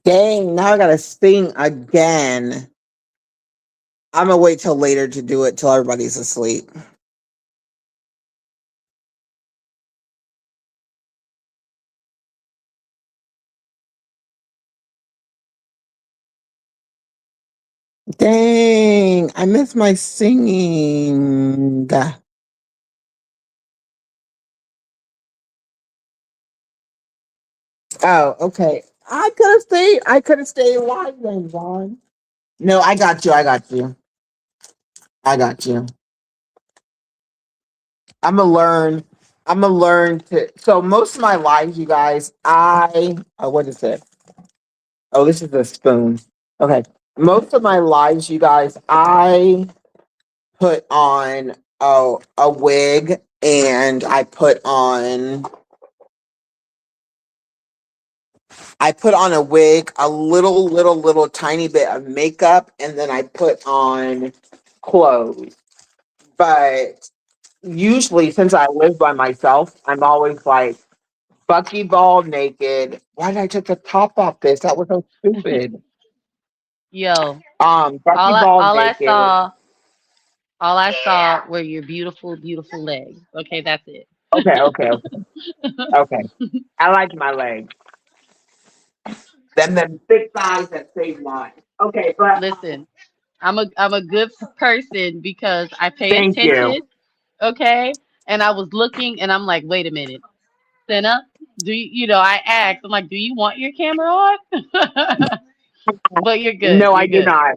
Dang, now I gotta sing again. I'm gonna wait till later to do it till everybody's asleep. Dang, I miss my singing. Oh, okay. I could have stayed live then, Vaughn. No, I got you. I got you. I got you. I'm gonna learn. I'm gonna learn to. So most of my lives, you guys, what is it? Oh, this is a spoon. Okay. Most of my lives, you guys, put on a wig and I put on a wig, a little tiny bit of makeup, and then I put on clothes. But usually, since I live by myself, I'm always like bucky-ball naked. Why did I take the top off this? That was so stupid. Yo, all I Bucky-ball all I naked. saw all I saw were your beautiful, beautiful legs. Okay, that's it. Okay, okay, okay, okay. I like my legs. Them thick thighs that save mine. Okay, but Listen, I'm a good person because I pay thank you. attention, okay? And I was looking and I'm like, wait a minute, Cynna, do I asked, I'm like, do you want your camera on? But you're good. No, I You're do good. not.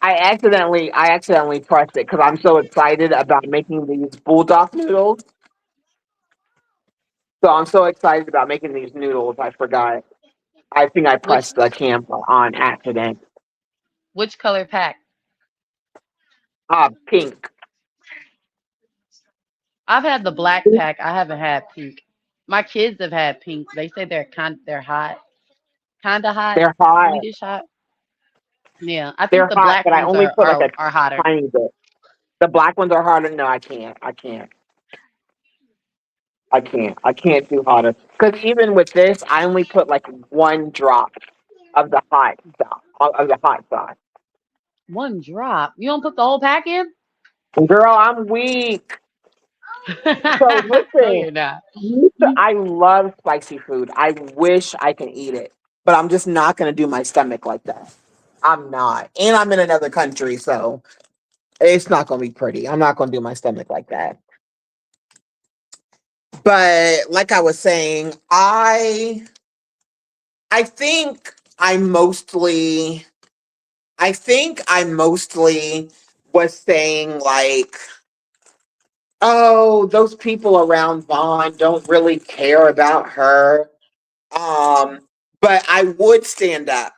I accidentally pressed it because I'm so excited about making these bulldog noodles. So I'm so excited about making these noodles. I forgot. I think I Which pressed the camera on accident. which color pack? Pink. I've had the black pack. I haven't had pink. My kids have had pink. They say they're hot. Kinda hot. They're hot. Swedish hot. Yeah. I think They're the hot, black but I ones only are put like are, a are hotter. tiny bit. The black ones are harder. No, I can't. I can't. I can't. I can't do hotter. Because even with this, I only put like one drop of the hot stuff, of the hot sauce. One drop. You don't put the whole pack in? Girl, I'm weak. So No, listen, you're not. I love spicy food. I wish I can eat it, but I'm just not going to do my stomach like that. I'm not. And I'm in another country, so it's not going to be pretty. I'm not going to do my stomach like that. But like I was saying, I think I mostly I think I mostly was saying like, oh, those people around Vaughn don't really care about her. Um, but I would stand up.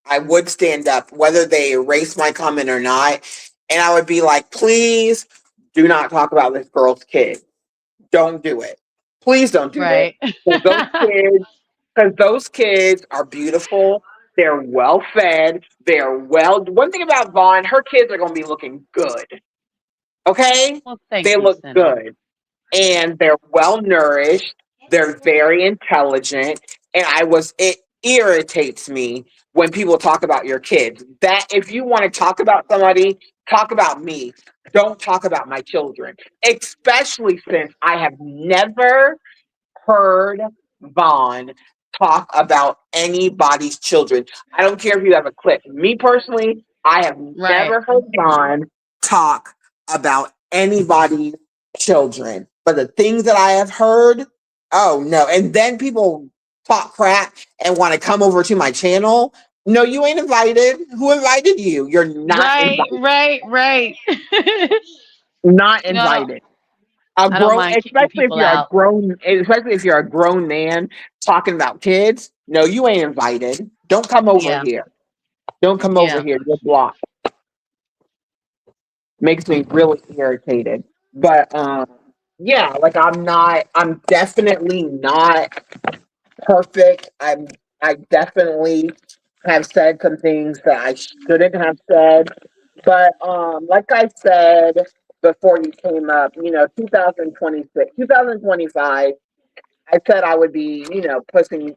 I would stand up, whether they erase my comment or not. And I would be like, please do not talk about this girl's kid. Don't do it. Please don't do it. Right. Because those kids are beautiful. They're well fed. They're well. One thing about Vaughn, her kids are going to be looking good. Okay? Well, thank They you, look Cinna. good and they're well nourished. They're very intelligent. And it irritates me when people talk about your kids. That if you want to talk about somebody, talk about me. Don't talk about my children, especially since I have never heard Vaughn talk about anybody's children. I don't care if you have a clip. Me personally, I have Right. never heard Vaughn talk about anybody's children. But the things that I have heard, oh no. And then people talk crap and want to come over to my channel. No, you ain't invited. Who invited you? You're not Right, invited. right, right. Not No, invited. A I don't grown, mind kicking especially if people you're a out. grown, especially if you're a grown man talking about kids. No, you ain't invited. Don't come over Yeah, here. Don't come over yeah. here. You're blocked. Makes me really irritated. But yeah, like I'm not. I'm definitely not perfect. I definitely have said some things that I shouldn't have said. But like I said before you came up, 2026, 2025. I said I would be, pushing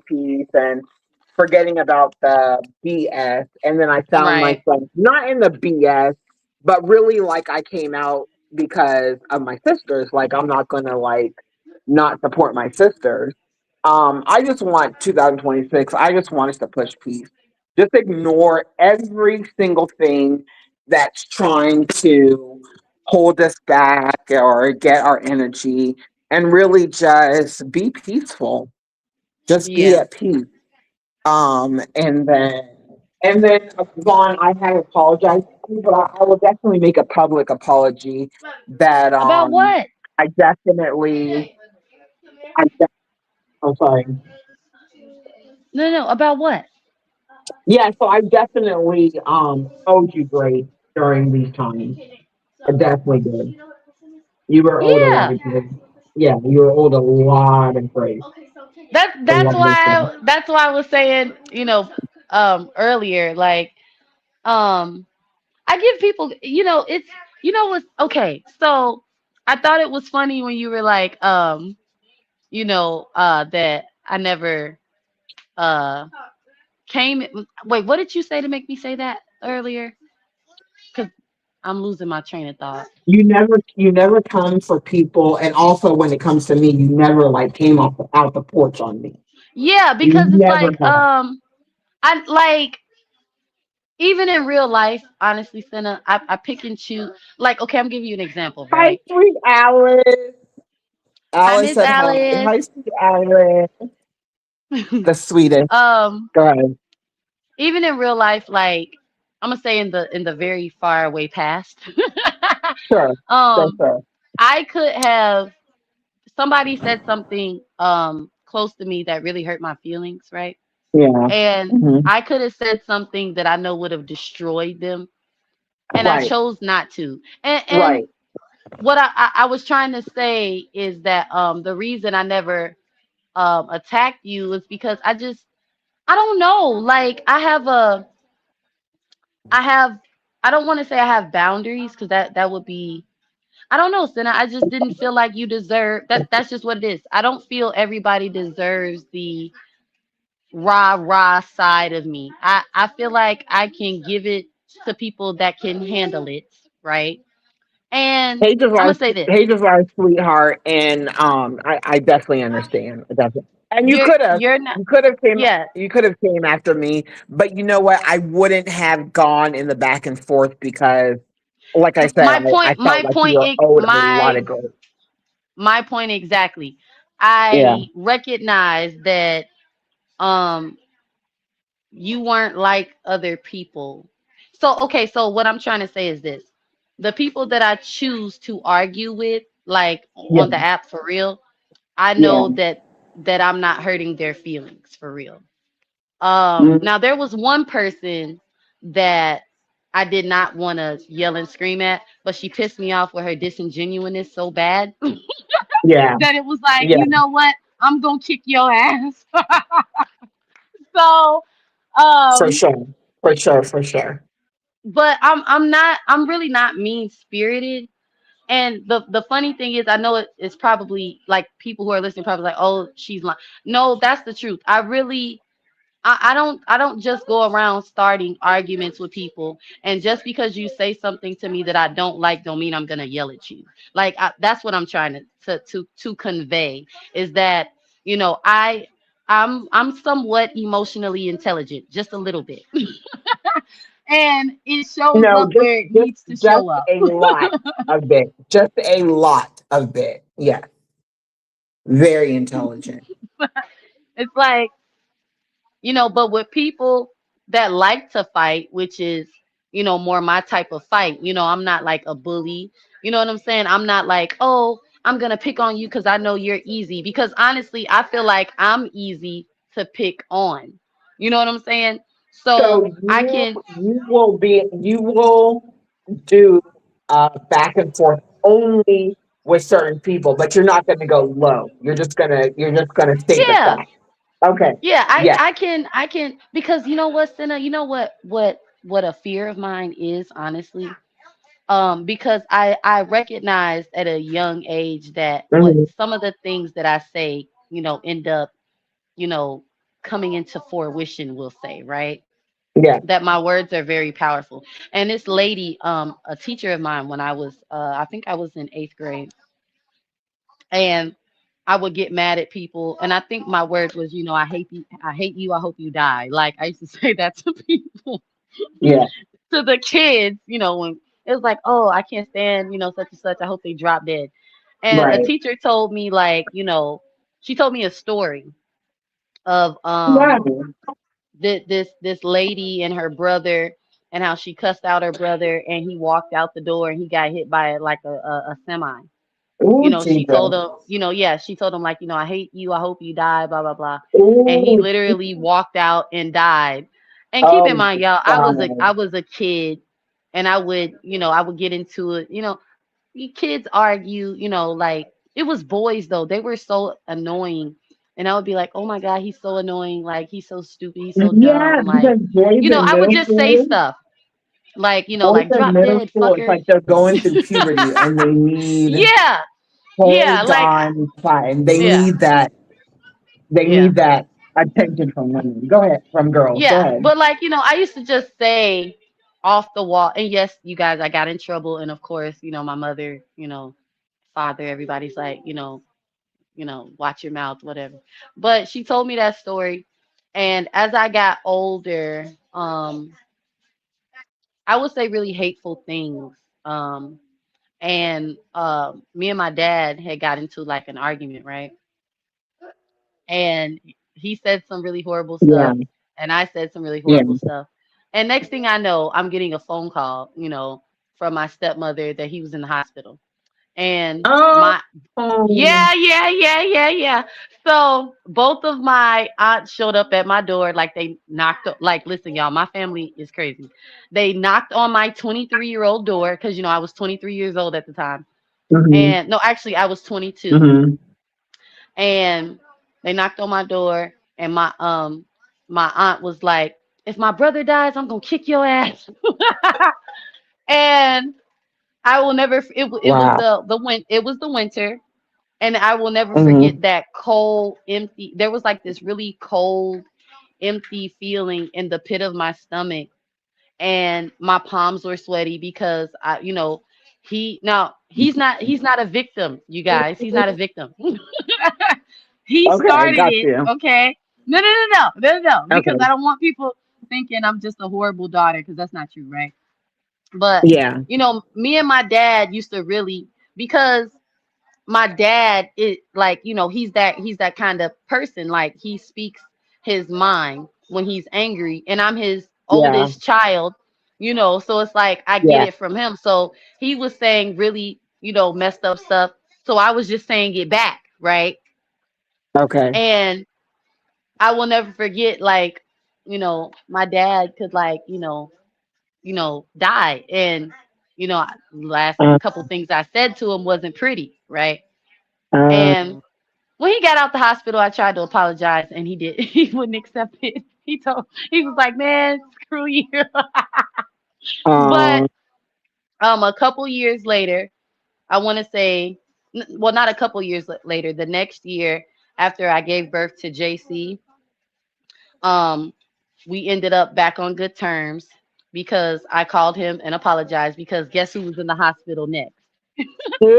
peace and forgetting about the BS. And then I found Right. myself not in the BS, but really like I came out because of my sisters. Like I'm not gonna like not support my sisters. I just want 2026. I just want us to push peace. Just ignore every single thing that's trying to hold us back or get our energy and really just be peaceful. Just be Yeah. at peace. And then Vaughn, I have apologized to you, but I will definitely make a public apology that About what? I definitely I de- I'm sorry. No, no, about what? Yeah, so I definitely owed you grace during these times. I definitely did. You were owed a lot Yeah. of grace. Yeah, you were owed a lot of grace. A That's lot why of grace. I was saying, earlier, like, um, I give people, it's, what's okay. So I thought it was funny when you were like, that I never uh came. Wait, what did you say to make me say that earlier? Because I'm losing my train of thought. You never come for people, and also when it comes to me, you never like came off out the porch on me. Yeah, You because it's never like, have. I like, even in real life, honestly, Cinna, I pick and choose. Like, okay, I'm giving you an example, Hi, right? sweet Alice. Hi, Alice Miss said hi. Alice. Hi, sweet Alice. The sweetest. um, Go ahead. Even in real life, like, I'm gonna say in the very far away past, Sure. Sure, um, sure. I could have somebody said something close to me that really hurt my feelings, right? Yeah. And Hmm. I could have said something that I know would have destroyed them, and I Right. chose not to. And Right. what I was trying to say is that the reason I never attacked you is because I don't know. Like, I have I don't want to say I have boundaries, because that would be, I don't know, Senna. I just didn't feel like you deserve that. That's just what it is. I don't feel everybody deserves the rah rah side of me. I feel like I can give it to people that can handle it, right? And Hate is I'm our gonna say this. hate is our sweetheart, and I definitely understand. I definitely. And You're not. Yeah. you could have came after me, but you know what? I wouldn't have gone in the back and forth because, like I said, My I point. felt My like you point. were owed a lot My of grace. my point exactly. Yeah. I recognize that um you weren't like other people. So, okay, so what I'm trying to say is this. The people that I choose to argue with, like Yeah. on the app for real, I Yeah. know that I'm not hurting their feelings for real. Mm, Now there was one person that I did not want to yell and scream at, but she pissed me off with her disingenuousness so bad yeah. that it was like, Yeah. you know what? I'm gonna kick your ass. So, For um, sure. For sure. For sure. but I'm really not mean spirited. And the funny thing is, I know it's probably like people who are listening probably like, oh, she's lying. No, that's the truth. I don't just go around starting arguments with people, and just because you say something to me that I don't like don't mean I'm gonna yell at you. Like, that's what I'm trying to convey, is that, I'm somewhat emotionally intelligent, just a little bit, and it shows No, up where it just needs to just show up. a lot of bit. Just a lot of bit. Yeah. Very intelligent. It's like, but with people that like to fight, which is, more my type of fight, I'm not like a bully. You know what I'm saying? I'm not like, oh, I'm going to pick on you because I know you're easy. Because honestly, I feel like I'm easy to pick on. You know what I'm saying? So So I can, you will do back and forth only with certain people, but you're not going to go low. You're just gonna state the yeah, fact. Okay. yeah, I, Yeah. I can, I can, because you know what, Senna, you know what a fear of mine is, honestly. Because I recognized at a young age that what Mhm. some of the things that I say, end up, you know coming into fruition, we'll say, right? Yeah. That my words are very powerful. And this lady, a teacher of mine when I was I think I was in 8th grade, and I would get mad at people, and I think my words was, I hate you, I hope you die. Like I used to say that to people, Yeah. to the kids, when it was like, oh, I can't stand, such and such. I hope they drop dead. And a Right. teacher told me, like, she told me a story of Wow. this lady and her brother, and how she cussed out her brother, and he walked out the door and he got hit by like a semi. Ooh, She told Jesus. him, yeah, she told him, like, I hate you, I hope you die, blah blah blah. And he Ooh. literally walked out and died. And keep in Oh, mind, y'all, God. I was a kid, and I would get into it, you kids argue, like, it was boys though. They were so annoying. And I would be like, oh my God, he's so annoying, like he's so stupid, he's so Yeah, dumb. Like, because boys in I would middle just say school, stuff like, boys like in drop middle dead, school, it's fucker. like they're going through puberty and they need Yeah, yeah, hold like on time. They yeah, need that. They yeah. need that attention from women. Go ahead, from girls. Go Yeah, ahead. but like, I used to just say off the wall, and yes, you guys, I got in trouble, and of course, my mother, father, everybody's like, watch your mouth, whatever. But she told me that story, and as I got older, I would say really hateful things. Um, and me and my dad had got into like an argument, right? And he said some really horrible Yeah, stuff, and I said some really yeah. horrible stuff. And next thing I know, I'm getting a phone call, from my stepmother that he was in the hospital. And Oh, my yeah, yeah, yeah, yeah, yeah. So both of my aunts showed up at my door, like they knocked, like, listen, y'all, my family is crazy. They knocked on my 23-year-old door because I was 23 years old at the time. mm-hmm, And no, actually I was 22. mm-hmm. And they knocked on my door, and my aunt was like, if my brother dies, I'm gonna kick your ass. And I will never it was Wow. it was the winter, and I will never Mm-hmm. forget that cold, empty. There was like this really cold, empty feeling in the pit of my stomach, and my palms were sweaty because he's not a victim, you guys. He's not a victim. He Okay, started got it, you. okay? No, no, no, no, no, no, no, because I Okay. don't want people thinking I'm just a horrible daughter, because that's not true, right? But Yeah, me and my dad used to really, because my dad is like, he's that kind of person. Like, he speaks his mind when he's angry, and I'm his yeah, oldest child, so it's like I get yeah. it from him. So he was saying really, messed up stuff. So I was just saying it back, right? Okay. And I will never forget, like, my dad could, like, die. And, last Uh, couple things I said to him wasn't pretty, right? uh, And when he got out the hospital, I tried to apologize, and he did. He wouldn't accept it. He was like, man, screw you. But uh, a couple years later, I want to say, well, not a couple years later, the next year after I gave birth to JC, um, we ended up back on good terms because I called him and apologized, because guess who was in the hospital next?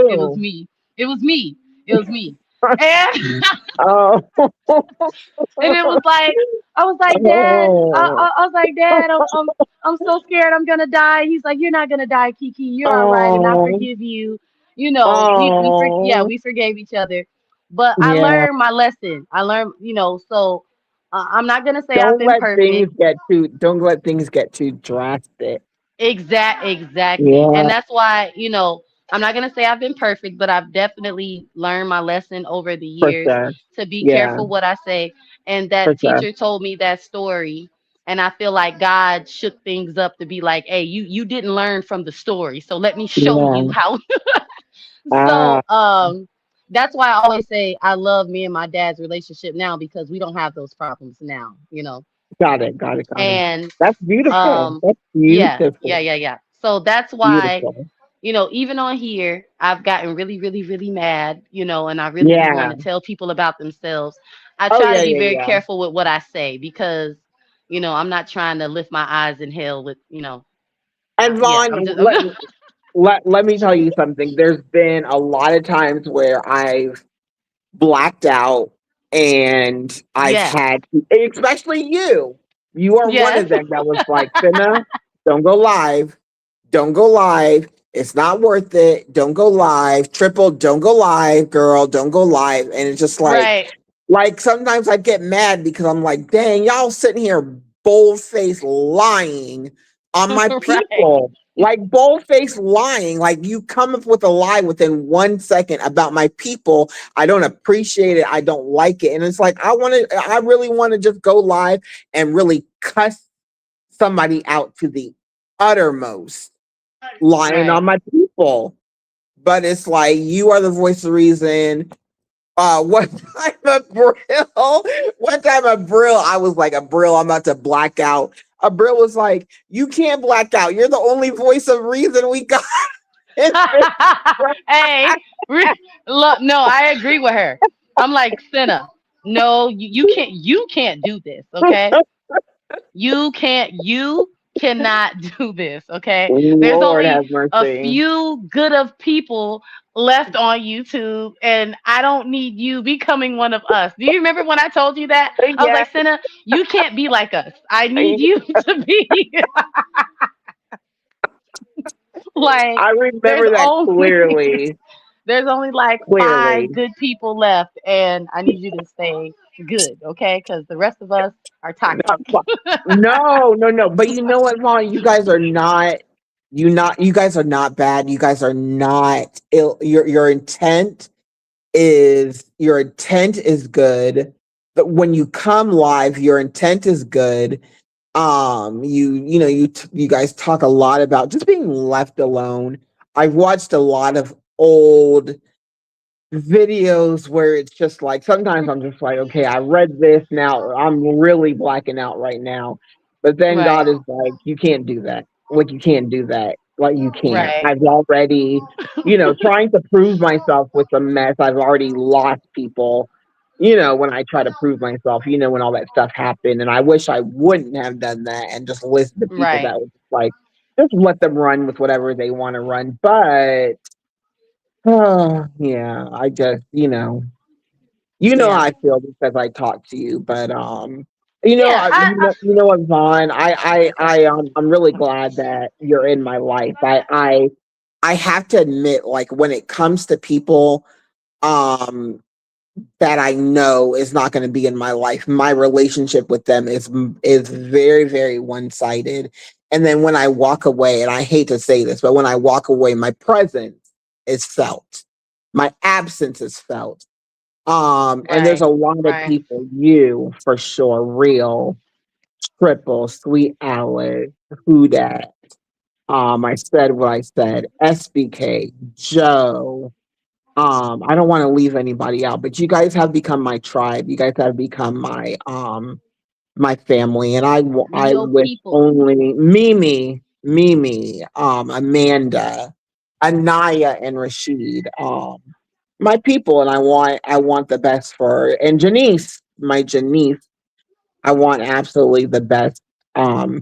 It was ew. me. It was me. It was me. And Oh, and it was like, I was like, Dad, oh, I was like, Dad, I'm so scared I'm gonna die. He's like, you're not gonna die, Kiki. You're all right, and I oh, forgive you. oh, We forgave each other. But I yeah. learned my lesson. I learned, so I'm not gonna say I've Don't been let things perfect. get too. Don't let things get too drastic. Exactly. And Yeah, that's why, I'm not gonna say I've been perfect, but I've definitely learned my lesson over the for years sure. to be Yeah, careful what I say. And for that sure. teacher told me that story, and I feel like God shook things up to be like, hey, you didn't learn from the story, so let me show you Yeah. how. Ah, So that's why I always say I love me and my dad's relationship now, because we don't have those problems now. got it. Got it. Got it. And That's beautiful. um That's yeah, beautiful. yeah, yeah, yeah. So that's why Beautiful. even on here, I've gotten really, really, really mad, and I really be Yeah. wanting to tell people about themselves. I Oh try to yeah, be yeah, very yeah. careful with what I say because, I'm not trying to lift my eyes in hell with, And yeah, Vaughn, I'm let me tell you something. There's been a lot of times where I've blacked out and I've yes, had, especially you. You are one yes, of them that was like, Cynna, don't go live. Don't go live. It's not worth it. Don't go live. Triple, don't go live, girl. Don't go live. And it's just right, like sometimes I get mad because I'm like, dang, y'all sitting here bold faced lying on my right, people. Like bold faced lying. Like you come up with a lie within 1 second about my people. I don't appreciate it. I don't like it. And it's like I really want to just go live and really cuss somebody out to the uttermost, lying right. on my people. But it's like you are the voice of reason. One time at Brill, one time at Brill, I was like, a Brill, I'm about to black out. A Brill was like, you can't black out. You're the only voice of reason we got in this. Hey, look, no, I agree with her. I'm like, Senna, no, you can't do this, okay? You cannot do this, okay? There's Lord only have a mercy. few good of people left on YouTube, and I don't need you becoming one of us. Do you remember when I told you that? I was Yeah, like, Senna, you can't be like us. I need you to be like, I there's remember that only clearly. there's only like Clearly. five good people left, and I need you to stay good, okay? Because the rest of us are toxic. Not No, no, no. But you know what, Vaughn? You guys are not bad. You guys are not ill. Your intent is good. But when you come live, your intent is good. You guys talk a lot about just being left alone. I've watched a lot of old videos where it's just like sometimes I'm just like, okay, I read this now. I'm really blacking out right now. But then Right, God is like, you can't do that. Like you can't do that. Like you can't. right, I've already, trying to prove myself with a mess. I've already lost people. When I try to prove myself, when all that stuff happened. And I wish I wouldn't have done that and just listen to people right. that was like, just let them run with whatever they want to run. But oh, yeah, I just, how Yeah, I feel because I talk to you, but yeah. you know what, Vaughn, I'm really glad that you're in my life. I have to admit, like when it comes to people, um, that I know is not going to be in my life, my relationship with them is very, very one sided. And then when I walk away, and I hate to say this, but when I walk away, my presence is felt, my absence is felt. And there's Right, a lot of right. people, you for sure, real, triple, sweet Alice, who that. I said what I said. SBK, Joe. I don't want to leave anybody out, but you guys have become my tribe. You guys have become my family, and I Your wish people. only Mimi, Amanda, Anaya, and Rashid, my people, and I want the best for her. And Janice, my Janice, I want absolutely the best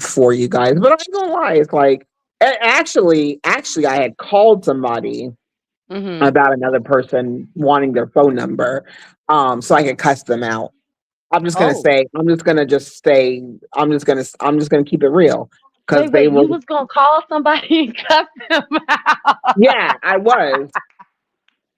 for you guys. But I'm gonna lie, it's like actually, I had called somebody Hmm. about another person wanting their phone number, so I could cuss them out. I'm just gonna Oh, say, I'm just gonna keep it real because wait, they wait. were, You was gonna call somebody and cuss them out, yeah, I was,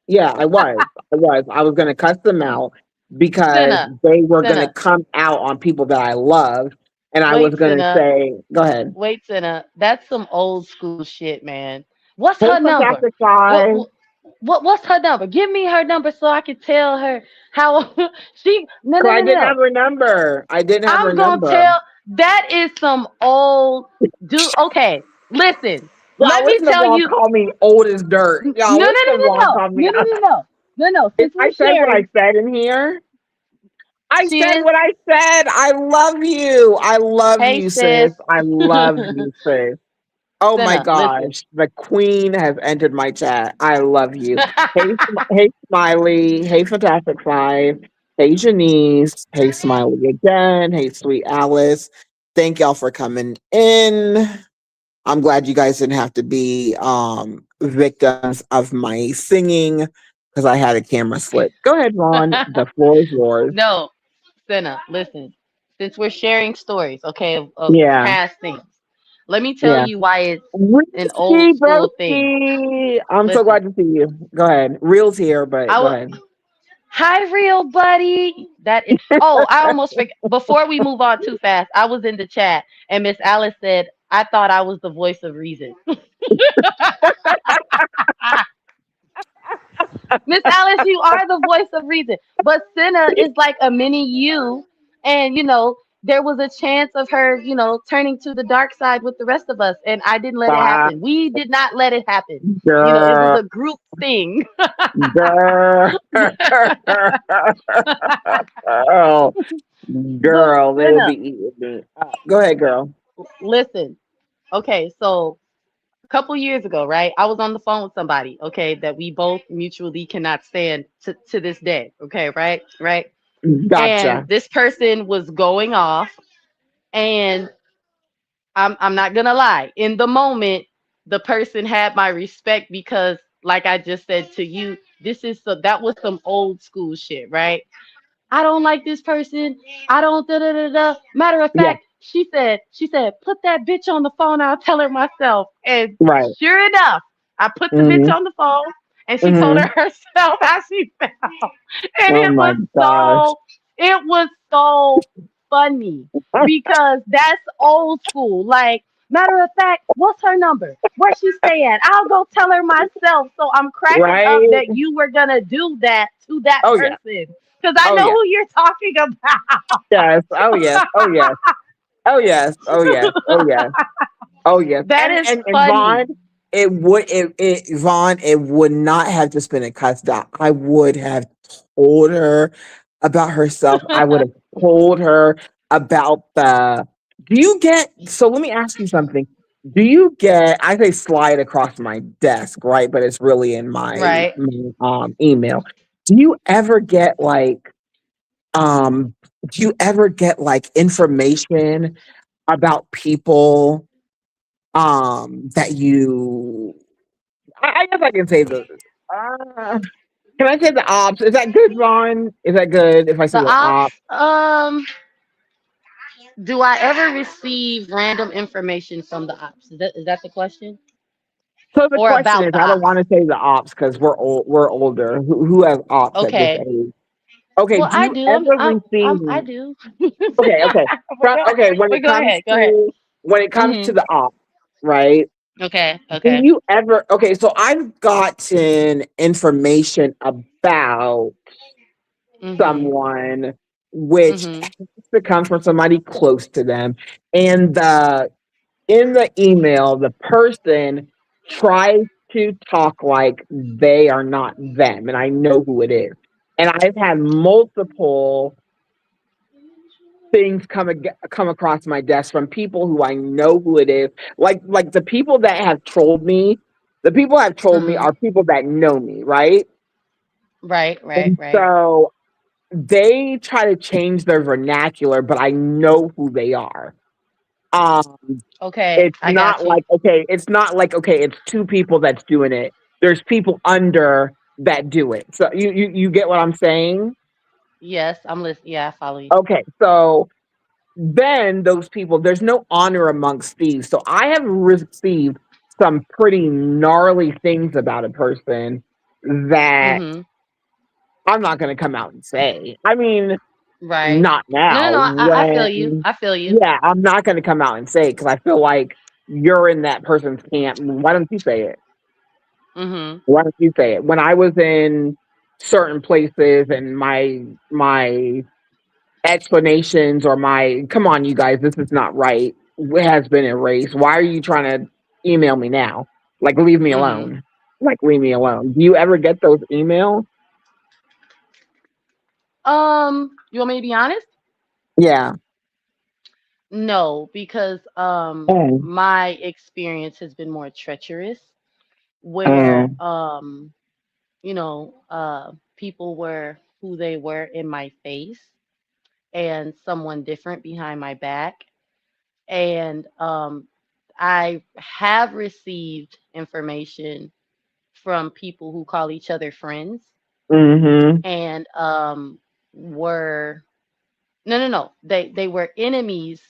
yeah, I was gonna cuss them out because Senna, they were gonna Senna. come out on people that I love, and I was Wait, gonna Senna. say, go ahead. Wait, Senna. That's some old school shit, man. What's Hey, her number? fantastic What? guy. What's her number? Give me her number so I can tell her how she. No, So no, I no, didn't no. have her number. I didn't have her I'm gonna number. tell. That is some old dude. Okay, listen. Y'all Let me listen to tell Vaughn you. call me old as dirt. No, Y'all no, listen no, to Vaughn no, call me. no, no, no, no, no, no, no. If Since I we're said what I sharing, said in here, I said sis. what I said. I love you. I love Hey, you, sis. sis. I love you, sis. Oh my Cinna, listen. gosh, the queen has entered my chat. I love you. Hey, Smiley. Hey, Fantastic Five. Hey, Janice. Hey, Smiley again. Hey, Sweet Alice. Thank y'all for coming in. I'm glad you guys didn't have to be victims of my singing because I had a camera slip. Go ahead, Ron. The floor is yours. No, Cinna, listen. Since we're sharing stories, okay, of Yeah, past things, let me tell yeah. you why it's an old Risky, school thing. broski. I'm so Listen, glad to see you. Go ahead. Reel's here, but I go was ahead. hi, real buddy. That is. Oh, I almost forgot. Before we move on too fast, I was in the chat and Miss Alice said I thought I was the voice of reason. Miss Alice, you are the voice of reason. But Cinna is like a mini you. And, there was a chance of her, turning to the dark side with the rest of us. And I didn't let it Ah, happen. We did not let it happen. It was girl, a group thing. girl, girl, But girl. They will Cinna, be eating me. Go ahead, girl. listen. Okay, so a couple years ago, right? I was on the phone with somebody, okay, that we both mutually cannot stand to this day. Okay, right? Right. And Gotcha. this person was going off. And I'm not gonna lie. In the moment, the person had my respect because, like I just said to you, that was some old school shit, right? I don't like this person. I don't da da da da. Matter of Yeah. fact, she said, put that bitch on the phone. I'll tell her myself. And Right. sure enough, I put the bitch Hmm. on the phone, and she told Hmm. her herself how she felt. And Oh my gosh. it was so funny because that's old school. Like, matter of fact, what's her number? Where she stay at? I'll go tell her myself. So I'm cracking up Right. that you were gonna do that to that Oh yeah. person because I Oh know yeah. who you're talking about. Yes. Oh yes. Oh yes. Oh yes. Oh yes. Oh yes. Oh yes, That and is and Vaughn, funny. Vaughn, it would not have just been a cuss out. I would have told her about herself. I would have told her about the. Do you get? So let me ask you something. Do you get? I say slide across my desk, right? But it's really in Right. my email. Do you ever get like um? Do you ever get like information about people? That you I guess I can say uh, can I say the ops? Is that good, Ron? Is that good if I say The the ops? ops. Do I ever receive random information from the ops? Is that the question? So the Or question about is, the I don't ops? want to say the ops because we're older. Who has ops at this Okay. age? Okay, Well, do I you do. ever I receive do. okay, okay. Okay, when But it go comes ahead. Go ahead. to Mhm. the ops, right? Okay. Do Okay. you ever okay, so I've gotten information about Mhm. someone which Mhm. has to come from somebody close to them. And in the email, the person tries to talk like they are not them. And I know who it is. And I've had multiple things come across my desk from people who I know who it is. Like the people that have trolled me, the people that have trolled me Mhm. are people that know me, right? Right. Right. And Right. so they try to change their vernacular, but I know who they are. Um, Okay. I got you. it's not like okay, it's two people that's doing it. There's people under that do it. So you get what I'm saying? Yes, I'm listening. Yeah, I follow you. Okay, so then those people, there's no honor amongst thieves. So I have received some pretty gnarly things about a person that Mhm. I'm not going to come out and say. I mean, Right. not No, no, now. no. I feel you. When I feel you. yeah, I'm not gonna come out and say it because I feel like you're in that person's camp. Why don't you say it? Mhm. Why don't you say it? When I was in certain places and my explanations or my come on, you guys, this is not right, has been erased. Why are you trying to email me now? Like leave me Mhm. alone. Like leave me alone. Do you ever get those emails? You want me to be honest? Yeah. No, because Oh, my experience has been more treacherous, where oh, people were who they were in my face and someone different behind my back. And I have received information from people who call each other friends mm-hmm, and were no, they were enemies,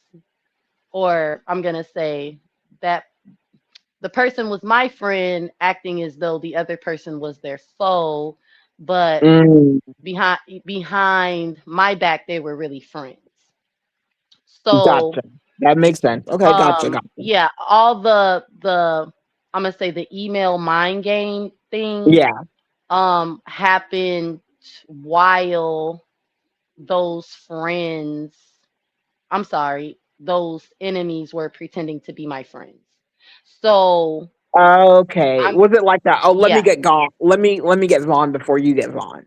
or I'm gonna say that the person was my friend acting as though the other person was their foe, but mm, behind my back they were really friends. So gotcha. That makes sense. Okay, gotcha, gotcha. yeah, all the I'm gonna say the email mind game thing Yeah. happened while those friends, I'm sorry, those enemies were pretending to be my friends. So Okay. I'm Was it like that? Oh, let me yeah, get gone. Let me get Vaughn before you get Vaughn.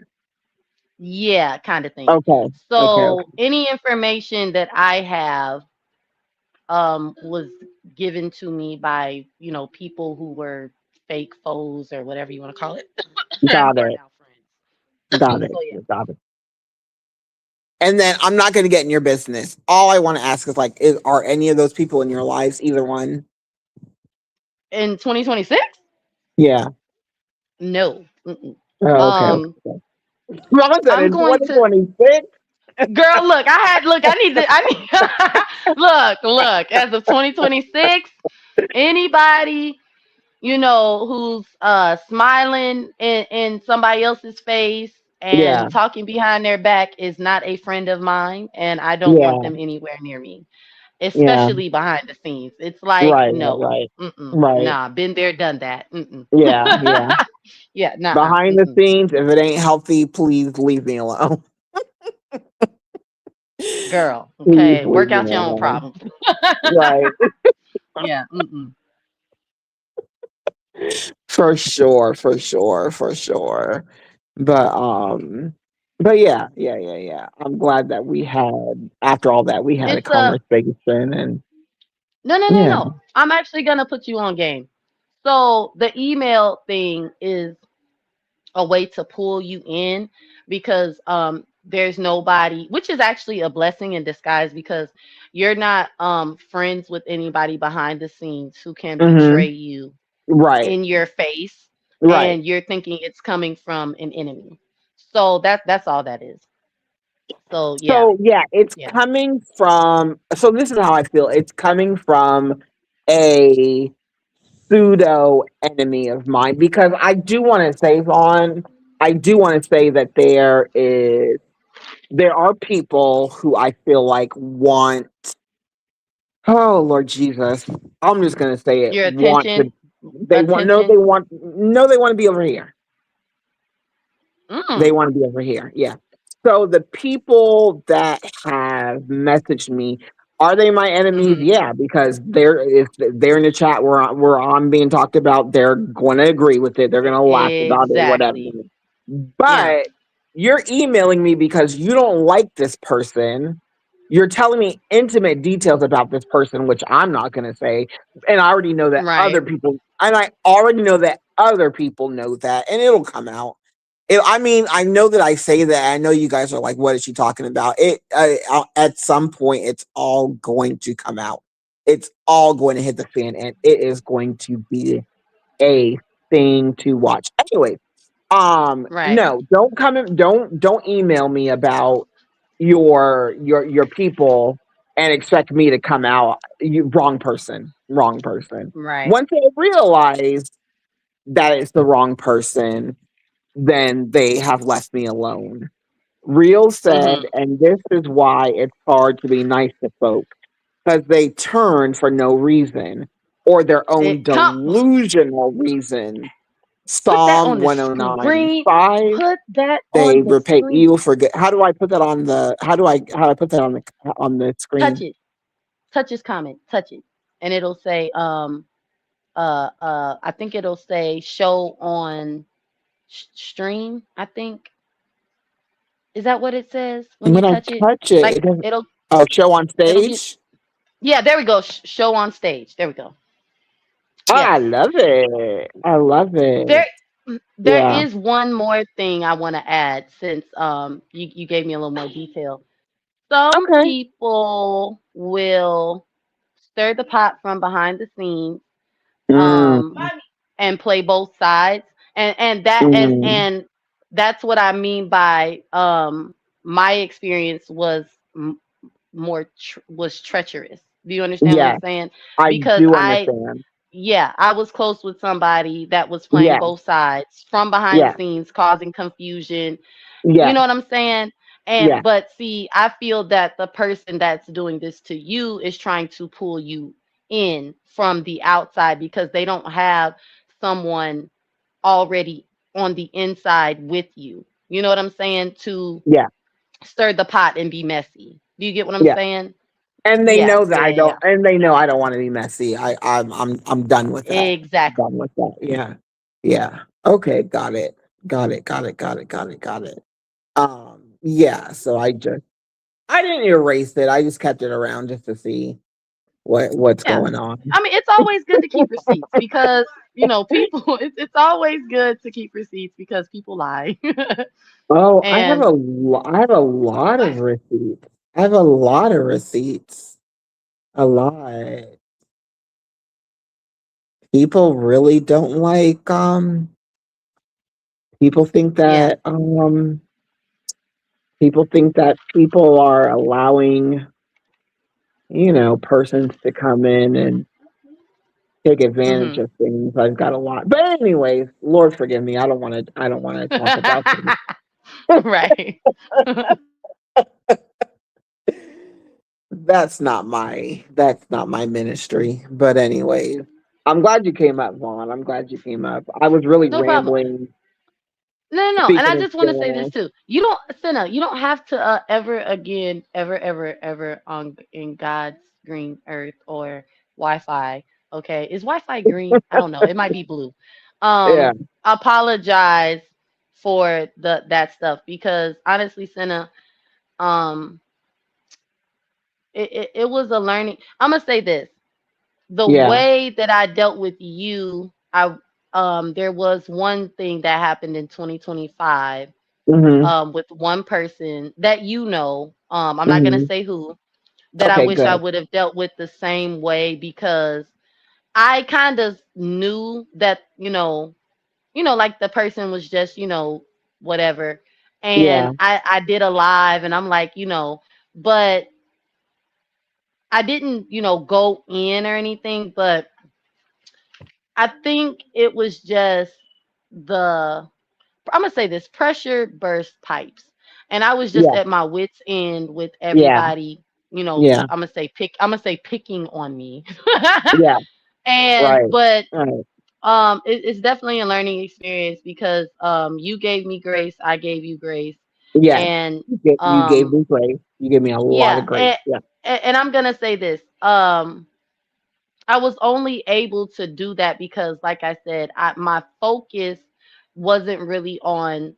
yeah, kind of thing. Okay. Okay. So Okay. any information that I have was given to me by, people who were fake foes or whatever you want to call it, and Got who are it. now Got friends. it. So yeah. Got it. And then I'm not going to get in your business. All I want to ask is like, are any of those people in your lives? Either one? In 2026? Yeah. No. Mm-mm. Oh, okay. Um, Okay. Mama said I'm in going to 2026. girl. Look. I need to. I need look. As of 2026, anybody who's smiling in somebody else's face and Yeah. talking behind their back is not a friend of mine, and I don't want Yeah. them anywhere near me, Yeah. especially behind the scenes. It's like, Right. Right. no, Right. mm-mm, Right. nah, been there, done that. Mm-mm. Yeah. Yeah. Yeah, nah, Behind the mm-mm. scenes, if it ain't healthy, please leave me alone. Girl, Please okay, leave work me out your own alone. problems. Right. Yeah, mm-mm. For sure, for sure, for sure. But um but yeah, yeah, yeah, yeah. I'm glad that we had after all that we had a It's a conversation and no, no, no, yeah. no. I'm actually gonna put you on game. So the email thing is a way to pull you in because there's nobody, which is actually a blessing in disguise, because you're not friends with anybody behind the scenes who can betray Mhm. you Right. in your face, Right. and you're thinking it's coming from an enemy. So that's all that is. So yeah, So yeah, it's yeah. coming from so this is how I feel. It's coming from a pseudo enemy of mine because I do want to say on I do want to say that there are people who I feel like want oh Lord Jesus. I'm just gonna say it. Your Want to attention, they want no they attention. want no they want to be over here. They Mm, want to be over here. Yeah. So the people that have messaged me, are they my enemies? mm-hmm. Yeah, because if they're in the chat where I'm being talked about, they're going to agree with it. They're going to laugh about it, whatever. Exactly. Yeah. But you're emailing me because you don't like this person. You're telling me intimate details about this person, which I'm not going to say. And Right. I already know that other people know that, and it'll come out. I mean, I know that I say that. I know you guys are like, "What is she talking about?" At some point, it's all going to come out. It's all going to hit the fan, and it is going to be a thing to watch. Anyway, Right. no, don't email me about your people and expect me to come out. You wrong person, wrong person. Right. Once I realize that it's the wrong person, then they have left me alone. Real said, Mm-hmm. and this is why it's hard to be nice to folk, because they turn for no reason or their own It come delusional reason. Put that Psalm on the 109:5. screen. Put that They on the repay evil screen. for good. How do I put that on the how do I put that on the Touch screen? it. Touch his comment. Touch it. And it'll say, I think it'll say show on stream, I think. Is that what it says when you When I touch it? touch it, Like it doesn't it'll oh show on it'll get stage? Yeah, there we go. Show on stage. There we go. Oh, I Yes. love it. I love There it. there Yeah. is one more thing I want to add since you gave me a little more detail. Some Okay. people will stir the pot from behind the scenes, Mm, um and play both sides, and that mm, and that's what I mean by my experience was was treacherous. Do you understand what I'm yes, saying? I Because do I understand. yeah, I was close with somebody that was playing Yes, both sides from behind the yes, scenes, causing confusion. You yes, know what I'm saying? And yes, but see, I feel that the person that's doing this to you is trying to pull you in from the outside because they don't have someone already on the inside with you. You know what I'm saying? To yes, stir the pot and be messy. Do you get what I'm yes. saying? And they Yeah, know that yeah, I yeah, don't, yeah. and they know I don't want to be messy. I'm done with that. Exactly. Done with that. Yeah, yeah. Okay, got it. Got it. Got it. Got it. Got it. Got it. Yeah. So I didn't erase it. I just kept it around just to see what's Yeah. going on. I mean, it's always good to keep receipts because, people, it's always good to keep receipts because people lie. Oh, And I have a lot of receipts. I have a lot of receipts. A lot. People really don't like people think yeah. that people think that people are allowing, persons to come in and take advantage Hmm. of things. I've got a lot. But anyways, Lord forgive me. I don't want to talk about things. Right. That's not my ministry. But anyways, I'm glad you came up, Vaughn. I'm glad you came up. I was really No problem. rambling, No, no, no. And speaking I in just want to say this slang. too. You don't, Cinna, you don't have to ever again, ever on in God's green earth or Wi-Fi. Okay, is Wi-Fi green? I don't know. It might be blue. Yeah, Apologize for that stuff because honestly, Cinna, um, it was a learning. I'm gonna say this: the yeah. way that I dealt with you, there was one thing that happened in 2025 Mhm, with one person that I'm not gonna mhm. say who, that I Okay, wish I good. would have dealt with the same way because I kind of knew that, like the person was just, whatever. Yeah. And I did a live and I'm like, but I didn't, go in or anything, but I think it was just the I'm gonna say this pressure burst pipes, and I was just Yeah. at my wits end with Yeah. everybody. Yeah. I'm gonna say picking on me, Yeah. and Right. but Right. it's definitely a learning experience because you gave me grace, I gave you grace, Yes. and You gave um me grace. You gave me a lot yeah, of grace. Yeah. and I'm gonna say this I was only able to do that because, like I said, my focus wasn't really on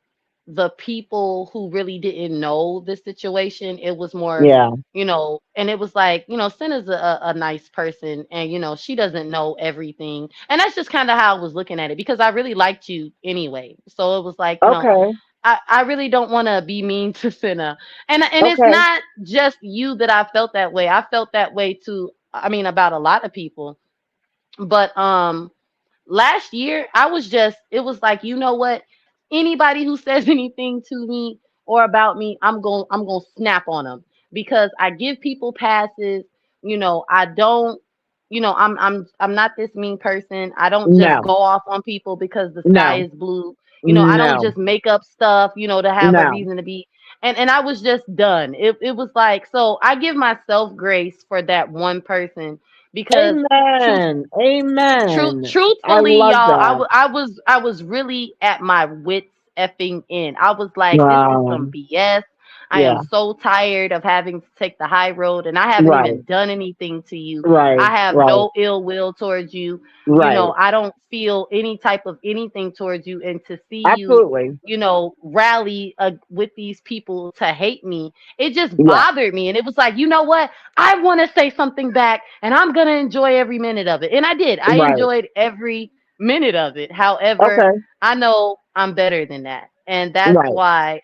the people who really didn't know the situation. It was more, Yeah. and it was like, Cinna's a nice person and, she doesn't know everything. And that's just kind of how I was looking at it because I really liked you anyway. So it was like, Okay. I really don't want to be mean to Cinna. And it's Okay. not just you that I felt that way. I felt that way too. I mean, about a lot of people. But last year I was just it was like, you know what? Anybody who says anything to me or about me, I'm going to snap on them because I give people passes. I don't I'm not this mean person. I don't just No. go off on people because the sky No. is blue. I don't No. just make up stuff, to have a No. reason to be. And I was just done. It was like, so I give myself grace for that one person because truth Amen. Amen. I truthfully, love y'all, that. I was really at my wits effing end. I was like, this is some Wow. BS. I am Yeah. so tired of having to take the high road, and I haven't Right. even done anything to you. Right. I have Right. no ill will towards you. You Right. know, I don't feel any type of anything towards you. And to see you, Absolutely. rally with these people to hate me, it just Yeah. bothered me. And it was like, you know what? I want to say something back, and I'm going to enjoy every minute of it. And I did. I Right. enjoyed every minute of it. However, Okay. I know I'm better than that. And that's Right. why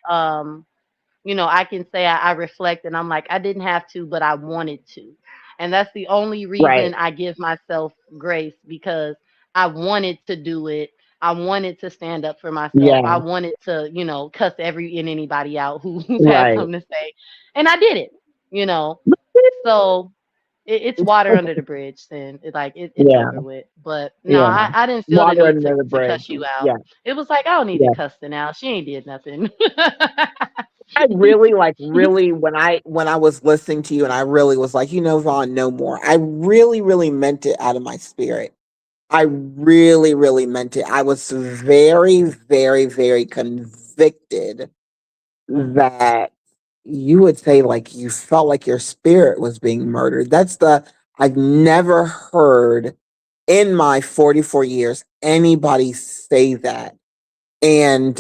I can say I reflect and I'm like, I didn't have to, but I wanted to. And that's the only Right. reason I give myself grace, because I wanted to do it. I wanted to stand up for myself. I Yeah. wanted to, cuss every and anybody out who's had Right. something to say. And I did it, you know. So it's water under the bridge, and it's Yeah. over with. But no, Yeah. I didn't feel the Water need under the to bridge. cuss you out. Yeah. It was like, I don't need to Yeah. cuss her out. She ain't did nothing. I really like really when I was listening to you and I really was like, Vaughn, no more. I really, really meant it out of my spirit. I really, really meant it. I was very, very, very convicted that you would say like you felt like your spirit was being murdered. I've never heard in my 44 years anybody say that. And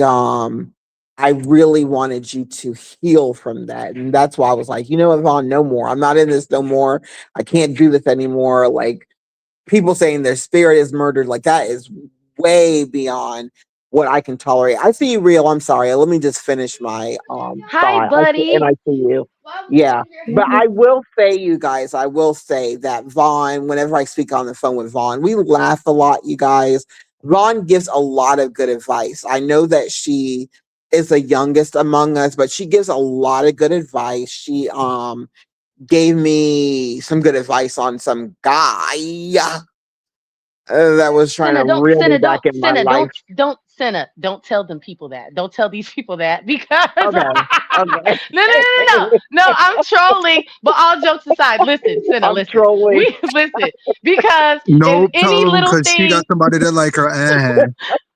I really wanted you to heal from that. And that's why I was like, Yvonne, no more. I'm not in this no more. I can't do this anymore. Like people saying their spirit is murdered, like that is way beyond what I can tolerate. I see you real. I'm sorry. Let me just finish my Hi, thought. And buddy. I see you. Yeah. But I will say, you guys, I will say that Vaughn, whenever I speak on the phone with Vaughn, we laugh a lot, you guys. Vaughn gives a lot of good advice. I know that she is the youngest among us, but she gives a lot of good advice. She gave me some good advice on some guy that was trying to reel me back in my life. Don't tell them people that. Don't tell these people that, because Okay. Okay. no, I'm trolling. But all jokes aside, listen, Cinna, I'm listen. trolling. We listen, because if Nope, tell any him little because she got thing. somebody that like her.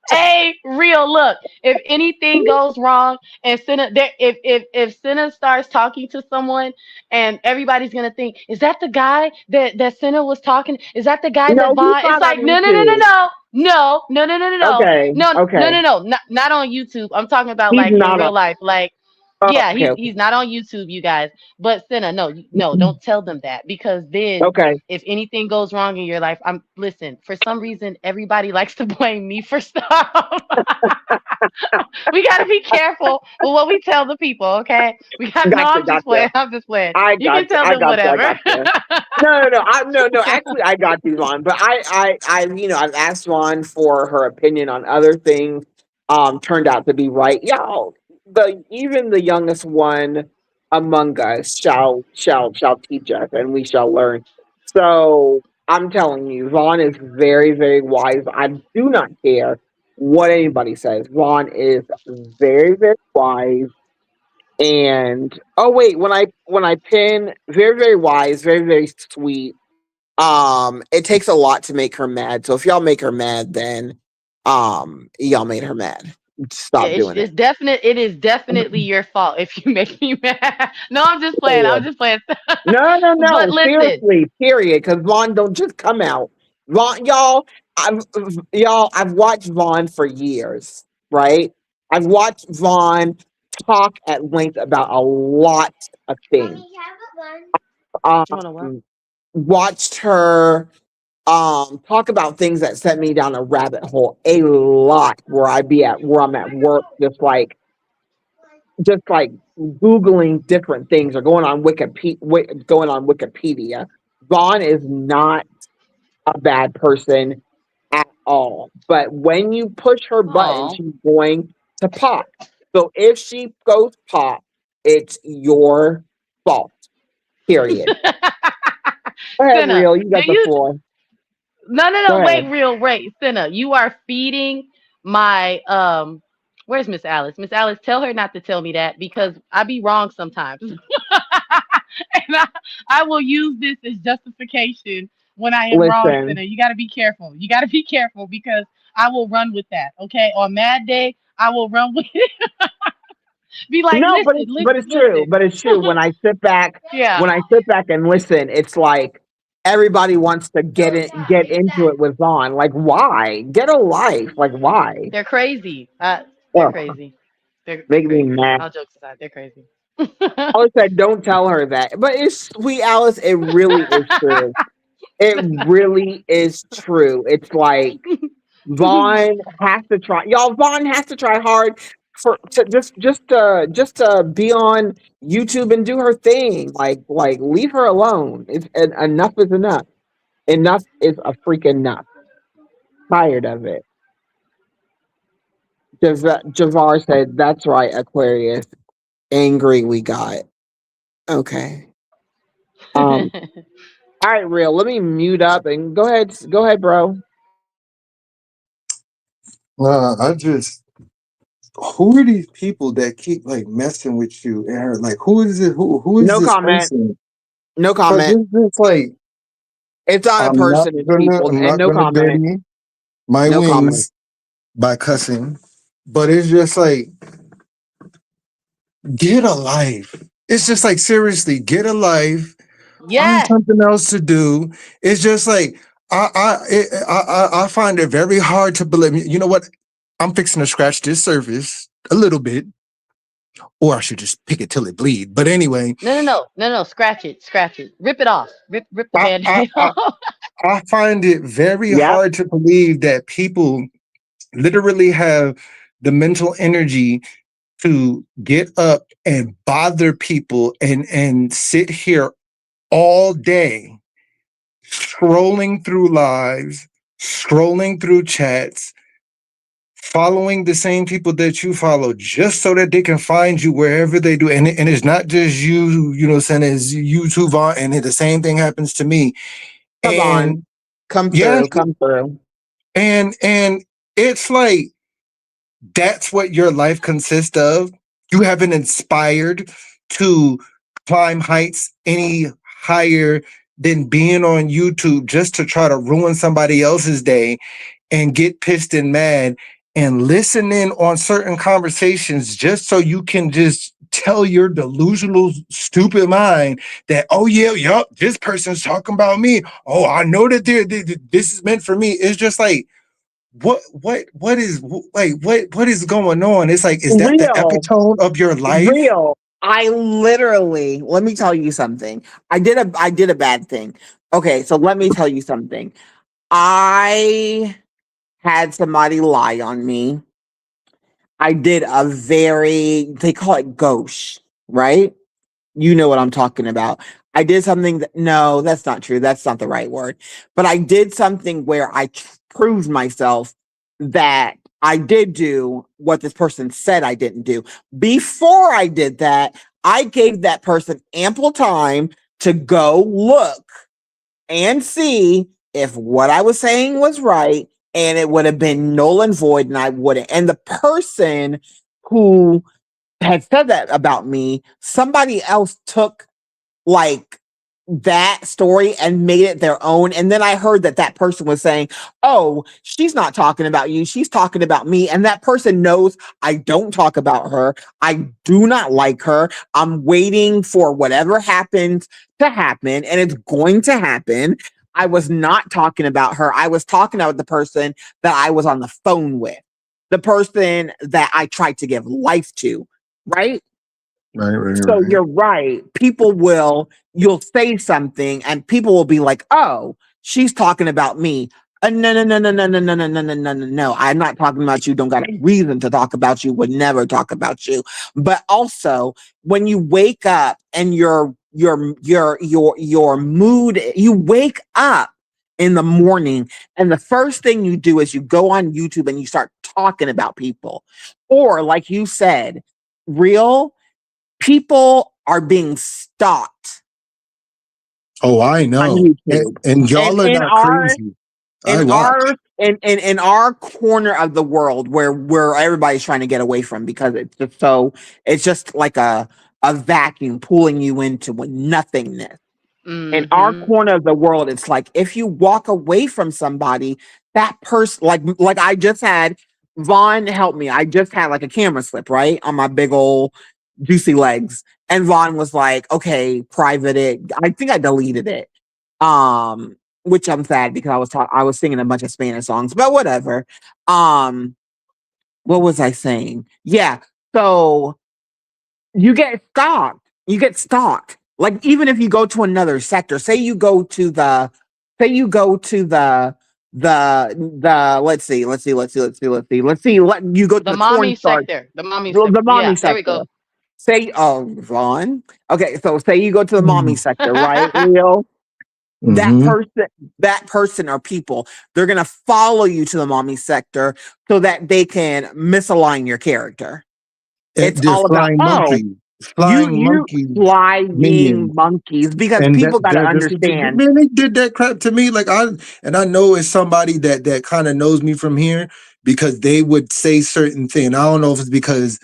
Hey, real look. If anything goes wrong, and Cinna, if Cinna starts talking to someone, and everybody's gonna think, is that the guy that Cinna was talking? Is that the guy that No, he's Vaughn? It's not on like, no, no, no, no, YouTube. no, no, no, no, no, no, no, Okay. no, no, Okay. no, no, not on YouTube. I'm talking about He's like in not on. real life, like. Oh, Yeah, okay. he's not on YouTube, you guys. But Cinna, no, no, don't tell them that, because then Okay. if anything goes wrong in your life, listen. For some reason, everybody likes to blame me for stuff. We got to be careful with what we tell the people, okay? We got no. Gotcha. I'm just Gotcha. playing. I'm just playing. I You can got you. tell I them got you. I whatever. got you. No, no, no. No. Actually, I got you, Vaughn. But I've asked Vaughn for her opinion on other things. Turned out to be right. Y'all, even the youngest one among us shall teach us, and we shall learn. So I'm telling you, Vaughn is very, very wise. I do not care what anybody says. Vaughn is very, very wise. And oh wait, when I pin very, very wise, very, very sweet. It takes a lot to make her mad. So if y'all make her mad, then y'all made her mad. Yeah, Stop doing it. it's definite. It is definitely your fault if you make me mad. No, I'm just playing. Yeah. I'm just playing. No, no, But no. listen, Seriously, period. Because Vaughn don't just come out. Vaughn, I've watched Vaughn for years, right? I've watched Vaughn talk at length about a lot of things. you want to what? Um, watched her talk about things that sent me down a rabbit hole a lot where I'm at work, just like googling different things or going on Wikipedia. Vaughn is not a bad person at all, but when you push her button, Oh, she's going to pop. So if she goes pop, it's your fault, period. Go ahead, Cinna, real, you do got the you? floor. No, no, Go no. Wait, ahead. real, wait, Cinna. You are feeding my. Where's Miss Alice? Miss Alice, tell her not to tell me that, because I be wrong sometimes. And I will use this as justification when I am wrong, Listen, Cinna. You got to be careful. You got to be careful, because I will run with that. Okay, on Mad Day, I will run with it. Be like, No, listen, but listen, it's true. listen. But it's true. Yeah. When I sit back and listen, it's like everybody wants to get into it with Vaughn. Like, why? Get a life. Like, why? They're crazy. They're Ugh, crazy. They're make me crazy. mad. All jokes aside, they're crazy. Alice said, "Don't tell her that." But it's sweet, Alice. It really is true. It really is true. It's like Vaughn has to try. Y'all, Vaughn has to try hard for to just to be on YouTube and do her thing. Like leave her alone. Enough is enough. Enough is a freaking enough. Tired of it. Javar said, "That's right, Aquarius. Angry we got." Okay. Um. All right, real. Let me mute up and go ahead. Go ahead, bro. I just who are these people that keep like messing with you and her like who is it who is No this comment. person? No Because comment. it's just like It's not a person. It's people. I'm And not no gonna comment. dirty my No comment. wings by cussing, but it's just like get a life. It's just like seriously, get a life. Find Yes. something else to do. It's just like I find it very hard to believe. You know what? I'm fixing to scratch this surface a little bit, or I should just pick it till it bleed. But anyway, No, no, no, no, no. Scratch it, scratch it. Rip it off. Rip the I I band-aid I, off. I find it very Yep. hard to believe that people literally have the mental energy to get up and bother people and sit here all day scrolling through lives, scrolling through chats, following the same people that you follow just so that they can find you wherever they do. And it's not just you, you know, saying it's YouTube on, and the same thing happens to me. Come on. And Come yeah, through. Come through. and it's like that's what your life consists of. You haven't inspired to climb heights any higher than being on YouTube just to try to ruin somebody else's day and get pissed and mad and listen in on certain conversations just so you can just tell your delusional stupid mind that oh yeah yup this person's talking about me, oh I know that this is meant for me. It's just like what is like what is going on? It's like is that the Real. epitome of your life? Real. I literally, let me tell you something. I did a bad thing. Okay, so let me tell you something. I had somebody lie on me. I did a very, they call it gauche, right? You know what I'm talking about. I did something that, no, that's not true. That's not the right word. But I did something where I proved myself that I did do what this person said I didn't do. Before I did that, I gave that person ample time to go look and see if what I was saying was right, and it would have been null and void, and I wouldn't. And the person who had said that about me, somebody else took like that story and made it their own. And then I heard that that person was saying, "Oh, she's not talking about you. She's talking about me." And that person knows I don't talk about her. I do not like her. I'm waiting for whatever happens to happen, and it's going to happen. I was not talking about her. I was talking about the person that I was on the phone with, the person that I tried to give life to, right? Right, right, So right. you're right. You'll say something and people will be like, "Oh, she's talking about me." No, no, no, no, no, no, no, no, no, no, no, no, no. I'm not talking about you. Don't got a reason to talk about you. Would never talk about you. But also, when you wake up and your mood, you wake up in the morning and the first thing you do is you go on YouTube and you start talking about people. Or like you said, real people are being stalked Oh, I on know. YouTube. And And y'all are not crazy. I watch. in our corner of the world where everybody's trying to get away from because it's just like a vacuum pulling you into nothingness. In our Mm-hmm. corner of the world, it's like if you walk away from somebody, that person like I just had Vaughn help me. I just had like a camera slip, right? On my big old juicy legs. And Vaughn was like, okay, private it. I think I deleted it. Which I'm sad because I was singing a bunch of Spanish songs, but whatever. Um, what was I saying? Yeah. So you get stalked. You get stalked. Like even if you go to another sector, say you go to the let's see, you go to The the corn mommy starch, sector. The mommy the sector. mommy Yeah, there we sector. go. Say, oh, Vaughn. Okay, so say you go to the mommy Mm. sector, right, Leo? That Mhm. person, that person or people, they're gonna follow you to the mommy sector so that they can misalign your character. It's They're all about, flying oh, monkeys, you minions. flying monkeys because And people got to understand. man, they did that crap to me. Like I know it's somebody that kind of knows me from here because they would say certain things. I don't know if it's because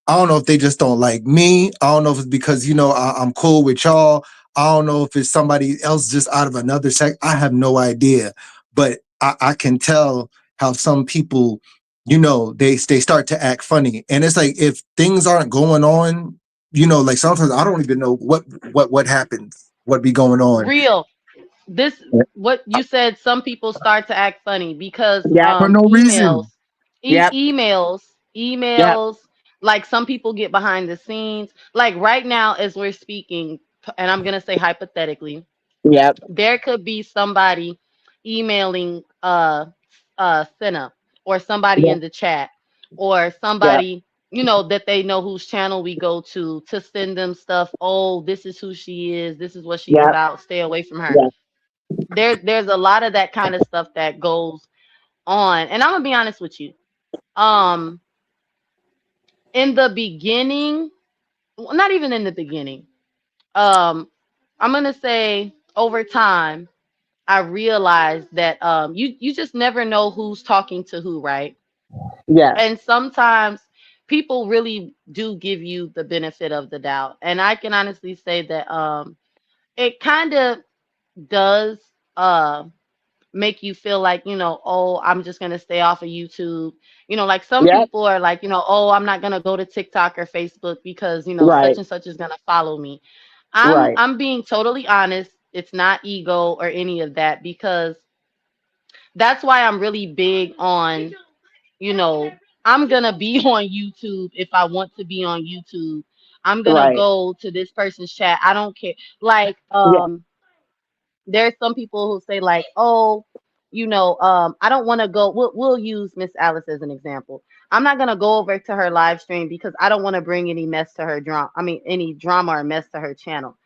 I don't know if they just don't like me. I don't know if it's because I'm cool with y'all. I don't know if it's somebody else just out of another sect. I have no idea, but I can tell how some people, they start to act funny, and it's like if things aren't going on, like sometimes I don't even know what happens, what be going on. Real. This what you said. Some people start to act funny because Yep, For no emails, reason. yep, emails, yep, emails. Like some people get behind the scenes. Like right now, as we're speaking, and I'm gonna say hypothetically, yep, there could be somebody emailing Cynna or somebody yep, in the chat or yep, somebody that they know whose channel we go to send them stuff. Oh, this is who she is. This is what she's yep, about. Stay away from her. yep, There's a lot of that kind of stuff that goes on. And I'm gonna be honest with you. Um, in the beginning, well, not even in the beginning. Um, I'm gonna say over time I realized that you just never know who's talking to who, right? yes, And sometimes people really do give you the benefit of the doubt. And I can honestly say that it kind of does make you feel like, oh, I'm just going to stay off of YouTube. Like some yep, people are like, oh, I'm not going to go to TikTok or Facebook because, such right, and such is going to follow me. I'm right, I'm being totally honest. It's not ego or any of that because that's why I'm really big on, you know, I'm gonna be on YouTube if I want to be on YouTube. I'm gonna right, go to this person's chat. I don't care. Like, yeah, there's some people who say like, oh, I don't want to go. We'll use Miss Alice as an example. I'm not gonna go over to her live stream because I don't want to bring any mess to her drama. I mean, any drama or mess to her channel.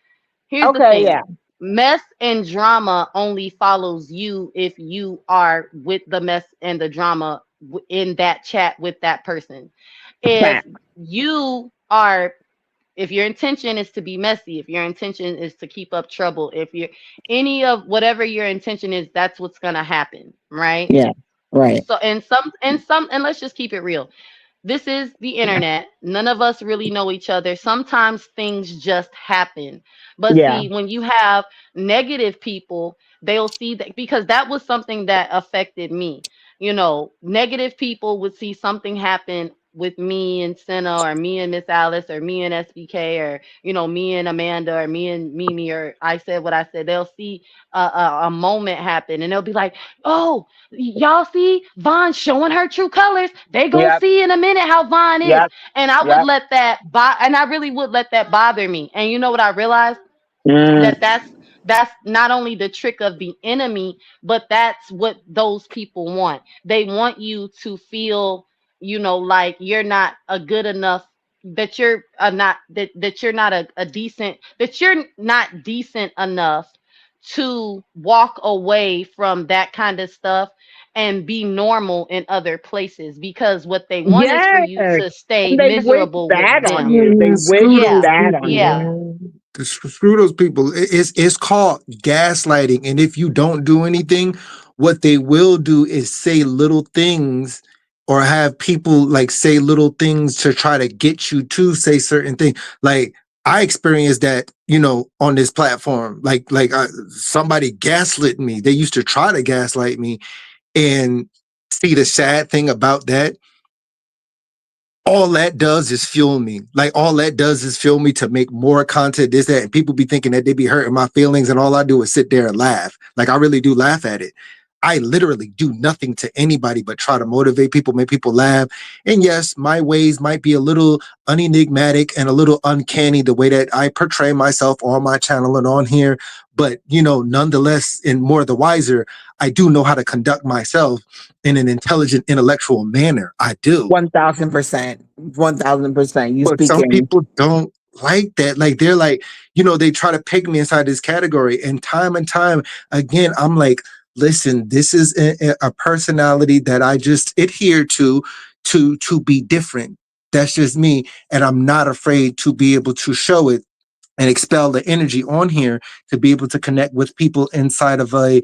Here's the okay, yeah, thing. Mess and drama only follows you if you are with the mess and the drama in that chat with that person. If fact, you are if your intention is to be messy, if your intention is to keep up trouble, if you're any of whatever your intention is, that's what's going to happen, right? yeah, right, So and let's just keep it real. This is the internet. None of us really know each other. Sometimes things just happen. But yeah, see, when you have negative people, they'll see that because that was something that affected me. Negative people would see something happen with me and Senna or me and Miss Alice or me and SBK or me and Amanda or me and Mimi or I said what I said. They'll see a moment happen and they'll be like, "Oh, y'all see Vaughn showing her true colors. They gonna yep, see in a minute how Vaughn is." yep, And I would yep, let and I really would let that bother me. And you know what I realized? mm, That's not only the trick of the enemy, but that's what those people want. They want you to feel, like you're not a good enough, that you're not that you're not a decent, that you're not decent enough to walk away from that kind of stuff and be normal in other places because what they want is for yes, you to stay and they wish miserable with bad on them. you. They Man, wish screw Yeah, those bad people, on you. yeah. man. Screw those people. It's called gaslighting, and if you don't do anything, what they will do is say little things, or have people like say little things to try to get you to say certain things. Like I experienced that, on this platform. Somebody gaslit me. They used to try to gaslight me, and see the sad thing about that all that does is fuel me. Like all that does is fuel me to make more content, this, that. And people be thinking that they be hurting my feelings, and all I do is sit there and laugh. Like I really do laugh at it. I literally do nothing to anybody but try to motivate people, make people laugh. And yes, my ways might be a little unenigmatic and a little uncanny the way that I portray myself on my channel and on here. But, you know, nonetheless, and more the wiser, I do know how to conduct myself in an intelligent, intellectual manner. I do. 1000%. 1000%. You But some speaking. people don't like that. Like they're like, you know, they try to peg me inside this category. And time again, I'm like, listen, this is a personality that I just adhere to be different. That's just me. And I'm not afraid to be able to show it and expel the energy on here to be able to connect with people inside of a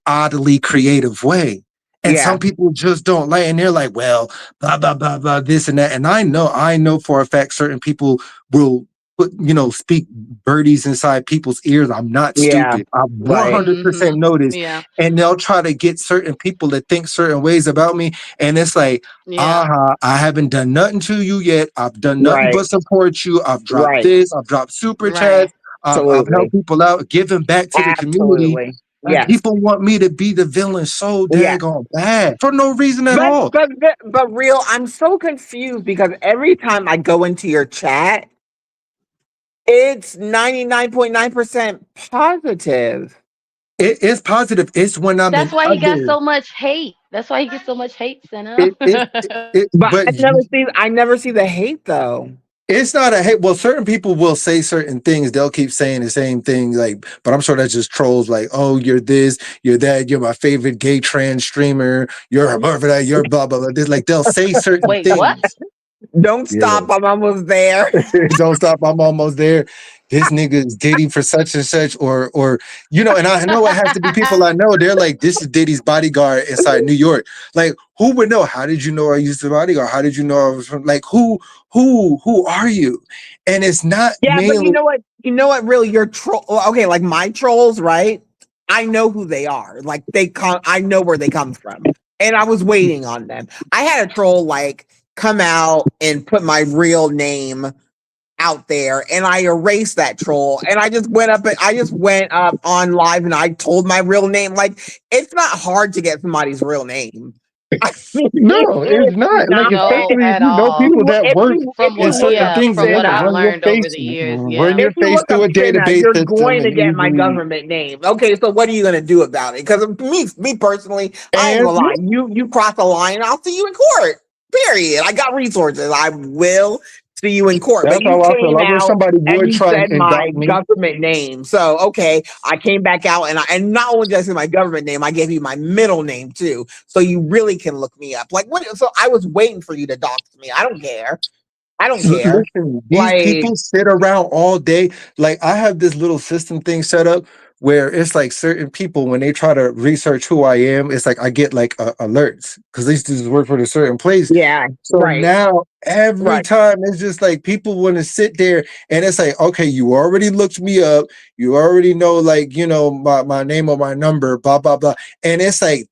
oddly creative way. And Yeah. some people just don't like, and they're like, well, blah, blah, blah, blah, this and that. And I know for a fact certain people will put, you know, speak birdies inside people's ears. I'm not Yeah. stupid. I Right. 100% know this. Yeah. And they'll try to get certain people to think certain ways about me. And it's like, Yeah. I haven't done nothing to you yet. I've done nothing Right. but support you. I've dropped Right. this. I've dropped super chats. Right. I've helped Absolutely. people out, giving back to the community. Absolutely. And Yes. people want me to be the villain so Yes. daggone bad for no reason at But all. but real, I'm so confused because every time I go into your chat, it's 99.9% positive. It is positive. It's when I'm in That's why he got other. so much hate. That's why he gets so much hate, Cynna. But But I never see the hate though. it's not a hate. Well, certain people will say certain things. They'll keep saying the same thing. Like, but I'm sure that's just trolls. Like, oh, you're this, you're that, you're my favorite gay trans streamer. You're a that, you're blah blah blah. This, like, they'll say certain Wait, what? things. Don't stop, I'm almost there. Don't stop. I'm almost there. This nigga is dating for such and such, or you know, and I know it has to be people I know. They're like, this is Diddy's bodyguard inside New York. Like, who would know? How did you know I used to bodyguard? How did you know I was from? Like, who are you? And it's not Yeah, but mainly. you know what? Really, your troll. Okay, like my trolls, right? I know who they are. Like they come. I know where they come from, and I was waiting on them. I had a troll like come out and put my real name out there, and I erased that troll, and I just went up on live, and I told my real name. Like it's not hard to get somebody's real name. I mean, No, it's not. Like, No, especially if at you know all. people that work From in what, certain yeah, things, from they have what to I've run your learned over face, the years, run yeah. your if you face look up through a Cynna, database you're system, going to and get my usually, government name. Okay, so what are you going to do about it? Because me personally, I ain't and gonna lie. You cross the line, I'll see you in court. Period. I got resources. I will see you in court. But that's you how I feel. came I wish out somebody and would you try and said my indict me. government name. So okay, I came back out and not only did I say my government name, I gave you my middle name too. So you really can look me up. Like what? So I was waiting for you to dox me. I don't care. I don't care. Listen, these Like people sit around all day. Like I have this little system thing set up where it's like certain people when they try to research who I am, it's like I get like alerts because these dudes work for a certain place. yeah, So right, now every right. time it's just like people want to sit there and it's like, okay, you already looked me up, you already know like you know my name or my number, blah blah blah, and it's like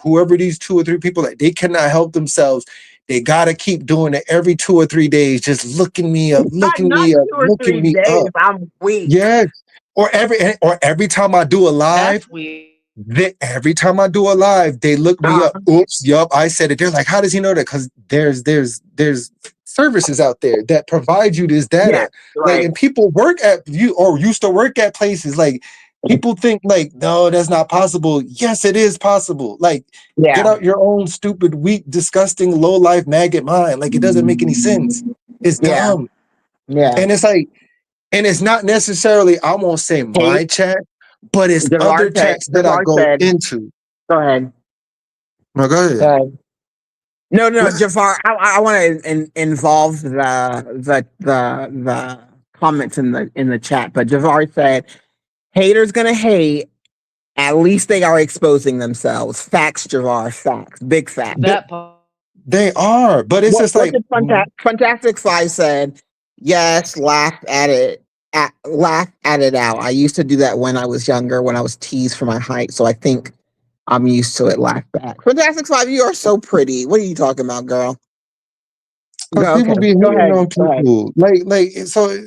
whoever these 2 or 3 people like they cannot help themselves. They gotta keep doing it every 2 or 3 days, just looking me up, looking Not me up, 2 or 3 looking me days. up. I'm weak. Yes. Or every time I do a live, That's weird. every time I do a live, they look me Uh, up. Oops, yup, I said it. They're like, how does he know that? Because there's services out there that provide you this yes, data. Like, right. and people work at you or used to work at places. Like, people think like, no, that's not possible. Yes, it is possible. Like, get Yeah, out your own stupid, weak, disgusting, low life maggot mind. Like, it doesn't make any sense. It's yeah, dumb. yeah. And it's like, and it's not necessarily, I won't say Kate, my chat, but it's other chats that I Javar go said, into. go ahead. No, go Go ahead. ahead. No, Jafar. I want to involve the comments in the chat. But Jafar said, "Haters gonna hate. At least they are exposing themselves. Facts, Jafar. Facts. Big facts." But That part. they are, but it's just What like, did Fantastic Sly said? Yes, laugh at it out. I used to do that when I was younger, when I was teased for my height. So I think I'm used to it. Laugh back. Fantastic Sly, you are so pretty. What are you talking about, girl? Because Go, okay. people be Go hating ahead. on Go ahead. people. So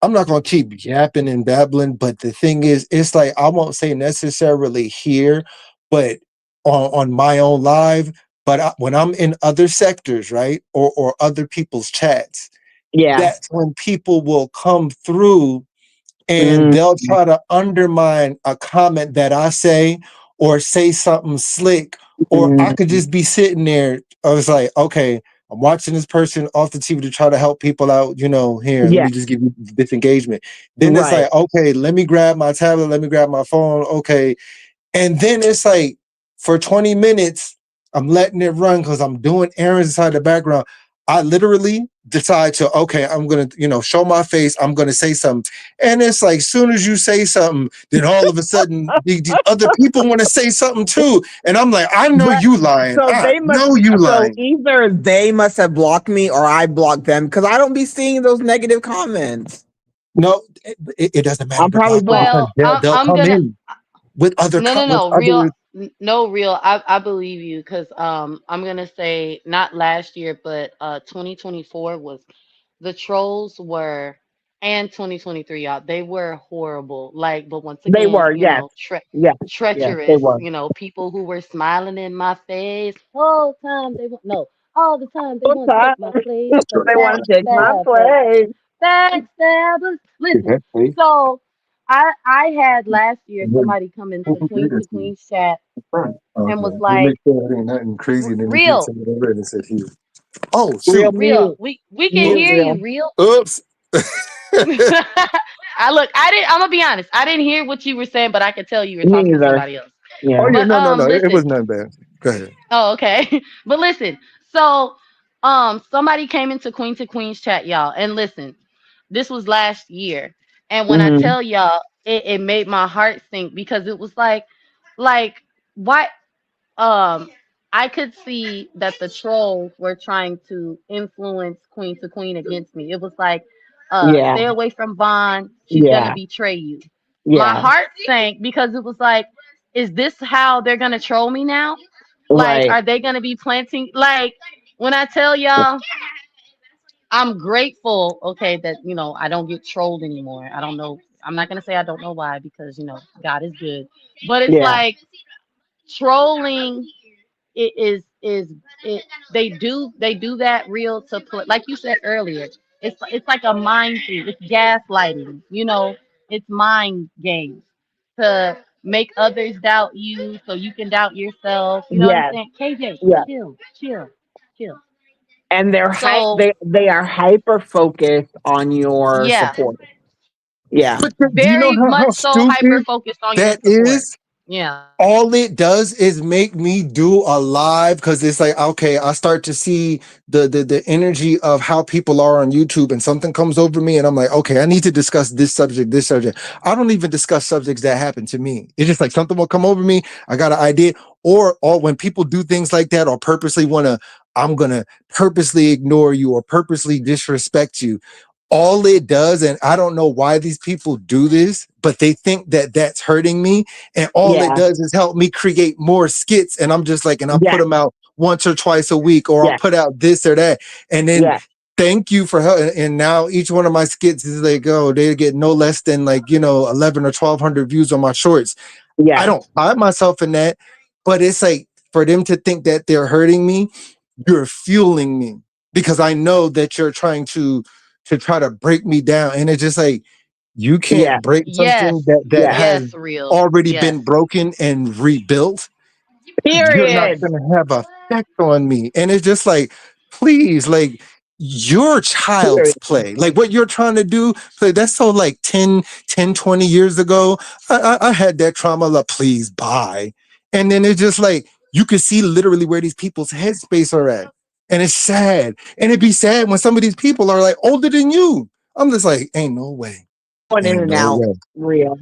I'm not gonna keep yapping and babbling, but the thing is, it's like I won't say necessarily here, but on my own live. But when I'm in other sectors, right, or other people's chats, Yeah. that's when people will come through and Mm, they'll try to undermine a comment that I say or say something slick, or I mm, could just be sitting there. I was like, okay, I'm watching this person off the TV to try to help people out. Here, let yeah. me just give you this engagement. Then it's Right. like, okay, let me grab my tablet, let me grab my phone. Okay, and then it's like for 20 minutes, I'm letting it run because I'm doing errands inside the background. I literally decide to, okay, I'm gonna, show my face, I'm gonna say something. And it's like soon as you say something, then all of a sudden the other people want to say something too. And I'm like, I know But you lying. so I they must. know you So lying. either they must have blocked me or I blocked them because I don't be seeing those negative comments. No, it doesn't matter I'm to probably block them blocked. because Well, they'll I'm come gonna in with other with no real other. no real. I believe you because I'm gonna say not last year, but 2024 was the trolls were and 2023 y'all they were horrible. Like, but once They again, were. Yes. Yes. Yes. They treacherous. were. People who were smiling in my face all the time. They want no all the time. They Full want to time. take my place. The They want to take my backstabbers. place. Backstabbers. Listen, so I had last year somebody come into Queen to Queen chat Right. and Okay. was You like, make sure it ain't nothing crazy, and then he did Real, something over and said he. Oh Real shoot! real. mute. We can Mute. hear you, Real. real. Oops. I look. I didn't. I'm gonna be honest. I didn't hear what you were saying, but I could tell you were Me talking to neither. somebody else. Oh Yeah. yeah, But no. It listen. was nothing bad. Go ahead. Oh, okay. But listen. So, somebody came into Queen to Queen's chat, y'all, and listen. This was last year, and when I Hmm. tell y'all, it made my heart sink because it was like, why? um I could see that the trolls were trying to influence Queen to Queen against me. It was like, Yeah. stay away from Vaughn. She's gonna Yeah. betray you. My Yeah. heart sank because it was like, is this how they're gonna troll me now? Like, Right. are they gonna be planting like when I tell y'all I'm grateful, okay, that I don't get trolled anymore. I don't know. I'm not gonna say I don't know why because God is good. But it's Yeah. like trolling it is it they do that real to play, like you said earlier. It's like a mind thing. It's gaslighting. It's mind games to make others doubt you so you can doubt yourself. You know what I'm Yes. saying? KJ, Yes. chill, chill, chill. And So they are hyper focused on your yeah, support. Yeah. But do you know very how much so hyper stupid focused on your that support. is? Yeah. All it does is make me do a live because it's like, okay, I start to see the energy of how people are on YouTube, and something comes over me and I'm like, okay, I need to discuss this subject. I don't even discuss subjects that happen to me. It's just like something will come over me, I got an idea. Or when people do things like that, or purposely want to, I'm gonna purposely ignore you or purposely disrespect you. All it does, and I don't know why these people do this, but they think that that's hurting me, and all it Yeah. does is help me create more skits. And I'm just like, and I'll put Yes. them out once or twice a week, or I'll Yes. put out this or that. And then Yes. thank you for help. And now each one of my skits is like, oh, they get no less than, like, 11 or 1200 views on my shorts. I Yes. don't pride myself in that, but it's like for them to think that they're hurting me, you're fueling me, because I know that you're trying to try to break me down. And it's just like, you Yes. can't break Yes. something that Yes. has Yes, real. already Yes. been broken and rebuilt. You're not Period. going to have effect on me. And it's just like, please, like, your child's Period. play, like what you're trying to do, play, that's so like 20 years ago. I had that trauma, like, please bye. And then it's just like, you can see literally where these people's headspace are at. And it's sad. And it'd be sad when some of these people are like older than you. I'm just like, ain't no way. Going in Ain't and no out. way. Real.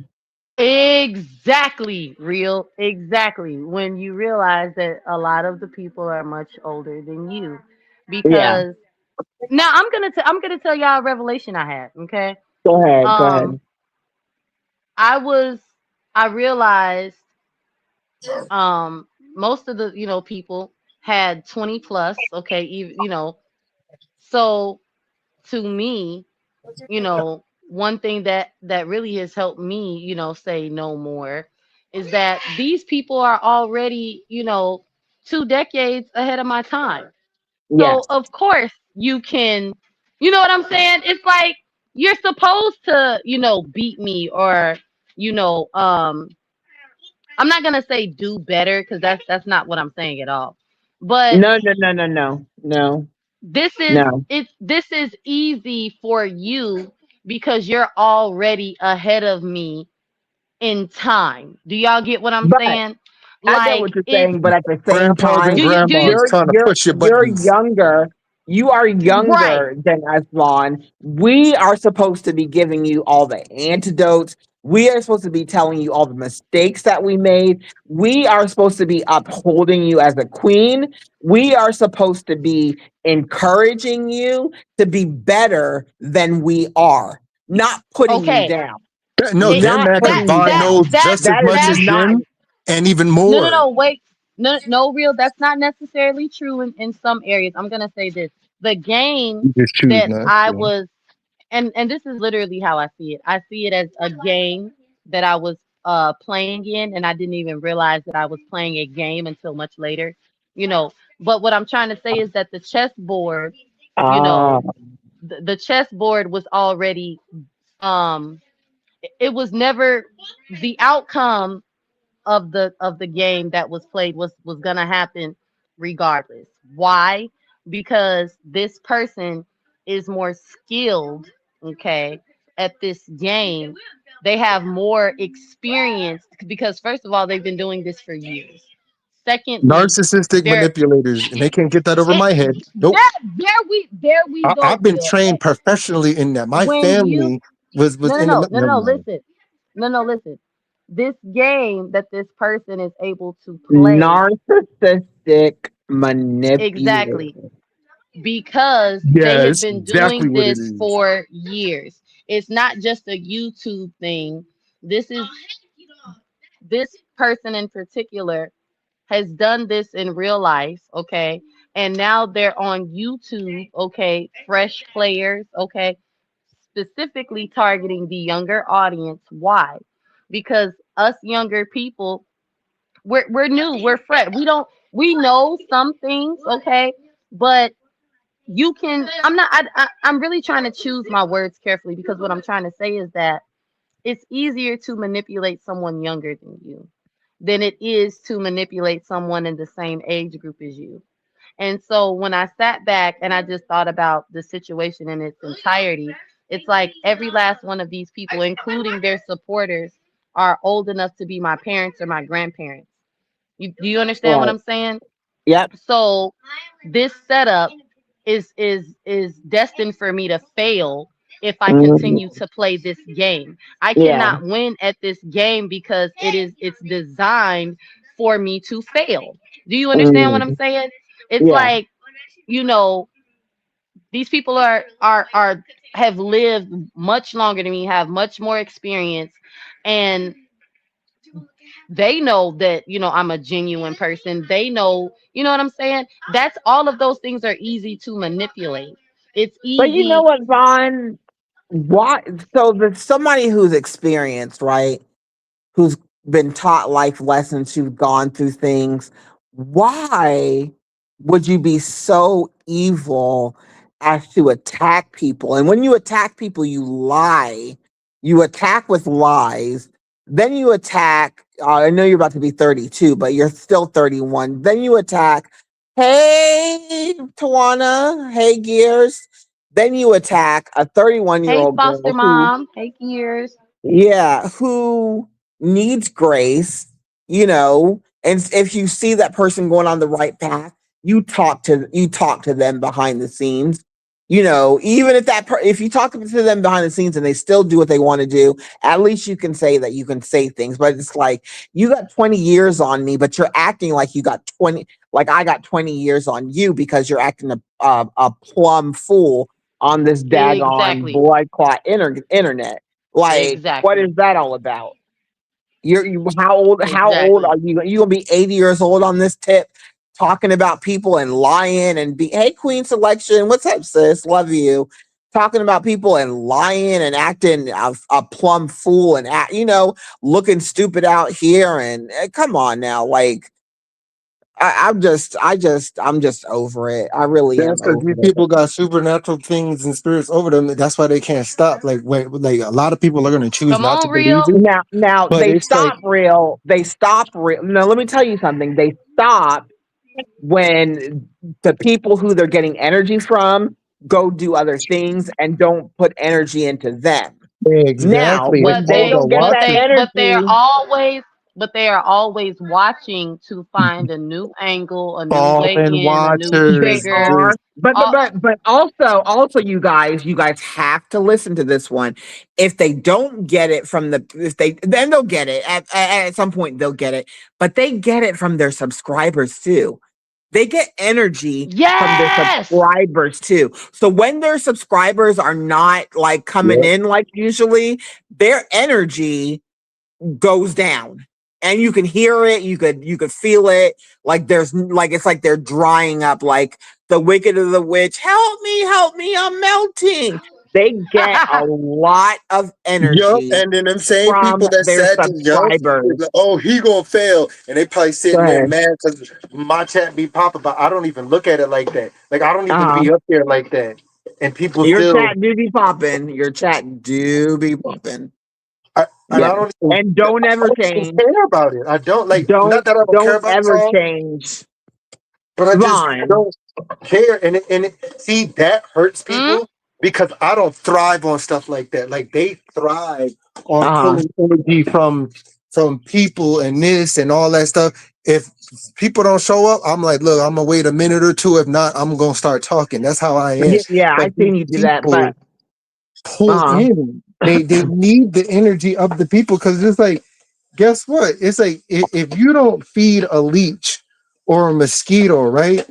Exactly, real. Exactly. When you realize that a lot of the people are much older than you, Yeah. because now I'm gonna tell y'all a revelation I had. Okay, Go ahead. Go um, ahead. I was I realized most of the people had 20 plus. Okay, even So to me, one thing that really has helped me, say no more is that these people are already, 2 decades ahead of my time. So Yes. of course you can, you know what I'm saying? It's like you're supposed to, beat me or, you know, um, I'm not gonna say do better because that's not what I'm saying at all. But No, no, no, no, no, no, no. this is easy for you because you're already ahead of me in time. Do y'all get what I'm But saying? I get Like what you're it's saying, but at the same Grandpas and do time, you grandmas trying to push your you're buttons. younger. You are right. younger than us, Vaughn. We are supposed to be giving you all the antidotes. We are supposed to be telling you all the mistakes that we made. We are supposed to be upholding you as a queen. We are supposed to be encouraging you to be better than we are, not putting you Okay. down. No, It they're Not mad because that putting you Vaughn that down. knows that just as That is much that as not them and even no, more. wait. No, no, real. That's not necessarily true in some areas. I'm gonna say this: the game You just choose that not I to. was, and this is literally how I see it. I see it as a game that I was playing in, and I didn't even realize that I was playing a game until much later. You know, but what I'm trying to say is that the chessboard, you ah know, the chessboard was already um, it was never the outcome of the game that was played was gonna happen regardless. Why? Because this person is more skilled, okay, at this game. They have more experience because first of all, they've been doing this for years. Secondly, Narcissistic they're manipulators, and they can't get that over it, my head. Nope. there we go, I've been real. trained professionally in that. My When you family was no no in the no no never no mind. listen. No, no, listen. This game that this person is able to play narcissistic manipulator. exactly because they have Yes, been exactly doing what it this is. for years. It's not just a YouTube thing. This is this person in particular has done this in real life, okay? And now they're on YouTube, okay? Fresh players, okay? Specifically targeting the younger audience. Why? Because us younger people, we're new, we're fresh. We know some things, okay? But you can I'm not I'm really trying to choose my words carefully because what I'm trying to say is that it's easier to manipulate someone younger than you than it is to manipulate someone in the same age group as you. And so when I sat back and I just thought about the situation in its entirety, it's like every last one of these people, including their supporters, are old enough to be my parents or my grandparents. Do you understand what Right. I'm saying? Yep. So this setup is destined for me to fail if I Mhm. continue to play this game. I Yeah. cannot win at this game because it's designed for me to fail. Do you understand what I'm Mhm. saying? It's Yeah. like, you know, these people are have lived much longer than me, have much more experience, and they know that, I'm a genuine person. They know, you know what I'm saying? That's all of those things are easy to manipulate. It's But you know easy. what, Vaughn? Why? So there's somebody who's experienced, right? Who's been taught life lessons, who've gone through things. Why would you be so evil as to attack people? And when you attack people, you lie. You attack with lies. Then you attack. I know you're about to be 32, but you're still 31. Then you attack. Hey, Tawana. Hey, Gears. Then you attack a 31-year Hey, old foster girl who mom. Hey, years. yeah, who needs grace, and if you see that person going on the right path, you talk to them behind the scenes. Even if if you talk to them behind the scenes and they still do what they want to do, at least you can say that you can say things. But it's like you got 20 years on me, but you're acting like you got 20, like I got 20 years on you because you're acting a plumb fool on this daggone Exactly. blood clot internet. Like, what is Exactly. that all about? You how old Exactly. are you? You gonna be 80 years old on this tip? talking about people and lying and be, hey, Queen Selection, what's up, sis? Love you. Talking about people and lying and acting a plumb fool and looking stupid out here. And come on now, like I'm just over it. I really am That's because over these it. people got supernatural things and spirits over them. That's why they can't stop. Like when, like a lot of people are going to choose Come not to on, believe real. it, Now but they it's like stop real. They stop real. No, let me tell you something. They stop when the people who they're getting energy from go do other things and don't put energy into them. Now, exactly. It's when But they all the they don't get but that watching. they but they're energy, always but they are always watching to find a new angle, a new way Fallen in, a new they watchers. trigger. are. Just All, But also you guys have to listen to this one. If they don't get it from if they then they'll get it at some point they'll get it, but they get it from their subscribers too. They get energy from their yes. subscribers too. So when their subscribers are not like coming yeah. in like usually, their energy goes down. And you can hear it, you could feel it. Like there's like it's like they're drying up like the wicked of the witch. Help me, I'm melting. They get a lot of Yup, energy and then them same from people that their said to yup, subscribers. like, oh, he gonna fail, and they probably Go sitting there ahead. mad because my chat be popping, but I don't even look at it like that. Like I don't even Uh-huh. be up there like that, and people Your still, chat do be popping. Your chat do be popping. and Yeah. I don't even, And I don't ever don't even change. care about it. I don't like, not that I don't care Don't about ever y'all, change. but I just Vaughn. don't care. See, that hurts Mm? people because I don't thrive on stuff like that. Like they thrive on Uh-huh. pulling energy from people and this and all that stuff. If people don't show up, I'm like, look, I'm gonna wait a minute or two. If not, I'm gonna start talking. That's how I am. Yeah, yeah, I But these seen you do that, but people pull uh-huh. in. They need the energy of the people because it's like, guess what? It's like if you don't feed a leech or a mosquito, right?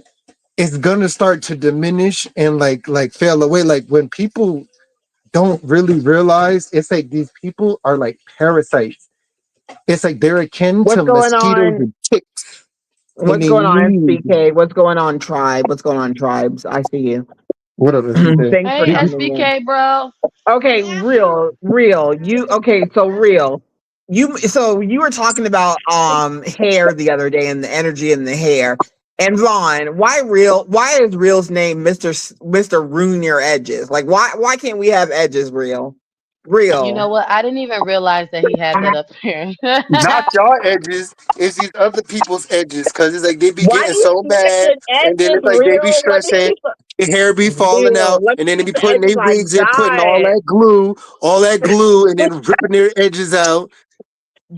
It's gonna start to diminish and like fail away. Like when people don't really realize, it's like these people are like parasites. It's like they're akin What's to going mosquitoes on? and ticks, and What's they going on, need SPK? What's going on, Tribe? What's going on, Tribes? I see you. what other people. Thanks for Hey, coming in. SBK, bro. Okay, real. You okay, so real. You were talking about hair the other day and the energy in the hair. And Vaughn, why is real's name Mr. Ruin Your Edges? Like why can't we have edges, real? You know Real. what? I didn't even realize that he had that up there. Not y'all edges, it's these other people's edges. Cause it's like they be Why do getting you so keep mad, saying and then edges, it's like they be real? Let me stressing, keep their hair be falling real. out, Let me and then they keep be the putting edges. their I wigs in, putting got all that glue, and then ripping their edges out,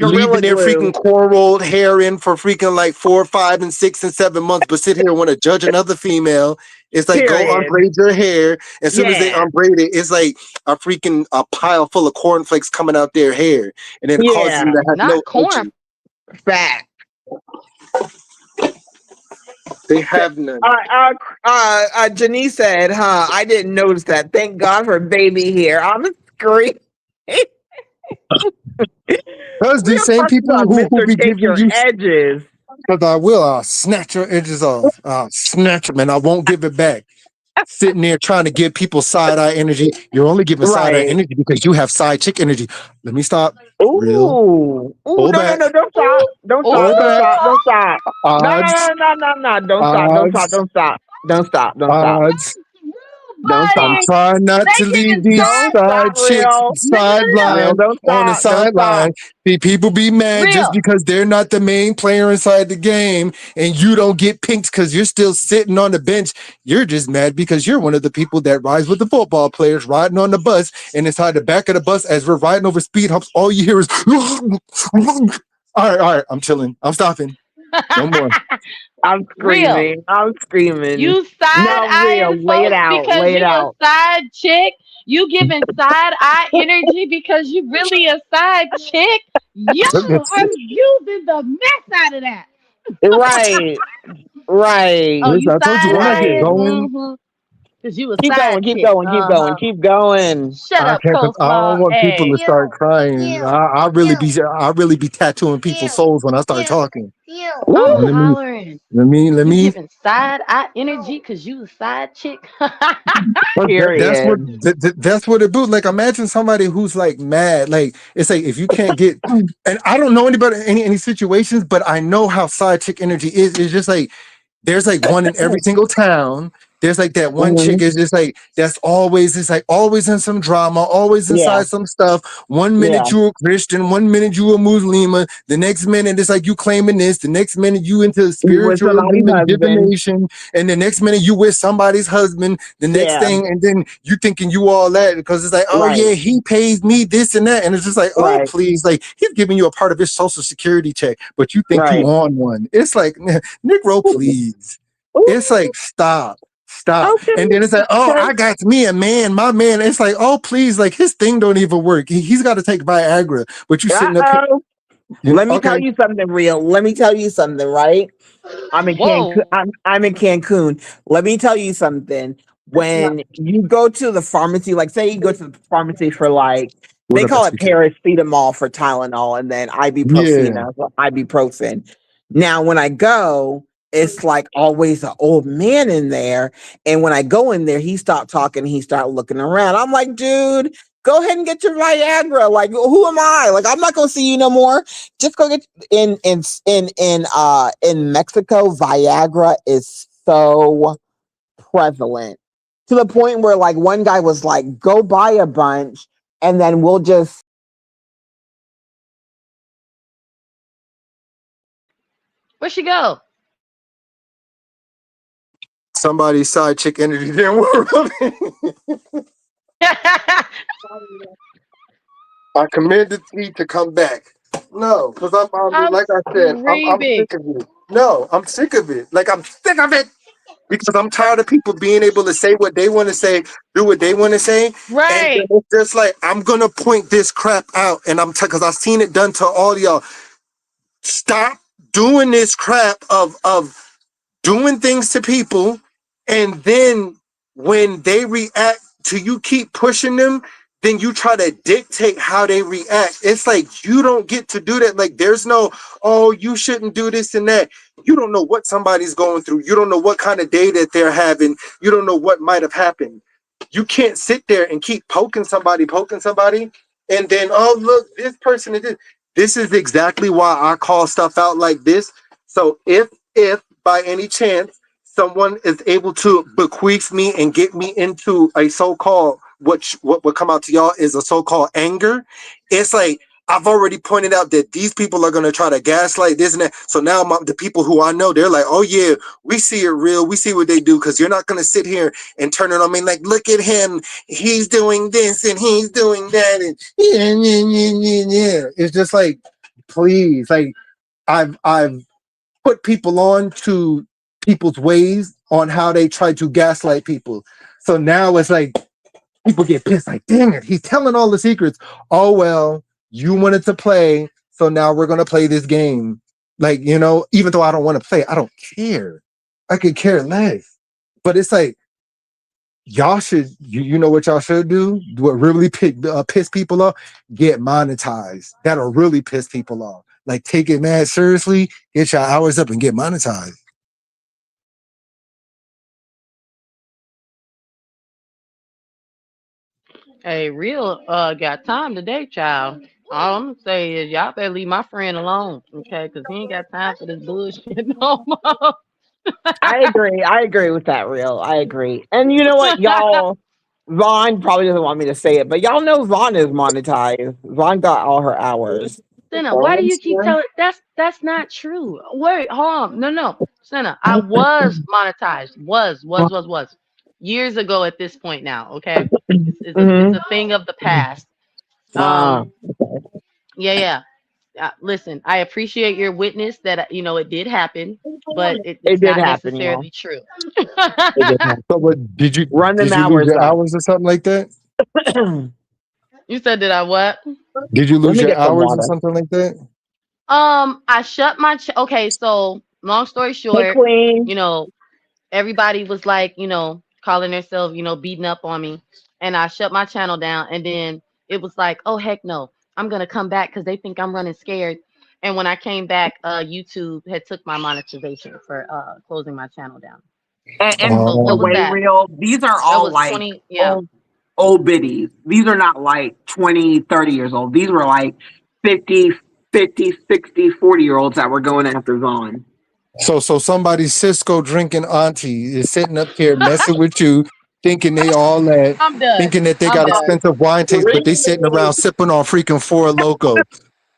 leaving Gorilla their freaking glue. cornrowed hair in for freaking like 4, 5, and 6 and 7 months, but sit here and want to judge another female. It's like go Period. unbraid your hair. As soon as they Yeah. unbraid it, it's like a pile full of cornflakes coming out their hair, and it causes them Yeah. to have no Not corn. edges. Fact. They have none. Janice said, huh? I didn't notice that. Thank God for baby hair. I'm screaming. Because these Real same talking people about who Mr. be Shake giving Your you, Edges. because I will, I'll snatch your edges off. I'll snatch them and I won't give it back. Sitting there trying to give people side eye energy. You're only giving side eye Right. energy because you have side chick energy. Let me stop. Real. Ooh. Ooh, Hold no, back. don't stop. Don't Ooh, stop. Hold Don't back. stop. Don't stop. No, no, Odds. no, no, no, no. Don't stop. Don't stop. Odds. Don't stop. Don't stop. Don't stop. Odds. ooh, Don't I'm stop. buddy. trying not They to leave giving these side. Don't side stop, chicks real. No, no, no, no. Real, sideline don't on the stop. Don't stop. sideline. See, people be mad just Real. because they're not the main player inside the game and you don't get pinked because you're still sitting on the bench. You're just mad because you're one of the people that rides with the football players riding on the bus, and inside the back of the bus as we're riding over speed humps, all you hear is all right, I'm chilling. I'm stopping. No more. I'm Real. screaming. I'm screaming. You side No, real. eyeing Lay it folks out. because Lay it you a out. side chick. You giving side eye energy because you really a side chick. Yo, I'm using the mess out of that. Right. Right. Oh, you Listen, I told you side when I get Right. eyeing? going, Mm-hmm. Because you a Keep side going. Keep chick. going. Keep going. Uh-huh. Keep going. Shut I up, can't. I don't coleslaw. want people to Hey. start crying. I really be tattooing people's souls when I start talking. I'm Ooh. Let me hollering. let You me giving side eye energy because you a side chick? But Period. that's what it do. Like imagine somebody who's like mad. Like it's like if you can't get, and I don't know anybody any situations, but I know how side chick energy is. It's just like there's like one in every single town. There's like that one chick Mhm. is just like that's always it's like always in some drama, always Yeah, inside some stuff. One yeah. minute you a Christian, one minute you a Muslima, the next minute it's like you claiming this, the next minute you into You with somebody's spiritualism and husband. divination, and the next minute you with somebody's husband, the next Yeah, thing, and then you thinking you all that because it's like, oh right, yeah, he pays me this and that, and it's just like, oh right, please, like he's giving you a part of his social security check, but you think you right. on one. It's like, Negro, please. It's Ooh, like stop. okay, And then it's like, oh, okay. I got me a man, my man. It's like, oh, please, like his thing don't even work. He's got to take Viagra, but you sitting up here. Uh-oh. Let me tell Okay, you something real. Let me tell you something, right? I'm in Cancun. Whoa. I'm in Cancun. Let me tell you something. When you go to the pharmacy, like say you go to the pharmacy for like what they up, call it SPK? paracetamol for Tylenol and then Yeah, ibuprofen for ibuprofen. Now when I go, it's like always an old man in there. And when I go in there, he stopped talking, he started looking around. I'm like, dude, go ahead and get your Viagra. Like, who am I? Like, I'm not gonna see you no more. Just go get in Mexico, Viagra is so prevalent to the point where like one guy was like, "Go buy a bunch, and then we'll just." Where'd she go? somebody's side chick energy didn't work. I commend the tea to come back. No, because I'm I'm like I said, I'm screaming. sick of it. No, I'm sick of it. Like I'm sick of it because I'm tired of people being able to say what they want to say, do what they want to say, and then Right. it's just like I'm gonna point this crap out, and because I've seen it done to all y'all. Stop doing this crap of doing things to people, and then when they react to you keep pushing them, then you try to dictate how they react. It's like you don't get to do that. Like there's no, oh, you shouldn't do this and that. You don't know what somebody's going through. You don't know what kind of day that they're having. You don't know what might have happened. You can't sit there and keep poking somebody, and then, oh, look, this person is this. This is exactly why I call stuff out like this. So if by any chance someone is able to bequeath me and get me into a so-called what would come out to y'all is a so-called anger, it's like I've already pointed out that these people are going to try to gaslight this and that. So now the people who I know, they're like, oh yeah, we see it real, we see what they do, because you're not going to sit here and turn it on me like, look at him, he's doing this and he's doing that, and yeah. It's just like, please, like I've put people on to people's ways on how they try to gaslight people. So now it's like people get pissed, like, dang it, he's telling all the secrets. Oh well, you wanted to play, so now we're gonna play this game. Like, even though I don't want to play, I don't care. I could care less. But it's like y'all should, you know what y'all should do? What really piss people off? Get monetized. That'll really piss people off. Like take it mad seriously, get your hours up and get monetized. Hey, real got time today, child. All I'm gonna say is y'all better leave my friend alone, okay? Cause he ain't got time for this bullshit no more. I agree. I agree with that. Real. I agree. And you know what, y'all? Vaughn probably doesn't want me to say it, but y'all know Vaughn is monetized. Vaughn got all her hours. Senna, why do you keep telling that's not true? Wait, hold on. No, no. Senna, I was monetized. Was. Years ago at this point now, okay? It's Mm-hmm. a thing of the past. Ah, Um, yeah, yeah. Listen, I appreciate your witness that it did happen, but it it's did not happen, y'all. necessarily true. It did happen. So what did you Run them did you lose hours your up. hours or something like that? You said did I what? Did you Let lose me your get some hours or water. something like that? I shut my okay. So long story Hey, short, Queen. you know, everybody was like, calling themselves, beating up on me. And I shut my channel down. And then it was like, oh, heck no, I'm going to come back because they think I'm running scared. And when I came back, YouTube had took my monetization for closing my channel down. And So the that was Um, way that. real, these are That all was like 20. Yeah. old old biddies. These are not like 20, 30 years old. These were like 50, 50, 60, 40 year olds that were going after Vaughn. so somebody's Cisco drinking auntie is sitting up here messing with you, thinking they all that, I'm done. thinking that they I'm got done. expensive wine taste, but they sitting around Really? sipping on freaking Four Loco.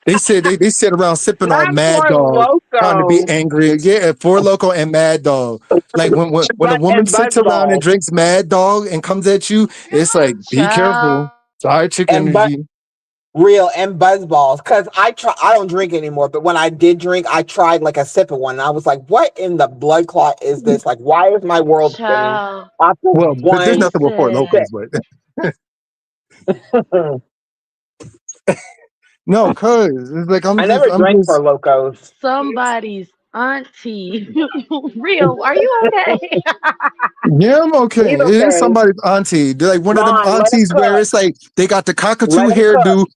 They said they sit around sipping on Not Mad for Dog, trying to be Loco, angry. Yeah, Four Loco and Mad Dog. Like when a but woman and sits around and Buzzballs. drinks Mad Dog and comes at you, it's like be Child. careful. Side chick And energy. real and Buzzballs. Cause I don't drink anymore, but when I did drink, I tried like a sip of one. And I was like, what in the blood clot is this? Like, why is my world spinning? Child. After Well, there's one nothing with Four Listen. Locos, but no, cause it's like I never I'm drank for just locos. Somebody's auntie. Real. Are you okay? yeah, I'm okay. He's It is okay. somebody's auntie. They're like one of them Ron, let him aunties where cook. it's like they got the cockatoo Let him cook. hairdo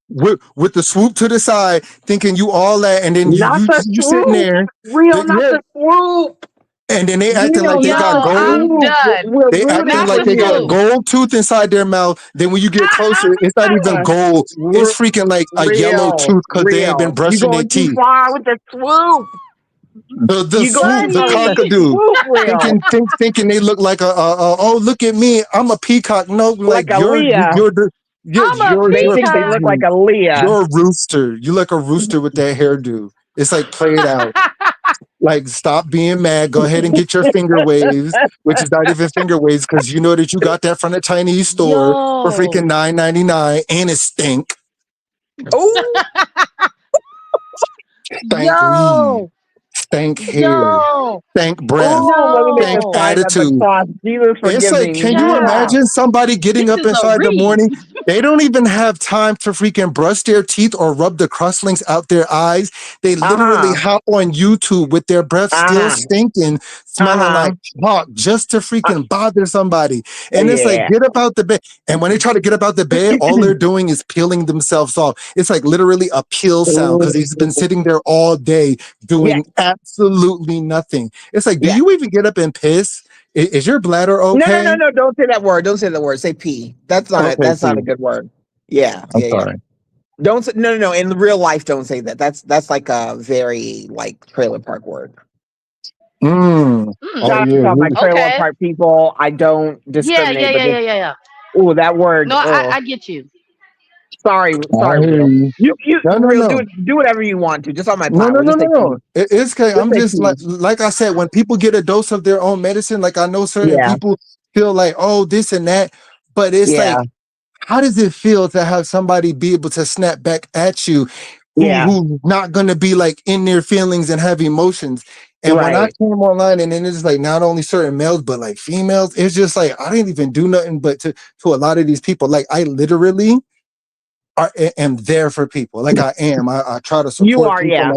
with the swoop to the side, thinking you all that, and then Not the you sitting swoop. there, Real, not yeah, the swoop. and then they acting like Real, they not got the Yo, gold. I'm swoop. done. We're They rooting acting Not for like the they got a you. swoop. gold tooth inside their mouth. Then when you get closer, it's not even Ah, gold. It's freaking like a yellow real, tooth because they ain't been real. You brushing their going too teeth. far with the swoop. The You going swoop, too the far with the Funny. cockadoo, swoop, real. thinking they look like a oh look at me, I'm a peacock. No, like Like a Leah. you're the I'm a They you're a think they peacock. look like pigeon. a Leah. You're a rooster. You like a rooster with that hairdo. It's like play it out. Like stop being mad. Go ahead and get your finger waves, which is not even finger waves because you know that you got that from the Chinese store for freaking Yo. $9.99 and it stink. Oh, Stank weed, Yo. stank hair, Yo. stank breath, oh, let me make a stank No. sign of the attitude. cross. Jesus, It's forgive like, me. can you Child. imagine somebody getting This up is a inside the read. morning? They don't even have time to freaking brush their teeth or rub the crustlings out their eyes. They literally Uh-huh. hop on YouTube with their breath still Uh-huh. stinking, smelling Uh-huh. like chalk just to Uh, freaking bother somebody. And it's like, yeah. get up out the bed. And when they try to get up out the bed, all they're doing is peeling themselves off. It's like literally a peel sound because he's been sitting there all day Yes. doing absolutely nothing. It's like, do Yes. you even get up and piss? Is your bladder No, no, no, okay? no. Don't say that word. Don't say the word. Say P. Okay, That's not a see. good word. Yeah. I'm Yeah, yeah. sorry. Don't say, no, no, no. In real life, don't say that. That's like a very like trailer park word. Mm. Mm, Oh Shout out yeah. to all my trailer okay. park people. I don't Yeah, discriminate, yeah, but yeah, this yeah, yeah, yeah. oh that word. No, Oh, I get you. sorry, I sorry, hear real. you. You No, no, real do no. it. Do whatever you want to. Just on my No, no, platform. no, Just no, say no. P. It's okay. Just I'm say just P. like I said, when people get a dose of their own medicine, like I know certain Yeah. people feel like, oh, this and that. But it's Yeah. like, how does it feel to have somebody be able to snap back at you Yeah. who's not gonna be like in their feelings and have emotions? And when I Right. came online and then it's like not only certain males, but like females, it's just like I didn't even do nothing but to a lot of these people. Like I literally am there for people. Like I am. I try to You support are. people. Yeah.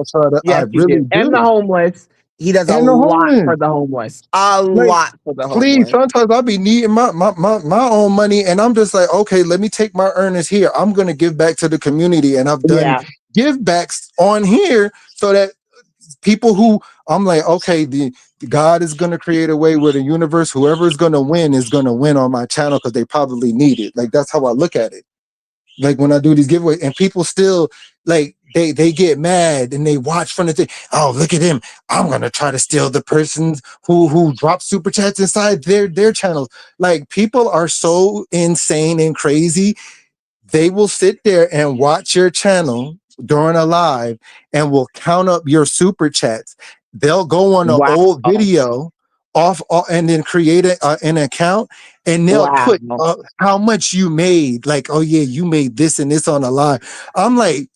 I Yes, you really do. And the do. homeless. He does a And the lot homeless. for the homeless. A Like, lot for the please, homeless. sometimes I be needing my own money. And I'm just like, okay, let me take my earnings here. I'm gonna give back to the community. And I've done Yeah. give backs on here so that people who I'm like, okay, the God is gonna create a way where the universe, whoever is gonna win on my channel because they probably need it. Like that's how I look at it. Like when I do these giveaways and people still like they get mad and they watch from the thing. Oh, look at him. I'm gonna try to steal the persons who drop super chats inside their channels. Like people are so insane and crazy they will sit there and watch your channel during a live and will count up your super chats. They'll go on an Wow. old video and then create an account and they'll Wow. put how much you made. Like, oh yeah, you made this and this on a live. I'm like,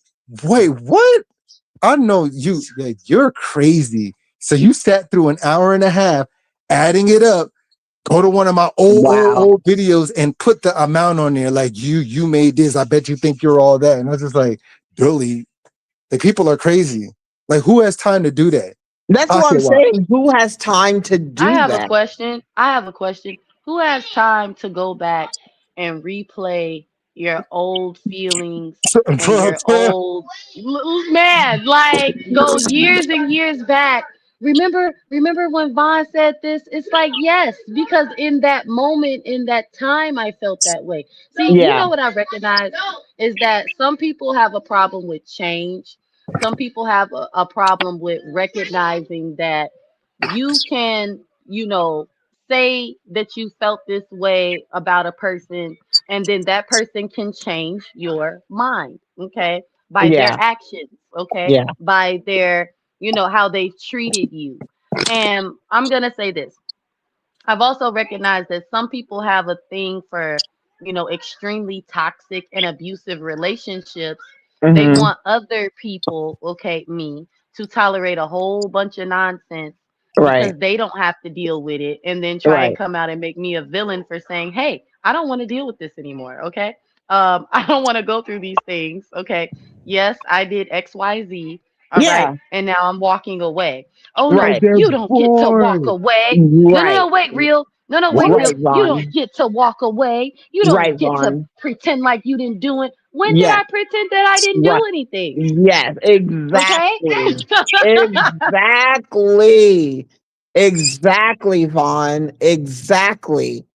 wait, what? I know you. Like, you're crazy. So you sat through an hour and a half adding it up, go to one of my Wow. old videos and put the amount on there. Like you made this. I bet you think you're all that. And I was just like, really? Like people are crazy. Like who has time to do that? That's what I'm Pocket watch. saying. Who has time to I do have a that? question. I have a question. Who has time to go back and replay your old feelings and Bro, your old man, like go years and years back. Remember when Vaughn said this? It's like yes, because in that moment, in that time, I felt that way. See, you Yeah. know what I recognize is that some people have a problem with change. Some people have a problem with recognizing that you can, say that you felt this way about a person, and then that person can change your mind, okay, by their Yeah. actions, okay, Yeah. by their, how they've treated you. And I'm going to say this. I've also recognized that some people have a thing for, extremely toxic and abusive relationships. They Hmm. want other people, okay, me, to tolerate a whole bunch of nonsense Right. because they don't have to deal with it and then try and Right. come out and make me a villain for saying, hey, I don't want to deal with this anymore, okay? I don't want to go through these things, okay? Yes, I did XYZ, all right, Yeah. and now I'm walking away. Oh cause no, Right. they're you don't get to walk bored. away. No, no, no, Right. wait, real. No, no, wait, What? real. Right, You don't Vaughn. get to walk away. You don't Right, get to Vaughn. pretend like you didn't do it. When did Yes. I pretend that I didn't Right. do anything? Yes, Okay? exactly. Exactly. Exactly, Vaughn. Exactly.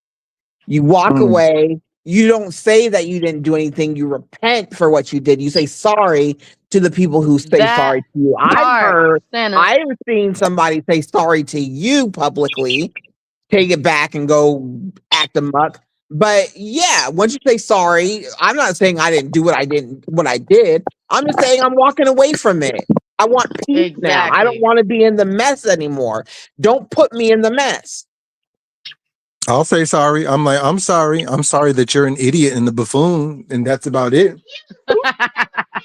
You walk Mm. away. You don't say that you didn't do anything. You repent for what you did. You say sorry to the people who say That sorry to you. part, Santa. I've seen somebody say sorry to you publicly, take it back and go act amok. But yeah, once you say sorry, I'm not saying I didn't do what I did. I'm just saying I'm walking away from it. I want peace now. I don't Exactly. want to be in the mess anymore. Don't put me in the mess. I'll say sorry. I'm like, I'm sorry. I'm sorry that you're an idiot and the buffoon, and that's about it.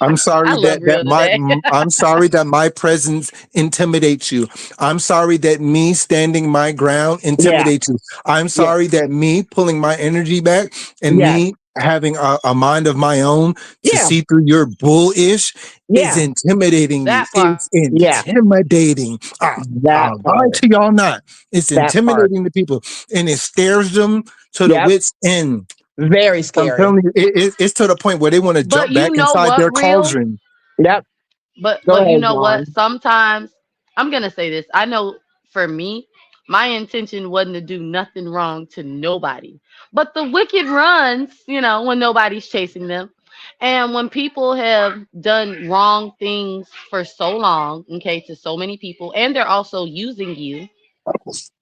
I'm I sorry love that real today. I'm sorry that my presence intimidates you. I'm sorry that me standing my ground Yeah. intimidates you. I'm Yeah. sorry that me pulling my energy back and Yes. me having a mind of my own to Yeah. see through your bullish is Yeah. intimidating you. That part. It's Yeah. intimidating. I That lie part. to y'all not. It's That part. intimidating to people and it stares them to the Yep. wits end. Very I'm scary. telling you, it's to the point where they want to But jump you back know inside what, their real? cauldron. Yep. Go But you ahead, know what? Vaughn. Sometimes I'm gonna say this. I know for me, my intention wasn't to do nothing wrong to nobody. But the wicked runs, when nobody's chasing them. And when people have done wrong things for so long, okay, to so many people, and they're also using you,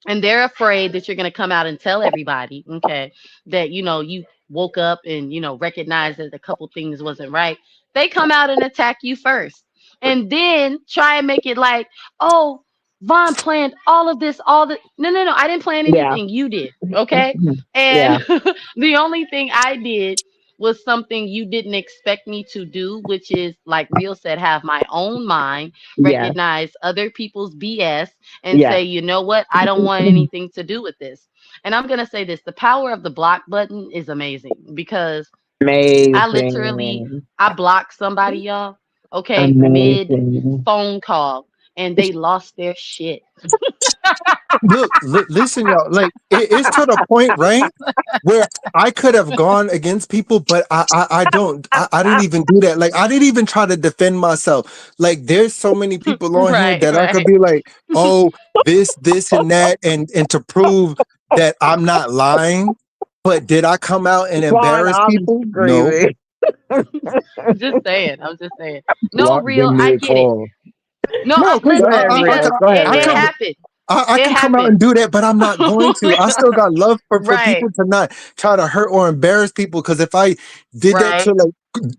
and they're afraid that you're going to come out and tell everybody, okay, that you woke up and recognize that a couple things wasn't right. They come out and attack you first, and then try and make it like, oh, Vaughn planned all of this, all the no, no, no, I didn't plan Yeah. anything, you did, okay. And Yeah. the only thing I did was something you didn't expect me to do, which is, like Real said, have my own mind, Yeah. recognize other people's BS, and Yeah. say, you know what, I don't want anything to do with this. And I'm going to say this, the power of the block button is amazing because I literally, Amazing. I blocked somebody, y'all, okay, mid Amazing. phone call, and they lost their shit. Look, listen, y'all. Like it's to the point, right, where I could have gone against people, but I don't. I didn't even do that. Like I didn't even try to defend myself. Like there's so many people on here Right, that I could right. be like, oh, this, and that, and to prove that I'm not lying. But did I come out and Vaughn, embarrass I'm people? No. screaming. Just saying. I'm just saying. No, Block real, them I mid get it. call. No, No, because Go listen, ahead, because real. Go ahead, it real. happened. I It can come out happened. and do that, but I'm not going to. I still got love for Right, people to not try to hurt or embarrass people. Because if I did that right, to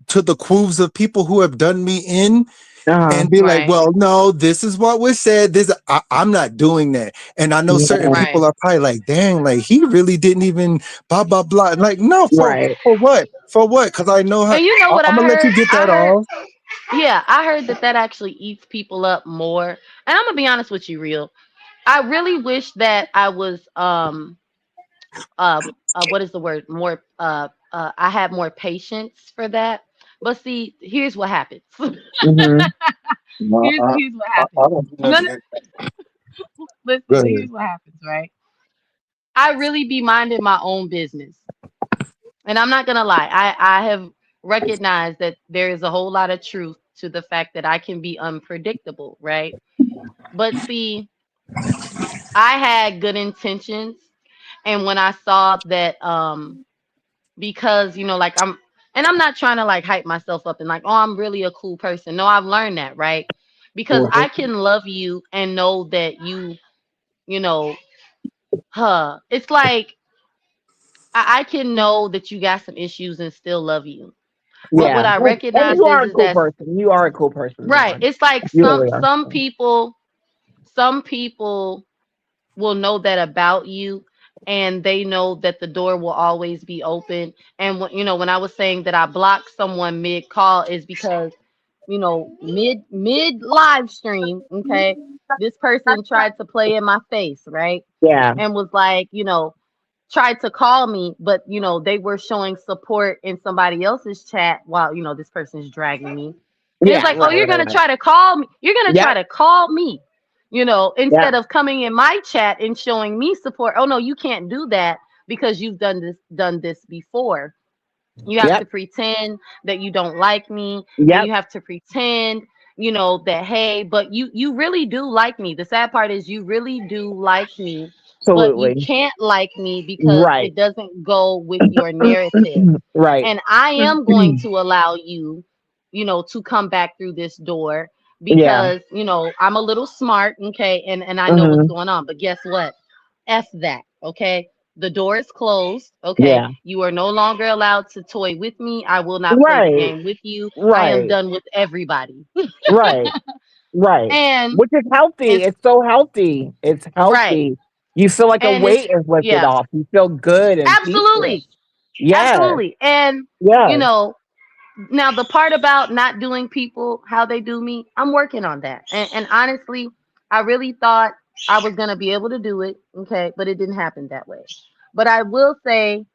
to the quoves of people who have done me in Uh-huh. and be like, right, well, no, this is what was said. I'm not doing that. And I know certain Yeah. right. people are probably like, dang, like he really didn't even blah blah blah. Like, no, Right. for what? For what? Because I know how And you know what I'm I gonna let you heard? get I that heard, off. yeah, I heard that actually eats people up more. And I'm gonna be honest with you, real. I really wish that I was what is the word, more I had more patience for that. But see, here's what happens. Mm-hmm. No, Here's what I happens. don't do No, nothing. no, listen, Go ahead. here's what happens, right? I really be minding my own business. And I'm not gonna lie, I have recognized that there is a whole lot of truth to the fact that I can be unpredictable, right? But see, I had good intentions, and when I saw that, because like I'm not trying to like hype myself up and like, oh, I'm really a cool person. No, I've learned that, right? Because I Mhm. can love you and know that you know, it's like I can know that you got some issues and still love you. But what Yeah. I And recognize you are a is cool that, person. You are a cool person, right, Vaughn. it's like You some really are. some people will know that about you, and they know that the door will always be open. And when I was saying that I blocked someone mid call is because mid live stream, okay, this person tried to play in my face, right? Yeah. And was like, tried to call me, but they were showing support in somebody else's chat while this person's dragging me. And it's Yeah. like, oh, Right. you're Right. gonna Right. try to call me. You're gonna try Yep. to call me, Yep. instead of coming in my chat and showing me support. Oh no, you can't do that because you've done this before. You have to Yep. pretend that you don't like me, and Yep. you have to pretend, that, hey, but you really do like me. The sad part is you really do like me, but you Absolutely. can't like me because Right. it doesn't go with your narrative. Right. And I am going to allow you, to come back through this door Yeah. because, I'm a little smart, okay, and I know what's Hmm. going on. But guess what? F that, okay? The door is closed, okay? Yeah. You are no longer allowed to toy with me. I will not play the Right. game with you. I am Right. done with everybody. Right. Right. And Which is healthy. it's It's so healthy. It's right. healthy. You feel like a And it's weight is lifted yeah, off. You feel good and peaceful. absolutely. Yes. Absolutely. And you Yes. know, now the part about not doing people how they do me, I'm working on that. And honestly, I really thought I was gonna be able to do it, okay, but it didn't happen that way. But I will say,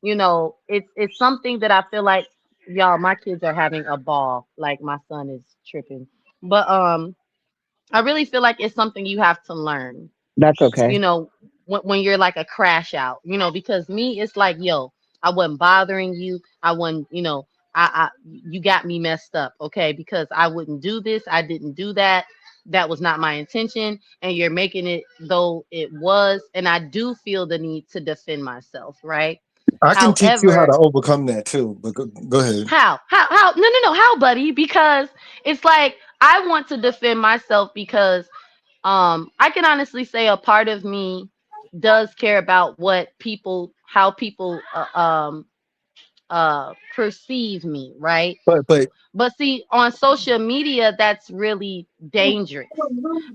it's something that I feel like, y'all, my kids are having a ball. Like my son is tripping. But I really feel like it's something you have to learn, That's you okay. know, when you're like a crash out, because me, it's like, yo, I wasn't bothering you. I wasn't, you got me messed up, okay? Because I wouldn't do this. I didn't do that. That was not my intention. And you're making it though it was. And I do feel the need to defend myself, right? I can teach you how However, to overcome that too. But go ahead. how? No, no, no. How, buddy? Because it's like I want to defend myself because I can honestly say a part of me does care about how people perceive me, right? But But see, on social media, that's really dangerous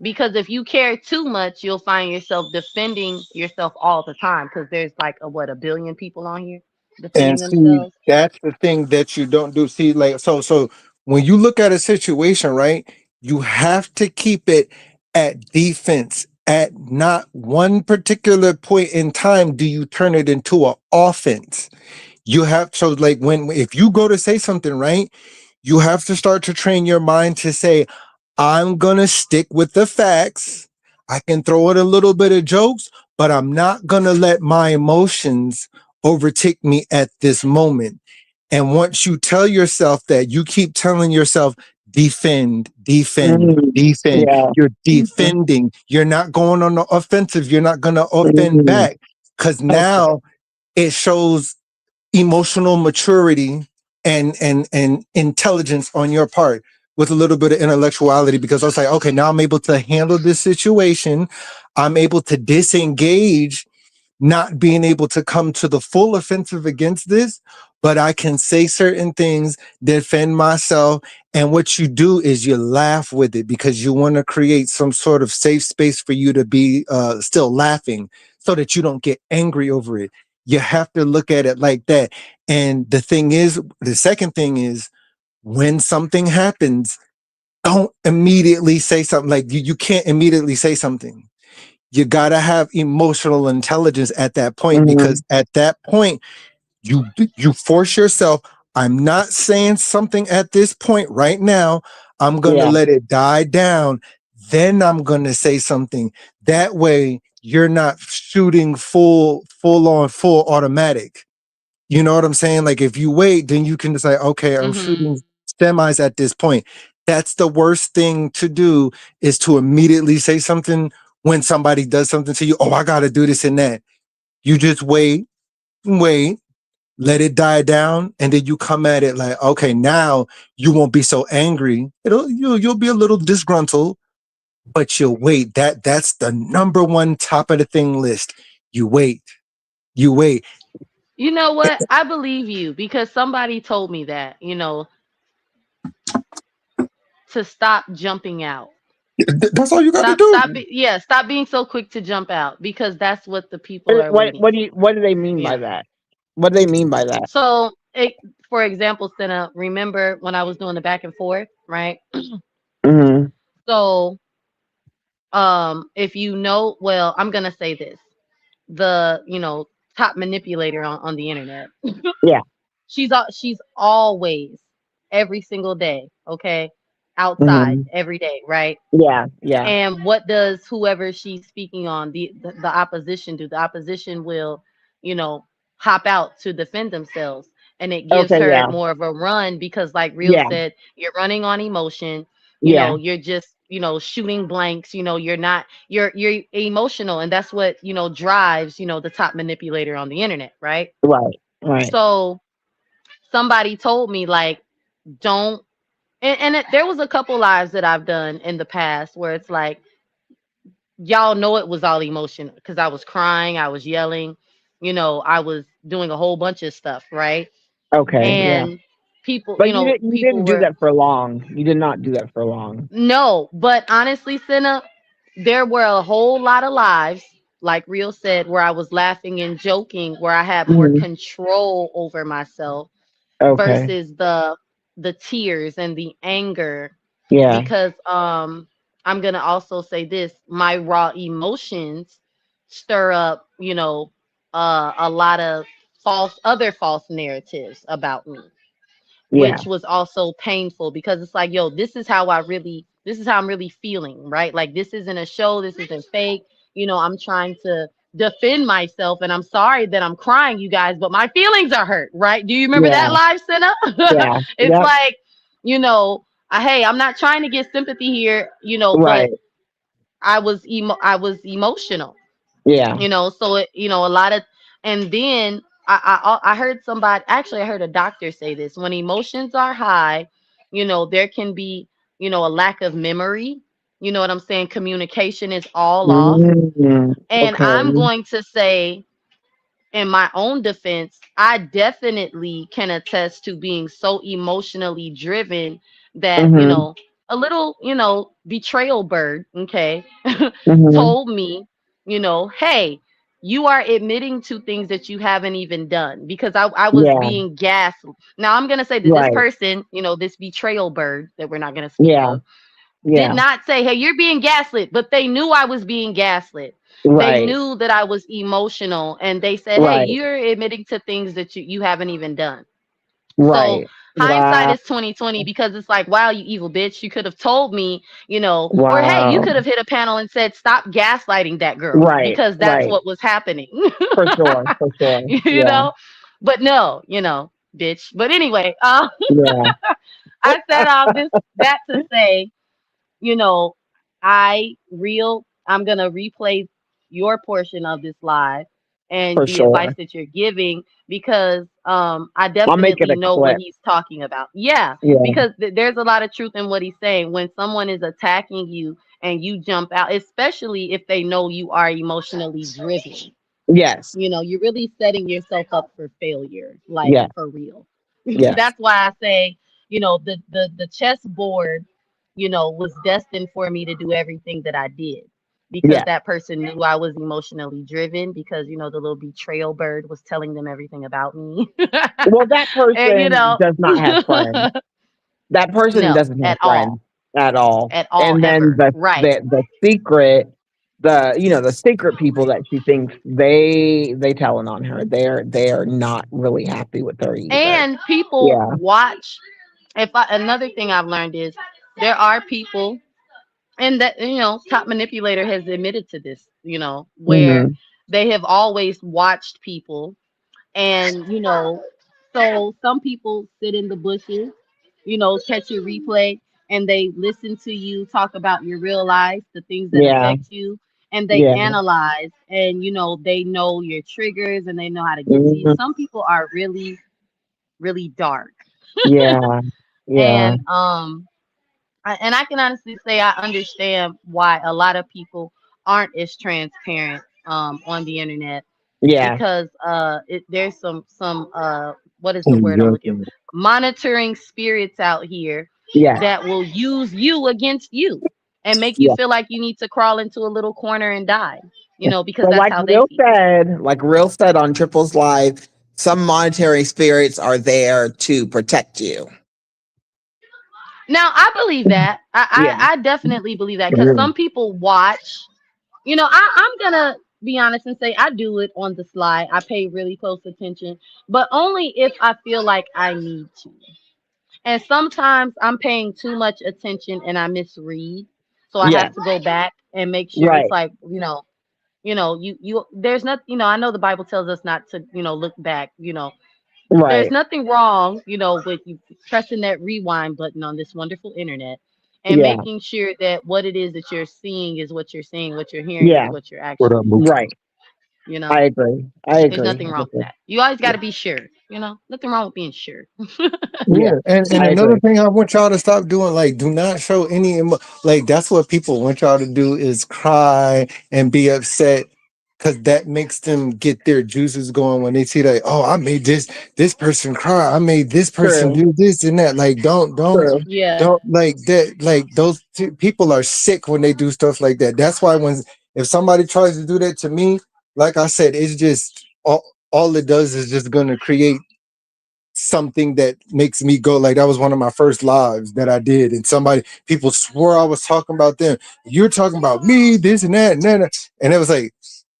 because if you care too much, you'll find yourself defending yourself all the time because there's like a billion people on here defending and see, themselves. that's the thing that you don't do. See, like so when you look at a situation, right, you have to keep it at defense. At not one particular point in time do you turn it into an offense. You have so like when if you go to say something, right, you have to start to train your mind to say, I'm gonna stick with the facts. I can throw in a little bit of jokes, but I'm not gonna let my emotions overtake me at this moment. And once you tell yourself that, you keep telling yourself, defend, defend, Mhm. defend. Yeah. You're Mhm. defending. You're not going on the offensive. You're not gonna offend Mhm. back. Cause Okay. now it shows emotional maturity and intelligence on your part with a little bit of intellectuality, because I was like, okay, now I'm able to handle this situation. I'm able to disengage, not being able to come to the full offensive against this, but I can say certain things, defend myself. And what you do is you laugh with it because you want to create some sort of safe space for you to be still laughing so that you don't get angry over it. You have to look at it like that. And the second thing is when something happens, don't immediately say something. Like you can't immediately say something. You got to have emotional intelligence at that point, because Mhm. at that point you force yourself. I'm not saying something at this point right now. I'm going to Yeah. let it die down, then I'm going to say something. That way you're not shooting full on full automatic. You know what I'm saying? Like if you wait, then you can decide, okay, I'm Mhm. shooting semis at this point. That's the worst thing to do is to immediately say something when somebody does something to you. Oh, I gotta do this and that. You just wait, let it die down, and then you come at it like, okay, now you won't be so angry. You'll be a little disgruntled, but you'll wait. That's the number one top of the thing list. You wait. You wait. You know what? I believe you because somebody told me that, to stop jumping out. That's all you got to Stop do. yeah, stop being so quick to jump out because that's what the people are waiting for. What do they mean by Yeah. that? What do they mean by that? So, for example, Senna, remember when I was doing the back and forth, right? Mm-hmm. So, if you know, well, I'm gonna say this: the top manipulator on the internet. Yeah. She's always every single day, okay, outside Mm-hmm. every day, right? Yeah. Yeah. And what does whoever she's speaking on, the opposition do? The opposition will, you know, hop out to defend themselves. And it gives Okay. her Yeah. more of a run because, like Real Yeah. said, you're running on emotion. Yeah. You're just, shooting blanks. You're not, you're emotional. And that's what, drives, the top manipulator on the internet, right? Right. Right. So somebody told me, like, don't, there was a couple lives that I've done in the past where it's like, y'all know it was all emotion because I was crying, I was yelling, I was doing a whole bunch of stuff, right? Okay. Yeah. And people, But you people didn't do were that for long. You did not do that for long. no, but honestly, Cinna, there were a whole lot of lives, like Real said, where I was laughing and joking, where I had more Hmm. control over myself Okay. versus the tears and the anger Yeah. because I'm going to also say this, my raw emotions stir up, a lot of false narratives about me, Yeah. which was also painful because it's like, yo, this is how I'm really feeling, right? Like this isn't a show, this isn't fake. I'm trying to defend myself and I'm sorry that I'm crying, you guys, but my feelings are hurt, right? Do you remember Yeah. that live, Senna? Yeah. It's Yep. like, hey, I'm not trying to get sympathy here, but Right. I was emotional, Yeah. so a lot of, and then I heard somebody, actually I heard a doctor say this: when emotions are high, there can be, a lack of memory, you know what I'm saying, communication is all off. Mm, And I'm okay. going to say, in my own defense, I definitely can attest to being so emotionally driven that, Mhm. a little, betrayal bird, okay, Mhm. told me, hey, you are admitting to things that you haven't even done because I was Yeah. being gaslit. Now I'm going to say that this Right. person, this betrayal bird that we're not going to speak Yeah. of, did Yeah. not say, hey, you're being gaslit, but they knew I was being gaslit. They Right. knew that I was emotional and they said, hey, Right. you're admitting to things that you haven't even done. So Right. hindsight Wow. is 2020 because it's like, wow, you evil bitch. You could have told me, or hey, you Wow. could have hit a panel and said, stop gaslighting that girl Right. because that's Right. what was happening. For sure. For sure. you Yeah. know? But no, bitch. But anyway, Yeah. I said all this that to say, you know, I'm gonna replay your portion of this live and For the advice sure. that you're giving because I I'll make it definitely a know what clip. he's talking about. Yeah, Yeah. because there's a lot of truth in what he's saying. When someone is attacking you and you jump out, especially if they know you are emotionally driven, Yes. you're really setting yourself up for failure, like Yeah. for real. Yes. That's why I say, the chessboard, was destined for me to do everything that I did because Yeah. that person knew I was emotionally driven because, the little betrayal bird was telling them everything about me. Well, that and, person does not have friends. That person no, doesn't have at friends all, at all. And then ever. Right. the secret, the secret people that she thinks they telling on her. They are not really happy with her either. And people Yeah. watch. Another thing I've learned is there are people, and that top manipulator has admitted to this, where Hmm. they have always watched people And so some people sit in the bushes, catch your replay, and they listen to you talk about your real life, the things that Yeah. affect you, and they Yeah. analyze, and they know your triggers and they know how to get to you. Mhm. Some people are really, really dark. Yeah. Yeah. And I can honestly say I understand why a lot of people aren't as transparent on the internet, Yeah. because there's some what is the word I'm looking for? Exactly. Monitoring spirits out here Yeah. that will use you against you and make you Yeah. feel like you need to crawl into a little corner and die, because So that's how they feel. Like Real said on Triple's Live, some monetary spirits are there to protect you. Now I believe that. I, Yeah. I, I definitely believe that, because Yeah. some people watch. I'm gonna be honest and say I do it on the slide. I pay really close attention, but only if I feel like I need to. And sometimes I'm paying too much attention and I misread. So I Yeah. have to go back and make sure it's Right. like, you there's not, I know the Bible tells us not to, look back, there's Right. nothing wrong, with you pressing that rewind button on this wonderful internet and Yeah. making sure that what it is that you're seeing is what you're seeing, what you're hearing is Yeah. what you're What up, actually Mookie? hearing. Right. You know, I agree. I there's agree. nothing wrong with that. You always got to be sure. Nothing wrong with being sure. Yeah. Yeah, and I another agree. thing I want y'all to stop doing, like, do not show any like that's what people want y'all to do is cry and be upset because that makes them get their juices going when they see like, oh, I made this person cry, I made this person True. do this and that. Like, True. Yeah. don't like that. Like those people are sick when they do stuff like that. That's why when if somebody tries to do that to me, like I said, it's just all it does is just gonna create something that makes me go like that was one of my first lives that I did, and somebody people swore I was talking about them. You're talking about me, this and that, and it was like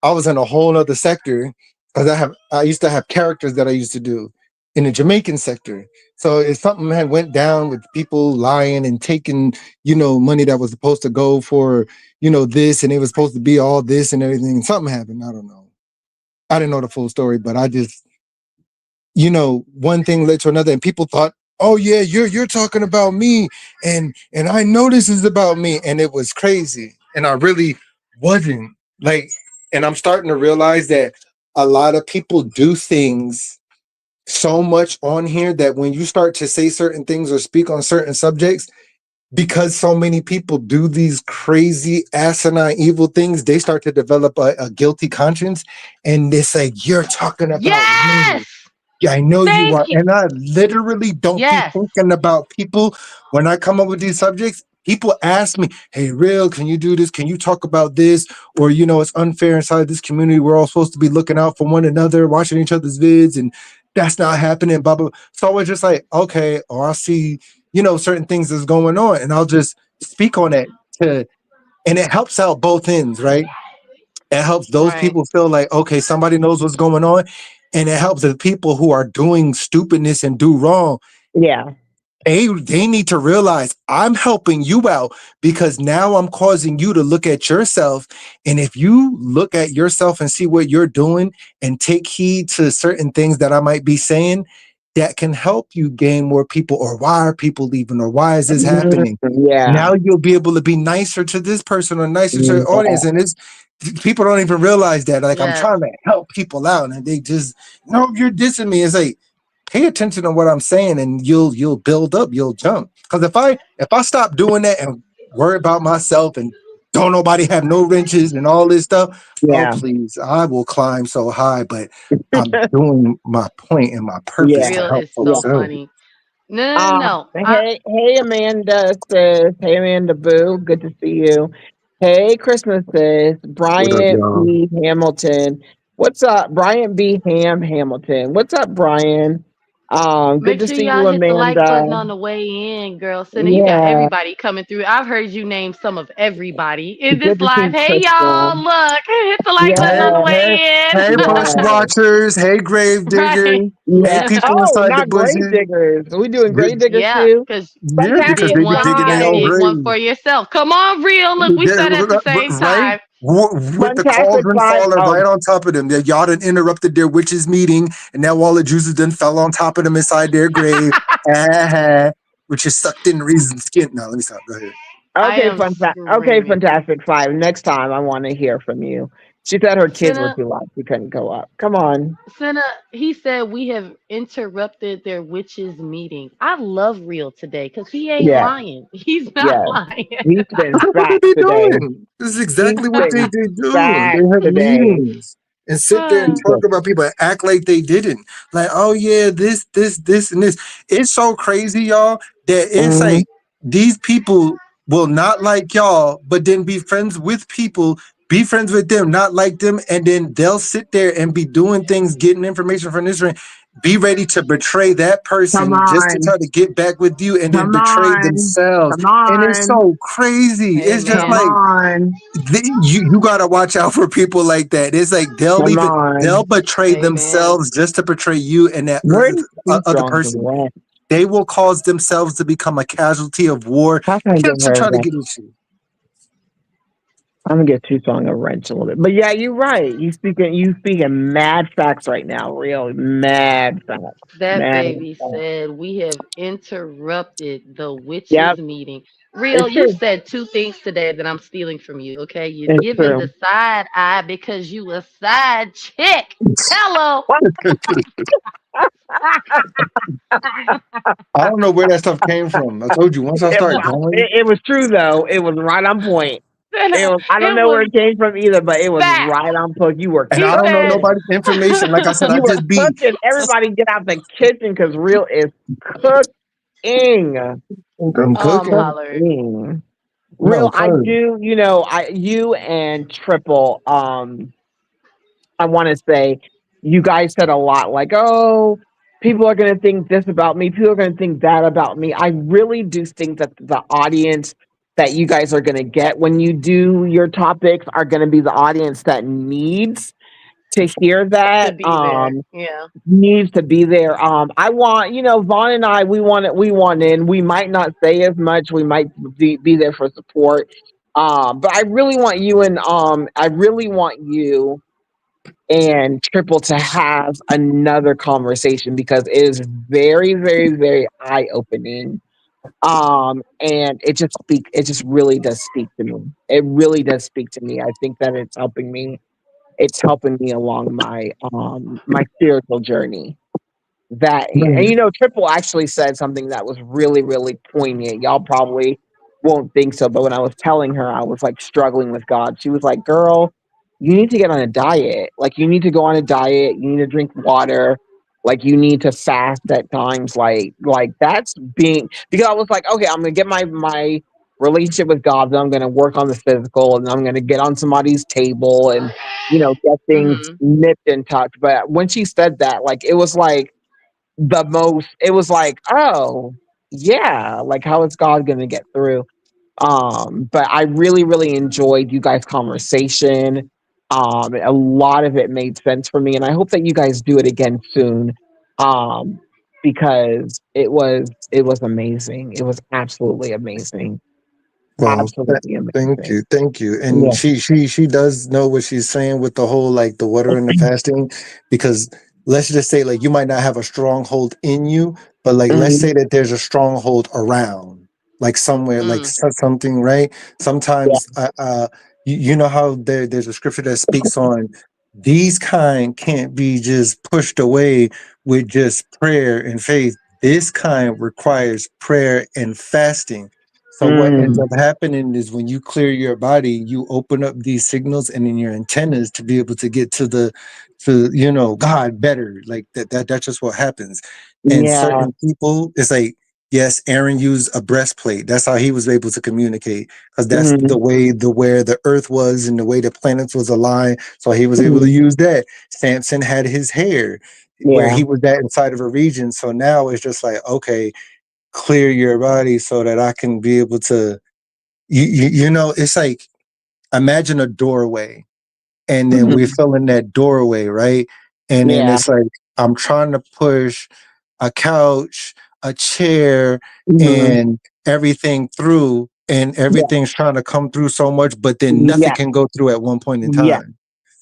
I was in a whole other sector because I used to have characters that I used to do in the Jamaican sector. So if something had went down with people lying and taking, money that was supposed to go for, this and it was supposed to be all this and everything, and something happened. I don't know. I didn't know the full story, but I just one thing led to another, and people thought, "Oh yeah, you're talking about me, and I know this is about me," and it was crazy, and I really wasn't like, and I'm starting to realize that a lot of people do things so much on here that when you start to say certain things or speak on certain subjects, because so many people do these crazy asinine evil things, they start to develop a guilty conscience, and it's like you're talking about me. Yes. Yeah, I know you Thank are. you. And I literally don't be Yes. thinking about people when I come up with these subjects. People ask me, hey, Real, can you do this? Can you talk about this? Or, it's unfair inside this community. We're all supposed to be looking out for one another, watching each other's vids, and that's not happening, blah, blah. So I was just like, okay, or I'll see, certain things that's going on, and I'll just speak on it and it helps out both ends, right? It helps those Right. people feel like, okay, somebody knows what's going on. And it helps the people who are doing stupidness and do wrong. Yeah. They need to realize I'm helping you out because now I'm causing you to look at yourself. And if you look at yourself and see what you're doing and take heed to certain things that I might be saying, that can help you gain more people. Or why are people leaving? Or why is this Mhm. happening? Yeah. Now you'll be able to be nicer to this person or nicer to the Yeah. audience. And it's people don't even realize that. Like, I'm Yes. trying to help people out, and they just, no, you're dissing me. It's like, pay attention to what I'm saying, and you'll build up, you'll jump. Because if I stop doing that and worry about myself and don't nobody have no wrenches and all this stuff, oh Yeah. please, I will climb so high. But I'm doing my point and my purpose Yeah. to Real help is folks so Yeah. out. funny. No, no, no, no. Hey, Amanda sis. Hey, Amanda Boo. Good to see you. Hey, Christmas sis. What up, Bryant y'all? B. Hamilton. What's up, Bryant B. Hamilton? What's up, Brian? Good Make to sure see y'all you, hit the like Amanda. button on the way in, girl. Cynna, you got Yeah. everybody coming through. I've heard you name some of everybody in this Good to live. see Hey, y'all, Crystal. look, hit the like button Hey, on the Yeah. hey, way in. hey, bush Yeah. watchers. Hey, grave diggers. Right. Hey, Yeah. people Oh, inside the not grave bushes. diggers. Are we doing grave diggers Yeah, too? because Yeah, Sometimes you because did they be one, you digging got their to own dig it's one grave. for yourself. Come on, real. Look, we said it at the same Right? time. with the Fantastic cauldron Five. falling Oh, right on top of them. That y'all done interrupted their witches meeting, and now all the juices done fell on top of them inside their grave. Which is sucked in reason skin. No, let me stop. Go ahead. I okay, am okay, screaming. Fantastic Five. Next time, I want to hear from you. She said her kids were Cinna, too loud. She couldn't go up. Come on. Cinna, he said we have interrupted their witches meeting. I love Real today because he ain't Yeah, lying. He's not yeah. lying. He's been That's what they fat be today. doing. This is He's exactly what been they do. fat They have today. meetings and sit there and talk about people and act like they didn't. Like, oh yeah, this, and this. It's so crazy, y'all, that it's Mm-hmm. like these people will not like y'all, but then be friends with people, be friends with them, not like them, and then they'll sit there and be doing things, getting information from this ring, be ready to betray that Come person just to on. try to get back with you and then Come betray on. themselves. Come And it's on. so crazy. It's just Come Amen. like on. you gotta watch out for people like that. It's like Come on. they'll betray Amen. themselves just to betray you and that Where did she other strong person. went? They will cause themselves to become a casualty of war How can I give just to her a try to wrench? get at you. I'm gonna give Too Strong a wrench a little bit. But yeah, you're right. You speaking mad facts right now. Real mad facts. That Mad baby facts. said we have interrupted the witches Yep, meeting. Real, it's you true. said two things today that I'm stealing from you. Okay, you're It's giving true. the side eye because you a side chick. Hello. What? I don't know where that stuff came from. I told you once I It, start well, going, it was true though. It was right on point. It was. I don't It know where was it came from either, but it was facts. right on point. You were and He I don't know said, cooking. nobody's information. Like I said, I You were just be cooking. Everybody get out the kitchen because Real is cooking. I'm "Oh, I'm cooking. hollering." Cooking. No, Real, I cause do. You and Triple. I want to say you guys said a lot like, oh, people are going to think this about me. People are going to think that about me. I really do think that the audience that you guys are going to get when you do your topics are going to be the audience that needs to hear To that. be there, yeah. Needs to be there. I want, Vaughn and I, we want it. We want in. We might not say as much. We might be there for support. But I really want you and I really want you and Triple to have another conversation because it is very, very, very eye opening. And it just really does speak to me. It really does speak to me. I think that it's helping me along my spiritual journey. That and Triple actually said something that was really, really poignant. Y'all probably won't think so, but when I was telling her I was like struggling with God, she was like, "Girl, you need to get on a diet. Like you need to go on a diet. You need to drink water. Like you need to fast at times. Like that's being because I was like, okay, I'm gonna get my relationship with God. Then I'm gonna work on the physical, and I'm gonna get on somebody's table and get things Mhm. nipped and tucked. But when she said that, like it was like it was like, oh yeah, like how is God gonna get through? But I really, really enjoyed you guys' conversation. A lot of it made sense for me, and I hope that you guys do it again soon. Um, because it was amazing. It was absolutely amazing. well, Absolutely thank amazing. you, thank you. And Yeah. she does know what she's saying with the whole like the water and the fasting, because let's just say like you might not have a stronghold in you, but like let's Mhm. say that there's a stronghold around, like somewhere, like Mm. something, right? Yeah. Sometimes, you know how there's a scripture that speaks on these kind can't be just pushed away with just prayer and faith. This kind requires prayer and fasting. So what ends Mm. up happening is when you clear your body, you open up these signals and then your antennas to be able to get to God better. Like that's just what happens. And Yeah. certain people, it's like, yes, Aaron used a breastplate. That's how he was able to communicate. Because that's Mhm. the way where the earth was and the way the planets was aligned. So he was able to Mhm. use that. Samson had his hair where Yeah. he was at inside of a region. So now it's just like, okay, clear your body so that I can be able to it's like imagine a doorway and then we're Mhm. filling that doorway, right? And then Yeah. it's like I'm trying to push a couch, a chair, Mhm. and everything through, and Yeah. everything's trying to come through so much, but then nothing Yeah. can go through at one point in Yeah. time.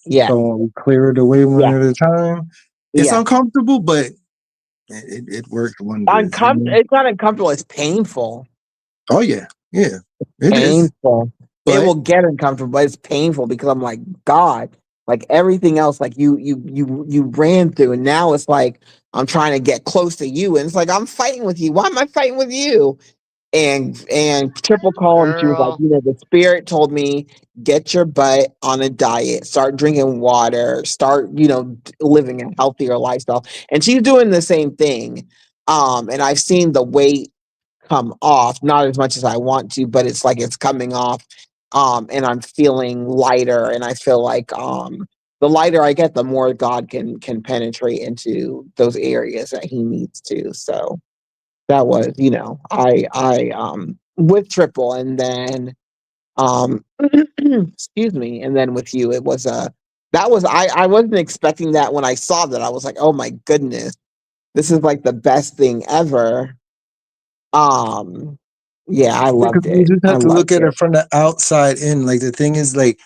Yeah. So when we clear it away one Yeah. at a time, it's Yeah. uncomfortable, but it worked wonders. You know? It's not uncomfortable. It's painful. Oh yeah, yeah, it is. Painful. It But will get uncomfortable, but it's painful because I'm like, God, like everything else, like you ran through, and now it's like I'm trying to get close to you, and it's like I'm fighting with you. Why am I fighting with you? And Triple called, and she was like, Girl. the spirit told me, get your butt on a diet, start drinking water, start, living a healthier lifestyle. And she's doing the same thing. And I've seen the weight come off, not as much as I want to, but it's like it's coming off. And I'm feeling lighter, and I feel like the lighter I get, the more God can penetrate into those areas that He needs to. So that was, I with Triple, and then excuse me, and then with you, it was I wasn't expecting that. When I saw that, I was like, oh my goodness, this is like the best thing ever. Um, yeah, I because loved we it. just I have to look loved at it. it from the outside in. Like the thing is, like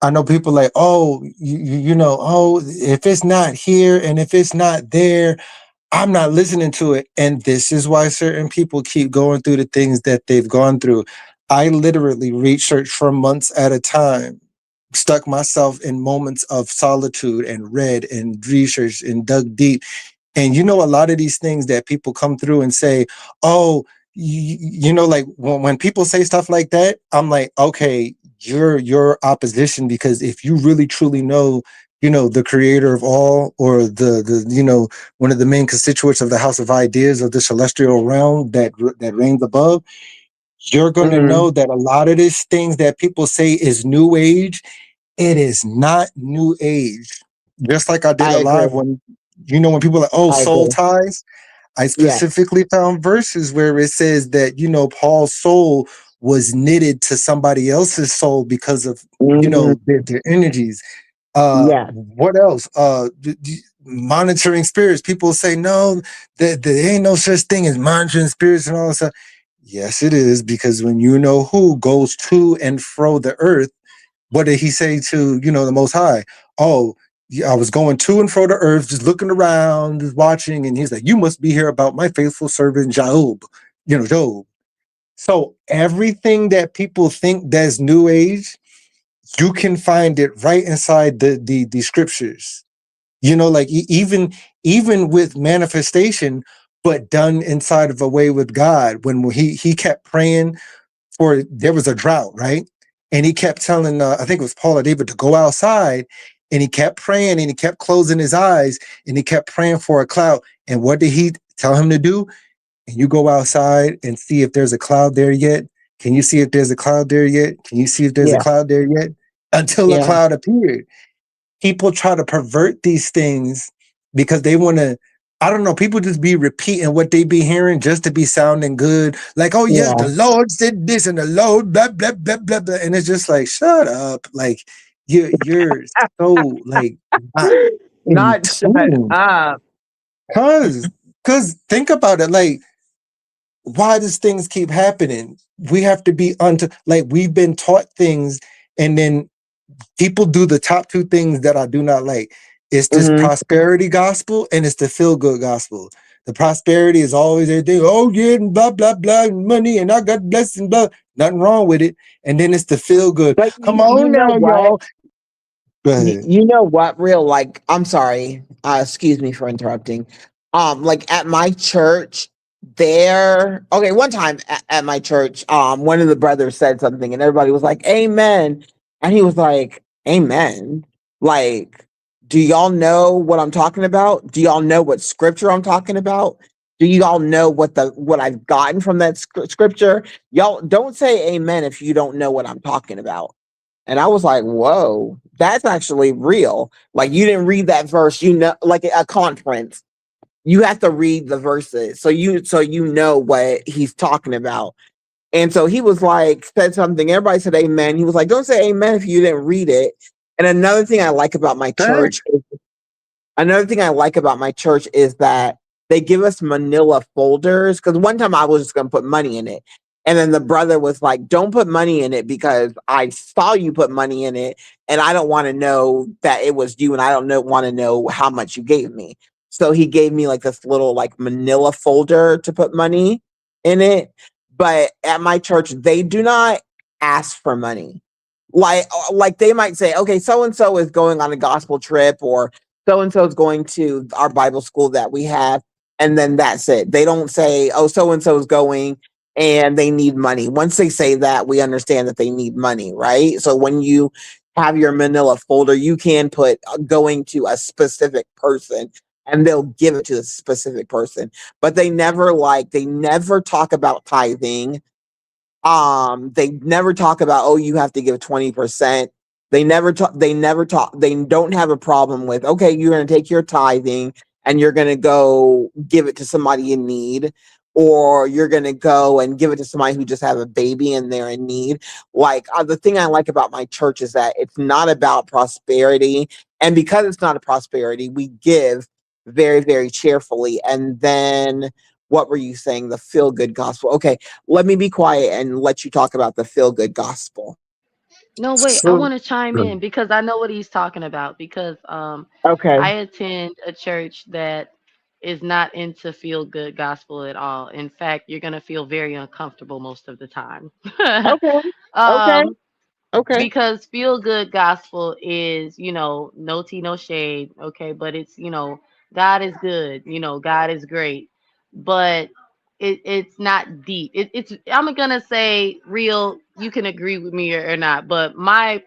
I know people like, oh, oh, if it's not here and if it's not there, I'm not listening to it. And this is why certain people keep going through the things that they've gone through. I literally researched for months at a time, stuck myself in moments of solitude and read and researched and dug deep. And a lot of these things that people come through and say, oh, like when people say stuff like that, I'm like, okay, you're opposition, because if you really truly know, the creator of all, or the one of the main constituents of the house of ideas of the celestial realm that reigns above, you're going to Hmm. know that a lot of these things that people say is new age, it is not new age. Just like I did I a live agree. when when people are like, oh, I soul agree. ties. I Yeah. specifically found verses where it says that Paul's soul was knitted to somebody else's soul because of Hmm. their energies. Yeah. What else? Monitoring spirits. People say no, there ain't no such thing as monitoring spirits and all that stuff. Yes, it is, because when who goes to and fro the earth, what did he say to the Most High? Oh, yeah, I was going to and fro the earth, just looking around, just watching, and he's like, "You must be here about my faithful servant Job." Job. So everything that people think that's New Age, you can find it right inside the scriptures. Like even with manifestation, but done inside of a way with God. When he kept praying for, there was a drought, right? And he kept telling, I think it was Paul or David, to go outside, and he kept praying, and he kept closing his eyes, and he kept praying for a cloud. And what did he tell him to do? And you go outside and see if there's a cloud there yet. Can you see if there's a cloud there yet? Can you see if there's a Yeah. cloud there yet? Until a Yeah. cloud appeared. People try to pervert these things because they want to. I don't know. People just be repeating what they be hearing just to be sounding good. Like, oh yes, Yeah. the Lord said this, and the Lord blah blah blah blah blah. And it's just like, shut up. Like you're so like not in Not shut tune. up. Cause think about it. Like, why does things keep happening? We have to be like we've been taught things, and then people do the top two things that I do not like. It's this Hmm. prosperity gospel, and it's the feel good gospel. The prosperity is always everything. Oh yeah, and blah blah blah, and money, and I got blessings, blah. Nothing wrong with it. And then it's the feel good. But Come you on know now, what? y'all. Go ahead. You know what, real, like, I'm sorry, excuse me for interrupting. Like at my church, there, okay, one time at my church, one of the brothers said something, and everybody was like, amen. And he was like, amen. Like, do y'all know what I'm talking about? Do y'all know what scripture I'm talking about? Do y'all know what I've gotten from that scripture? Y'all don't say amen if you don't know what I'm talking about. And I was like, whoa, that's actually real. Like, you didn't read that verse, like a conference. You have to read the verses so you know what he's talking about. And so he was like, said something, everybody said amen. He was like, don't say amen if you didn't read it. And another thing I like about my church is that they give us manila folders. Because one time I was just gonna put money in it. And then the brother was like, don't put money in it because I saw you put money in it and I don't want to know that it was you and I don't know want to know how much you gave me. So he gave me like this little like manila folder to put money in it. But at my church, they do not ask for money. Like they might say, okay, so and so is going on a gospel trip, or so and so is going to our Bible school that we have, and then that's it. They don't say, oh, so and so is going and they need money. Once they say that, we understand that they need money, right? So when you have your manila folder, you can put going to a specific person and they'll give it to a specific person. But they never talk about tithing. They never talk about, oh, you have to give 20%. They don't have a problem with, okay, you're going to take your tithing and you're going to go give it to somebody in need, or you're going to go and give it to somebody who just have a baby and they're in need. Like the thing I like about my church is that it's not about prosperity. And because it's not a prosperity, we give very, very cheerfully. And then what were you saying? The feel good gospel. Okay, let me be quiet and let you talk about the feel good gospel. No, wait, I So want to chime in because I know what he's talking about because Okay. I attend a church that is not into feel good gospel at all. In fact, you're going to feel very uncomfortable most of the time. Okay. Okay. um Okay. because feel good gospel is, no tea, no shade, okay, but it's, God is good, God is great, but it's not deep. It's I'm gonna say real. You can agree with me or not, but my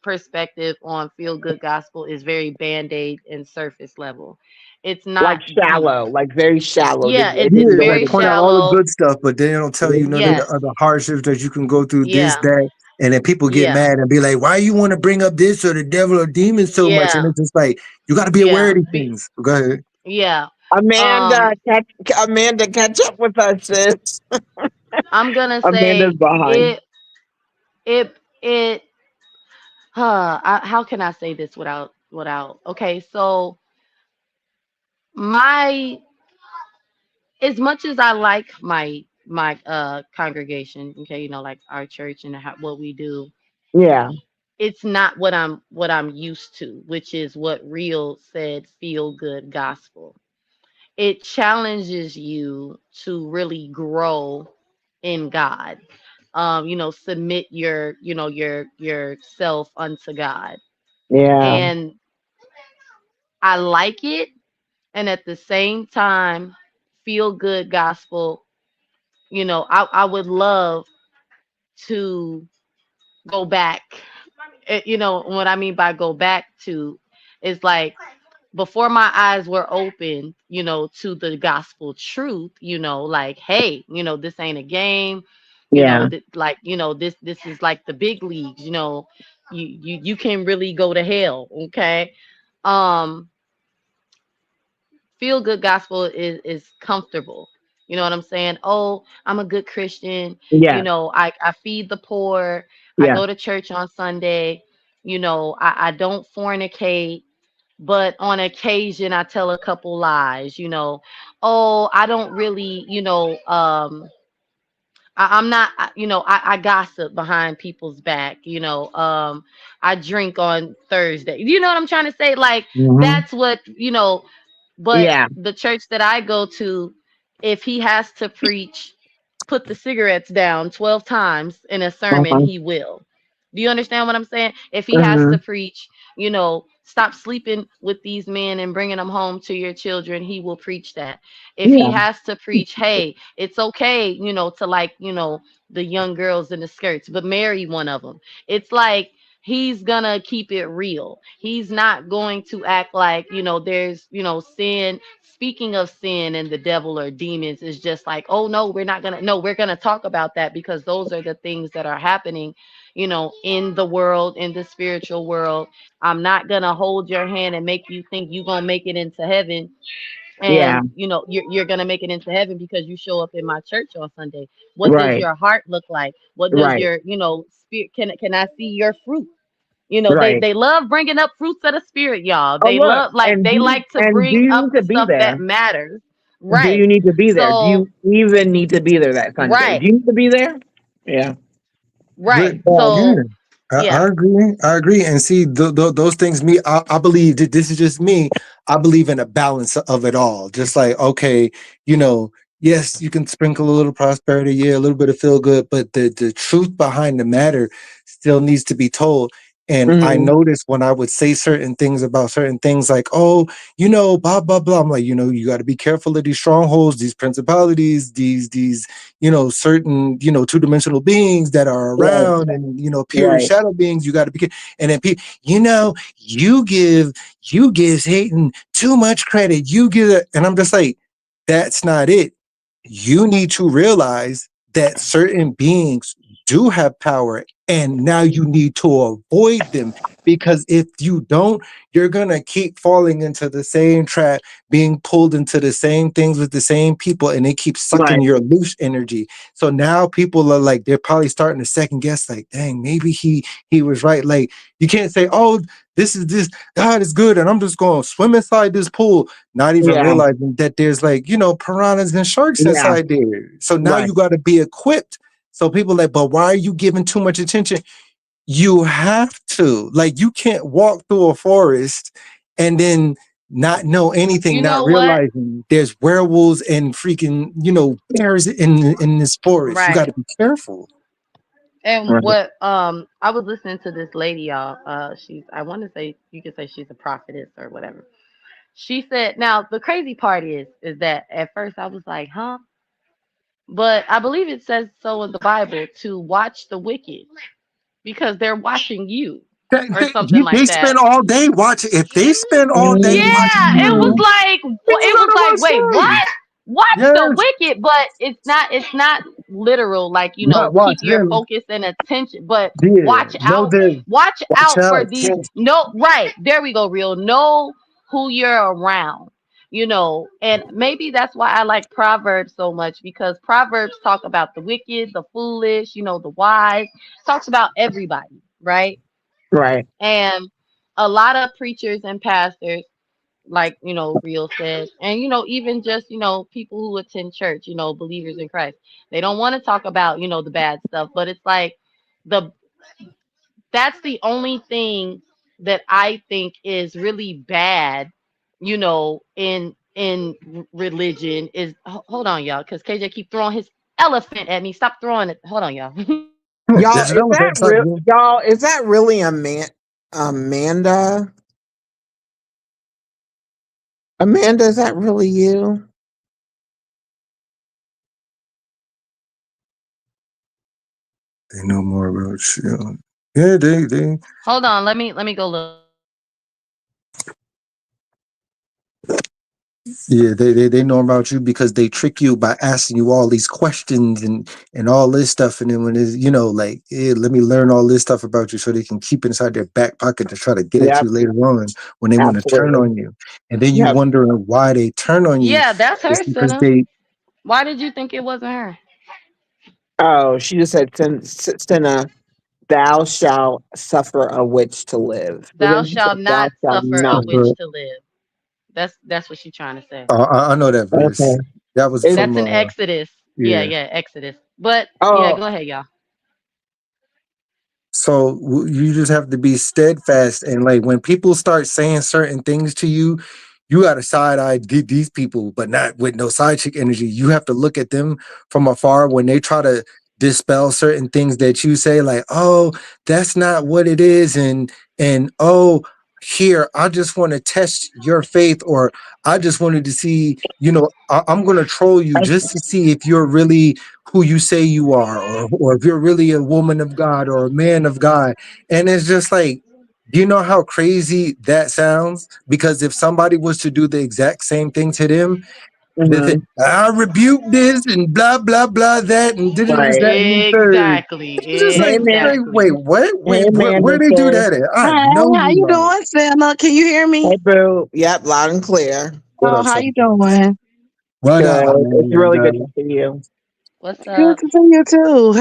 perspective on feel good gospel is very band-aid and surface level. It's Like not deep. shallow, like very shallow. Yeah, yeah, it's they very point out all the shallow. good stuff, but they don't tell you none of the Yes. other hardships that you can go through. This, Yeah. that, and then people get Yeah. mad and be like, "Why you want to bring up this or the devil or demons so much?" And Yeah. it's just like you got to be aware Yeah. of these things. Go ahead. Yeah. Amanda, um Amanda, catch up with us, sis. I'm gonna Amanda's say behind. it how can I say this without okay, so my as much as I like my congregation, okay, like our church and what we do, Yeah. it's not what I'm used to, which is what real said feel good gospel. It challenges you to really grow in God. Submit yourself unto God. Yeah. And I like it, and at the same time, feel good gospel. I would love to go back. What I mean by go back to is like before my eyes were open, to the gospel truth, like, hey, this ain't a game, Yeah. like, this is like the big leagues, you can really go to hell, okay? Um, feel good gospel is comfortable. You know what I'm saying? Oh, I'm a good Christian. Yeah. I feed the poor. I Yeah. go to church on Sunday. I don't fornicate, but on occasion I tell a couple lies. Oh, I don't really, I'm not, I gossip behind people's back. I drink on Thursday. You know what I'm trying to say? Like, Hmm. that's what, but Yeah. the church that I go to, if he has to preach, put the cigarettes down 12 times in a sermon, Uh-huh. he will. Do you understand what I'm saying? If he has Hmm. to preach, stop sleeping with these men and bringing them home to your children, he will preach that. If he Yeah. has to preach, hey, it's okay, to like, the young girls in the skirts, but marry one of them. It's like, he's gonna keep it real. He's not going to act like, there's, sin. Speaking of sin and the devil or demons is just like, oh no, we're gonna talk about that because those are the things that are happening, in the world, in the spiritual world. I'm not gonna hold your hand and make you think you're gonna make it into heaven, Yeah. and you're gonna make it into heaven because you show up in my church on Sunday. What does Right. your heart look like? What does Right. your, spirit, can I see your fruit? They Right. they love bringing up fruits of the spirit, y'all. Oh They look, love, like, they like to and do bring you up need the to be stuff there? that matters. Do Right. you need to be there? Do So, you even need to be there that Sunday? right. Do you need to be there? Yeah. But Right. yeah, So I yeah. agree. I agree. And see, those things. Me, I believe that this is just me. I believe in a balance of it all. Just like okay, you know, yes, you can sprinkle a little prosperity, yeah, a little bit of feel good, but the truth behind the matter still needs to be told. And I Hmm. noticed when I would say certain things about certain things, like, oh, blah blah blah. I'm like, you got to be careful of these strongholds, these principalities, these certain, two-dimensional beings that are Right. around and, appear as Right. shadow beings. You got to be, and then people, you give Satan too much credit. You give it, and I'm just like, that's not it. You need to realize that certain beings do have power, and now you need to avoid them because if you don't, you're gonna keep falling into the same trap, being pulled into the same things with the same people, and they keep sucking Right. your loose energy. So now people are like, they're probably starting to second guess, like, dang, maybe he was right. Like, you can't say, oh, this God is good, and I'm just going to swim inside this pool, not even Yeah. realizing that there's like, piranhas and sharks Yeah. inside there. So now Right. you got to be equipped. So people like, but why are you giving too much attention? You have to. Like, you can't walk through a forest and then not know anything, You not know what? realizing there's werewolves and freaking, bears in this forest. You got Right. to be careful. And Right. what I was listening to this lady, y'all. She's, I want to say, you could say she's a prophetess or whatever. She said, now the crazy part is that at first I was like, huh? But I believe it says so in the Bible to watch the wicked because they're watching you or something They like that. spend all day watching. If they spend all day Mhm. watching Yeah, it was you, like you it was gotta like, watch wait, what? them. Watch the Yes, wicked, but it's not literal, like, not keep watch your them. focus and attention, but Yeah, know that. watch Watch out for out. these. No, right, there we go, real. Know who you're around, and maybe that's why I like Proverbs so much, because Proverbs talk about the wicked, the foolish, the wise, talks about everybody, right? Right. And a lot of preachers and pastors, like, real said, and even just, people who attend church, believers in Christ, they don't want to talk about, the bad stuff, but it's like the that's the only thing that I think is really bad, in religion is, hold on, y'all, because KJ keep throwing his elephant at me. Stop throwing it. Hold on, y'all. Y'all, There's an elephant inside you. is that really a man? Amanda? Amanda, is that really you? They know more about you. Yeah, they. Hold on, let me go look. Yeah, they know about you because they trick you by asking you all these questions and all this stuff, and then when it's like, yeah, let me learn all this stuff about you so they can keep it inside their back pocket to try to get at Yep. you later on when they want to turn Absolutely. on you, and then you Yep. wondering why they turn on you. Yeah, that's It's her, because Cynna. they Why did you think it wasn't her? Oh, she just said, Cinna, thou shalt suffer a witch to live. But Thou then she said, shalt thou not shalt suffer a not. witch to live. That's what she's trying to say. I know that verse. Okay. That was Is, from That's in Exodus. Yeah, yeah. yeah, Exodus. But yeah, oh, go ahead, y'all. So you just have to be steadfast, and like when people start saying certain things to you, you got to side eye these people, but not with no side chick energy. You have to look at them from afar when they try to dispel certain things that you say, like, "Oh, that's not what it is," and "Oh, here, I just want to test your faith," or "I just wanted to see, I'm going to troll you just to see if you're really who you say you are, or if you're really a woman of God or a man of God." And it's just like, do you know how crazy that sounds? Because if somebody was to do the exact same thing to them, they say, mhm. I rebuke this and blah blah blah that and did this, Right. that, and the third. It's just Exactly. like, Hey, man. wait, wait, Exactly. what? Hey, Where Amanda, they do sis. that at? I Hi, know how you you lying. doing, Cynna? Can you hear Hey, me? boo. Yep, loud and clear. What Oh, up, how son? you doing? What up, Good. It's really good to Amanda? see you. What's Good up? to see you too.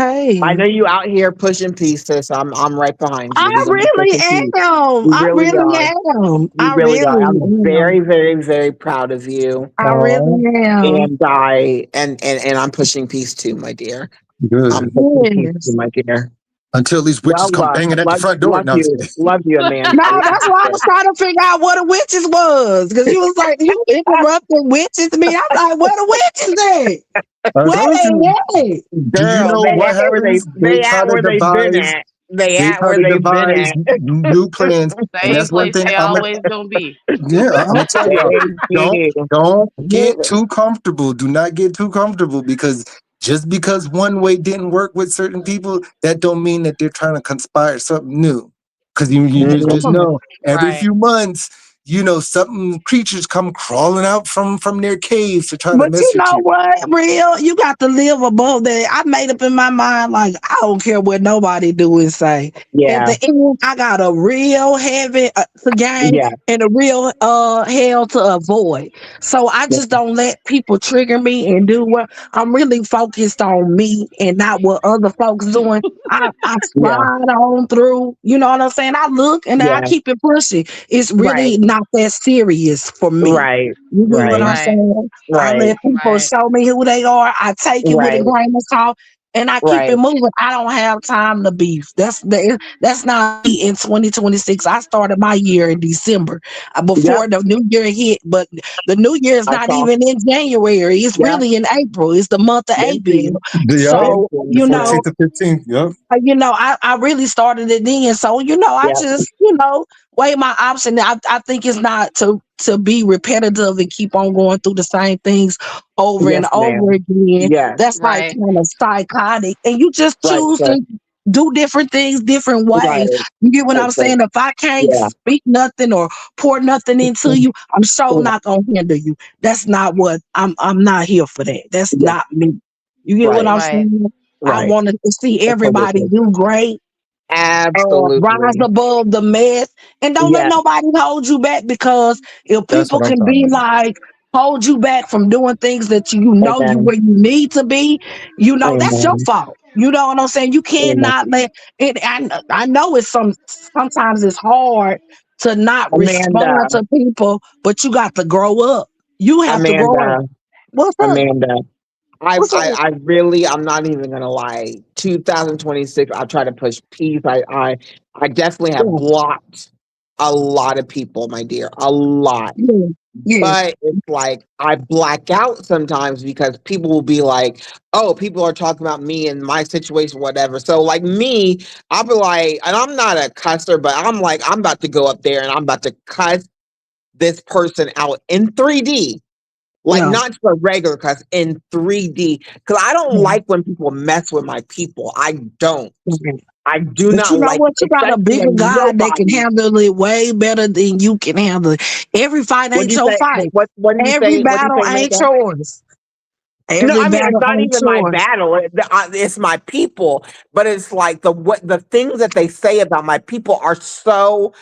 I Hey, know you out here pushing pieces. I'm right behind I you. We're gonna be really pushing peace. am. We I really really are. am. We I really are. really I'm am. very, very, very proud of you. I Oh, really am. And I and I'm pushing peace too, my dear. Good. Taking a piece of Yes. you, my dear. Until these witches Well, come banging at the front door. No, I'm just kidding. love you, Amanda. No, that's why I was trying to figure out what the witches was. Because you was like, you interrupted witches me. I'm like, where the witches at? I Where told you. they at? Do you Girl, know they what at where happens? they at where they've been at. They They at try where to they've been devise at. new plans, and Same that's one place thing they I'm always gonna be. yeah, I'm gonna tell y'all. Don't They don't get do. too comfortable. Do not get too comfortable because just because one way didn't work with certain people, that don't mean that they're trying to conspire something new. Because you just Mhm. know every Right. few months, something creatures come crawling out from their caves to try to But you mess with know you. what, real? You got to live above that. I made up in my mind, like, I don't care what nobody do and say. At Yeah, the end, I got a real heaven to gain yeah, and a real hell to avoid. So I yeah, just don't let people trigger me and do what I'm really focused on me and not what other folks doing. I yeah, slide on through, you know what I'm saying? I look and then I yeah. keep it pushing. It's Right, really not that serious for me. right, You get what right, I'm Right. saying? I right, let people Right. show me who they are. I take it with a right, grain of salt and I keep it right. moving. I don't have time to beef. That's not me in 2026. I started my year in December Yep, before the new year hit, but the new year is I not saw. even in January. It's Yep, really in April. It's the month of indeed, April. Yep. So, The indeed. 14th to 15th. Yep. I really started it then. So, I Yep, just, weigh my option. I think it's not to be repetitive and keep on going through the same things over and yes, over ma'am. again. Yes, That's like Right. kind of psychotic. And you just right, choose sir. to do different things different Right, ways. You get what right, I'm sir. saying? If I can't Yeah. speak nothing or pour nothing into you, I'm sure not gonna hinder you. That's not what I'm not here for that. That's Yeah, not me. You get what right, I'm Right. saying? I right. want to see everybody Absolutely. do great, rise Absolutely. above the mess, and don't let Yeah. nobody hold you back, because if That's people what I'm can talking be about. like hold you back from doing things that you know you Amen. where you need to be, that's your Amen. fault. You know what I'm saying? You Amen. cannot let it. I know it's sometimes it's hard to not Amanda. respond to people, but you got to grow up. You have to grow up. Amanda. What's up? Amanda. What's up? I really, I'm not even gonna lie. 2026, I try to push peace. I definitely have Yeah, blocked a lot of people, my dear, a lot. yeah, yeah, But it's like I black out sometimes because people will be like, "Oh, people are talking about me and my situation, whatever." So, like me, I'll be like, and I'm not a cusser, but I'm like, I'm about to go up there and I'm about to cuss this person out in 3D. Like yeah, not just a regular cuss in 3D. Because I don't yeah. like when people mess with my people. I don't. Yeah. I do But you not know like what? You it, got a especially bigger when God that can nobody. handle it way better than you can handle it. Every fight What do ain't you your say? fight. What do you Every say? What do you battle say, ain't Amanda? yours. No, Every I mean it's battle not ain't even my yours. battle. It's my people. But it's like the things that they say about my people are so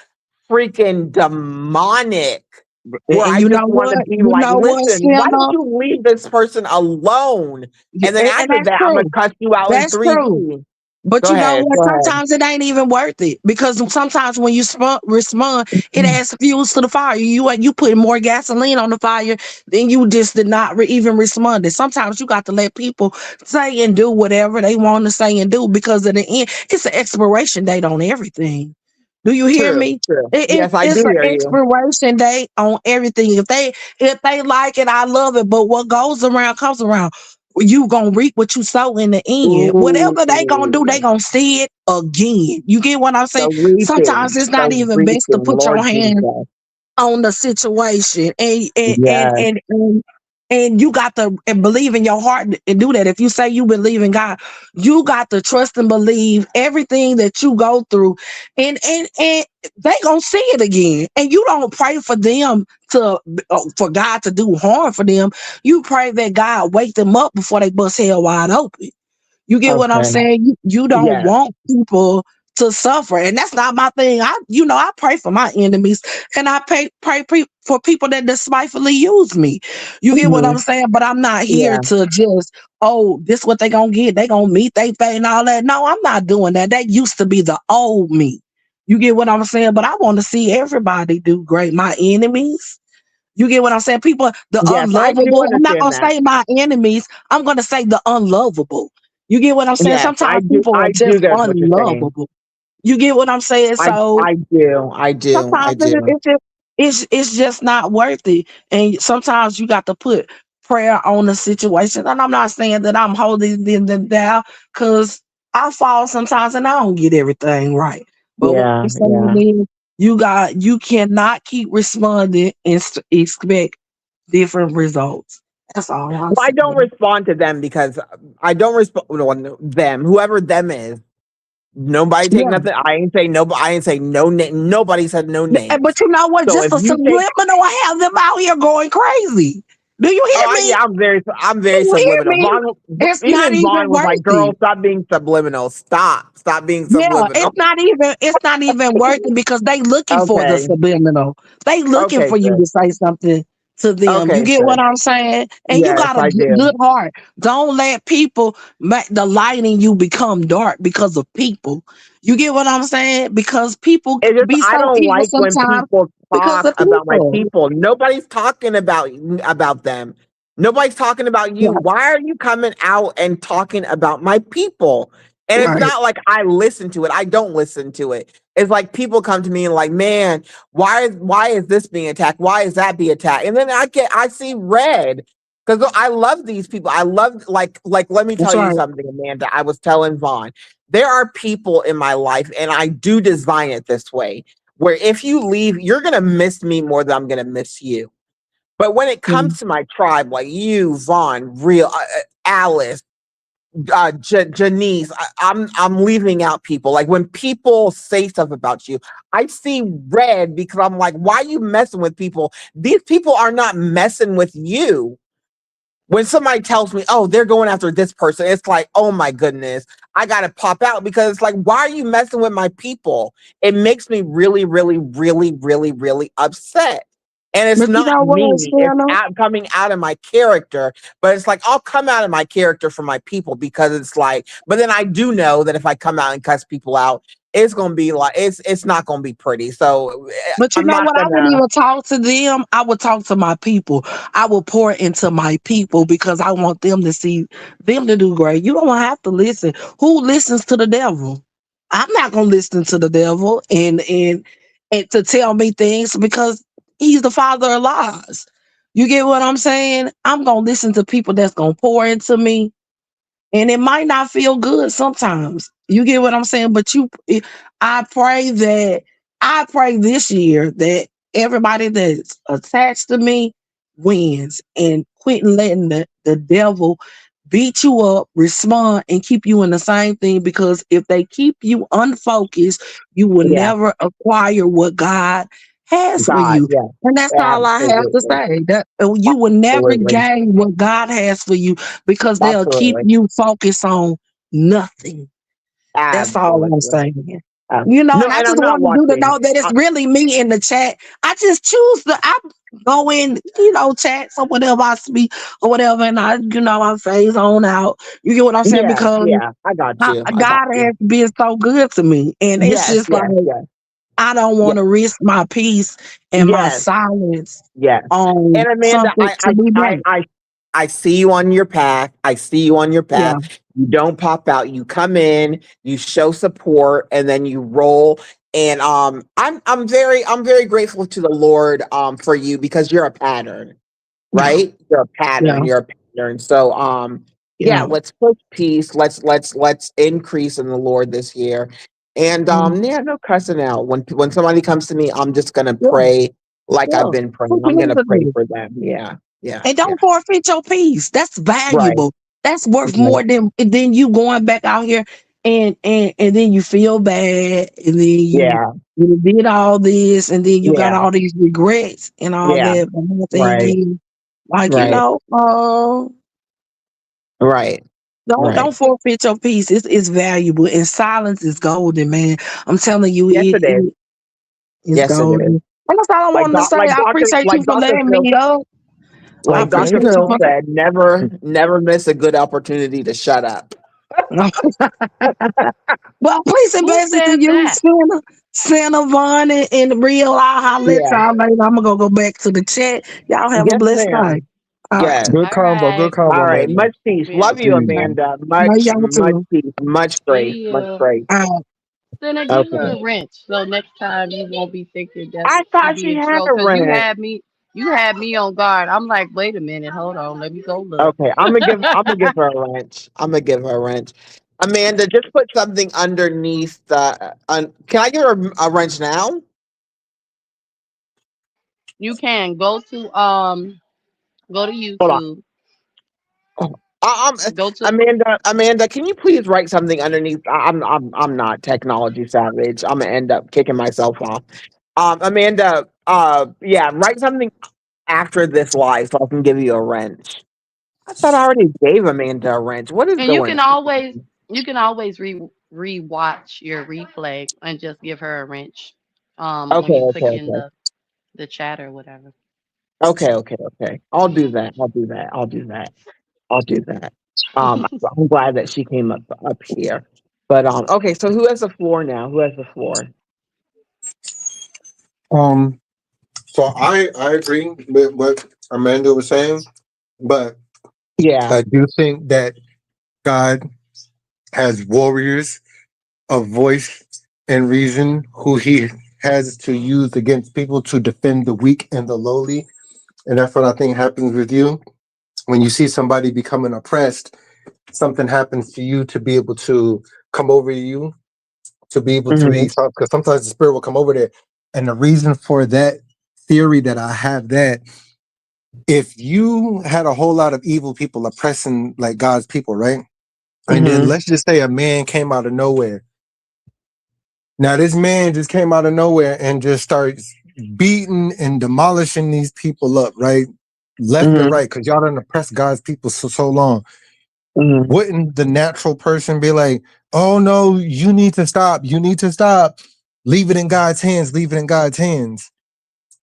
freaking demonic. Where And I you just know want to what? be You like, know what, listen, why don't Cynna? you leave this person alone? And then And after that's that, I'm gonna true. cut you out in That's true. 3D. But Go you know ahead. what? Go ahead. Sometimes it ain't even worth it, because sometimes when you respond, it adds fuels to the fire. You put more gasoline on the fire than you just did not even responded. Sometimes you got to let people say and do whatever they want to say and do, because in the end, it's an expiration date on everything. Do you hear True, me? true. Yes, I It's do an hear you. expiration date on everything. If they like it, I love it. But what goes around comes around. You gonna reap what you sow in the end. Ooh, Whatever they gonna do, they gonna see it again. You get what I'm saying? the reaping, Sometimes it's the not even best to reaping, put your Lord hand Jesus. on the situation, Yes. and you got to believe in your heart and do that. If you say you believe in God, you got to trust and believe everything that you go through, and they gonna see it again. And you don't pray for them to for God to do harm for them. You pray that God wake them up before they bust hell wide open. You get what I'm Okay. saying? You don't Yes. want people to suffer, and that's not my thing. I pray for my enemies, and I for people that despitefully use me. You get what Hmm. I'm saying? But I'm not here Yeah. to just, this what they gonna get. They gonna meet they fate and all that. No, I'm not doing that. That used to be the old me. You get what I'm saying? But I want to see everybody do great. My enemies. You get what I'm saying? People, the Yes, I do unlovable. I'm not understand gonna that. say my enemies. I'm gonna say the unlovable. You get what I'm saying? Yes, Sometimes people are I just do get what you're saying. unlovable. You get what I'm saying? So I do. I do. I sometimes do. it's just not worth it. And sometimes you got to put prayer on the situation. And I'm not saying that I'm holding them down because I fall sometimes and I don't get everything right. But what I'm Yeah, saying yeah. is you cannot keep responding and expect different results. That's all I'm Well, I don't saying. respond to them because I don't respond them, whoever them is. Nobody take Yeah. nothing. I ain't say nobody. I ain't say no name. Nobody said no names. But you know what? So Just if a you take, subliminal have them out here going crazy. Do you oh, hear me? yeah, I'm Do very you hear subliminal. me? It's not Even even Vaughn was like, worth "Girl, it. stop being subliminal. Stop being Yeah, subliminal." it's not even worth it because they looking for the Okay, subliminal. They looking okay, for you sis. to say something to them. You Okay, get what sis. I'm saying? And you Yes, got a I good do. heart. Don't let people make the light in you become dark because of people. You get what I'm saying? Because people It's just be I so don't evil like when sometimes people because talk of about my people. people. Nobody's talking about them. Nobody's talking about you. Right, Why are you coming out and talking about my people? And it's right. not like I listen to it. I don't listen to it. It's like people come to me and like, man, why is this being attacked? Why is that being attacked? And then I see red because I love these people. I love like let me That's tell you right. something, Amanda. I was telling Vaughn there are people in my life, and I do design it this way, where if you leave, you're going to miss me more than I'm going to miss you. But when it Mm. comes to my tribe, like you, Vaughn, Alice, Janice, I'm leaving out people. Like when people say stuff about you, I see red because I'm like, why are you messing with people? These people are not messing with you. When somebody tells me, oh, they're going after this person, it's like, oh my goodness, I gotta pop out because it's like, why are you messing with my people? It makes me really, really, really, really, really upset. And it's But you not know what, me, it's Shannon? coming out of my character, but it's like, I'll come out of my character for my people because it's like, but then I do know that if I come out and cuss people out, it's gonna be like, it's not gonna be pretty. So But you I'm know not what? I wouldn't gonna, even talk to them. I would talk to my people. I will pour into my people because I want them to see them to do great. You don't have to listen. Who listens to the devil? I'm not gonna listen to the devil and to tell me things because he's the father of lies. You get what I'm saying? I'm gonna listen to people that's gonna pour into me and it might not feel good sometimes. You get what I'm saying? But I pray that I pray this year that everybody that's attached to me wins and quit letting the devil beat you up, respond, and keep you in the same thing. Because if they keep you unfocused, you will yeah, never acquire what God has for God, you. yeah, And that's all I have to absolutely, say. That you will never absolutely, gain what God has for you because they'll keep absolutely. you focused on nothing. That's all I'm Absolutely. saying. You know, No, and I and just I'm not want you to watching. know that it's really me in the chat. I just choose I go in, chats or whatever I speak or whatever, and I phase on out. You get what I'm saying? Yeah, Because yeah. I got you. I got God you. has been so good to me. And it's Yes, just like yes, yes, I don't yes, want to risk my peace and my yes, silence yes. on And Amanda, something to be great. I see you on your path. I see you on your Yeah. path. You don't pop out. You come in, you show support, and then you roll. And I'm very grateful to the Lord for you because you're a pattern. Yeah. Right? You're a pattern. Yeah. You're a pattern. So yeah, Yeah. let's push peace. Let's increase in the Lord this year. And Mm. yeah, no cussing out. When somebody comes to me, I'm just gonna Yeah. pray like I've Yeah. been praying. I'm gonna pray Continuously. for them. Yeah, yeah, And yeah. don't forfeit your peace. That's Right, valuable. That's worth right. more than you going back out here and then you feel bad and then Yeah, you did all this and then you got yeah, all these regrets and all yeah. that. But my thing Right, is, like, right, right, don't right. forfeit your peace. It's valuable and silence is golden, man. I'm telling you, Yes, it is. it is Yes, it is. golden. And that's all I wanted to say. I appreciate you Like for Doctor letting Phil me up. I like Dr. appreciate you Phil for said, never miss a good opportunity to shut up. well, please and Who blessings to said you, that? Santa Vaughn, and Real. I'll holler at Yeah. y'all later. I'm gonna go back to the chat. Y'all have a Yes, blessed night. ma'am. All right. Yes. Good All combo. Good right. combo, All right. Amanda. Much peace. Yeah. Love See you, you. Amanda. Love Much, y'all much too. peace. Much grace. See Much you. grace. All right. Then give her Okay. a wrench. So next time you won't be thinking that I she thought she being had trolled. a Cause rent. you had me on guard. I'm like, wait a minute, hold on, let me go look. Okay. I'm gonna give her a wrench. I'm gonna give her a wrench. Amanda, just put something underneath the. Can I give her a wrench now? You can go to Hold on. YouTube. Oh, Go to Amanda, can you please write something underneath? I'm not technology savage. I'm gonna end up kicking myself off. Amanda, yeah, write something after this live so I can give you a wrench. I thought I already gave Amanda a wrench. What is and going you can always re-watch your replay and just give her a wrench. on? When Okay, you click okay, in okay. the chat or whatever. Okay. I'll do that. I'll do that. I'll do that. I'll do that. I'm glad that she came up here. But okay, so who has the floor now? Who has the floor? Um, so I agree with what Amanda was saying, but Yeah. I do think that God has warriors of voice and reason who he has to use against people to defend the weak and the lowly. And that's what I think happens with you. When you see somebody becoming oppressed, something happens to you to be able to come over you, to be able to be, Hmm. because sometimes the spirit will come over there. And the reason for that theory that I have that if you had a whole lot of evil people oppressing like God's people, right? And then Hmm. let's just say a man came out of nowhere. Now this man just came out of nowhere and just starts beating and demolishing these people up, right? Left and Hmm. right, because y'all done oppressed God's people so long. Hmm. Wouldn't the natural person be like, oh no, you need to stop, you need to stop, leave it in God's hands, leave it in God's hands?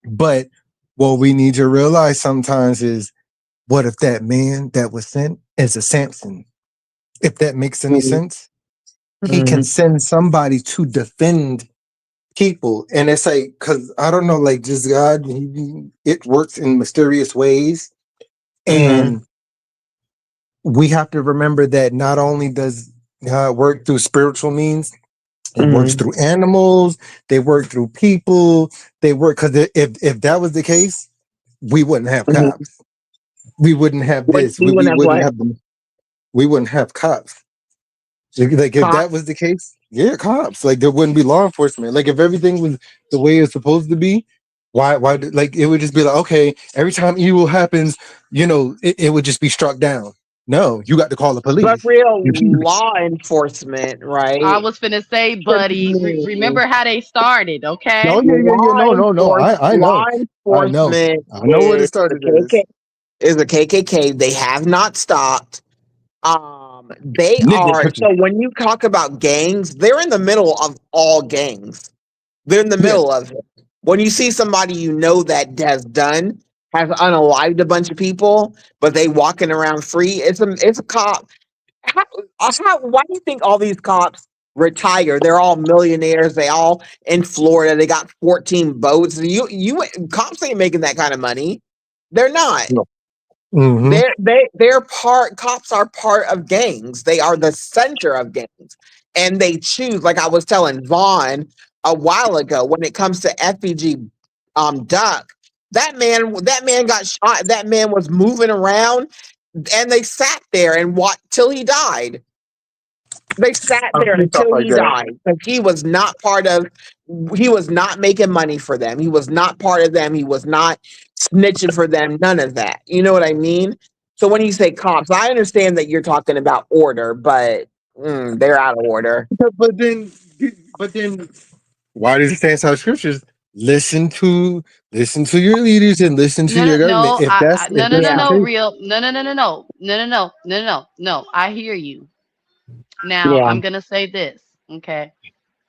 But what we need to realize sometimes is, what if that man that was sent is a Samson? If that makes any sense, he can Hmm. send somebody to defend people. And it's like, because I don't know, like just God, it works in mysterious ways. Hmm. And we have to remember that not only does God work through spiritual means, it works Hmm. through animals, they work through people, they work, because if that was the case, we wouldn't have Hmm. cops. We wouldn't have What this. you We wouldn't have wouldn't what? have them. We wouldn't have cops. Like if Cop. that was the case, yeah, cops. Like there wouldn't be law enforcement. Like if everything was the way it's supposed to be, like it would just be like, okay, every time evil happens, it would just be struck down. No, you got to call the But police. real You keep law enforcement, I right? was finna say, To buddy, me, remember how they started, no, okay? yeah. No. I Law know. I know. enforcement I know what it the started as. KK is the KKK. They have not stopped. They Nigga are, pictures. so when you talk about gangs, they're in the middle of all gangs. They're in the Yeah. middle of it. When you see somebody you know that has unalived a bunch of people, but they walking around free, it's a cop. How, why do you think all these cops retire? They're all millionaires. They all in Florida. They got 14 boats. You cops ain't making that kind of money. They're not. No. Mm-hmm. They're part cops are part of gangs. They are the center of gangs. And they choose, like I was telling Vaughn a while ago, when it comes to FBG Duck, that man got shot. That man was moving around and they sat there and watched till he died. They sat I there see stuff until like he that. died because he was not making money for them. He was not part of them. He was not snitching for them. None of that. You know what I mean? So when you say cops, I understand that you're talking about order, but they're out of order. But then why does it say inside scriptures? Listen to your leaders and listen to No, no, your government. no, If that's no, if no, that's no, the Yeah. no, case, real, no, no, no, no, no, no, no, no, no, no, no. I hear you. Now, Yeah. I'm gonna say this, okay?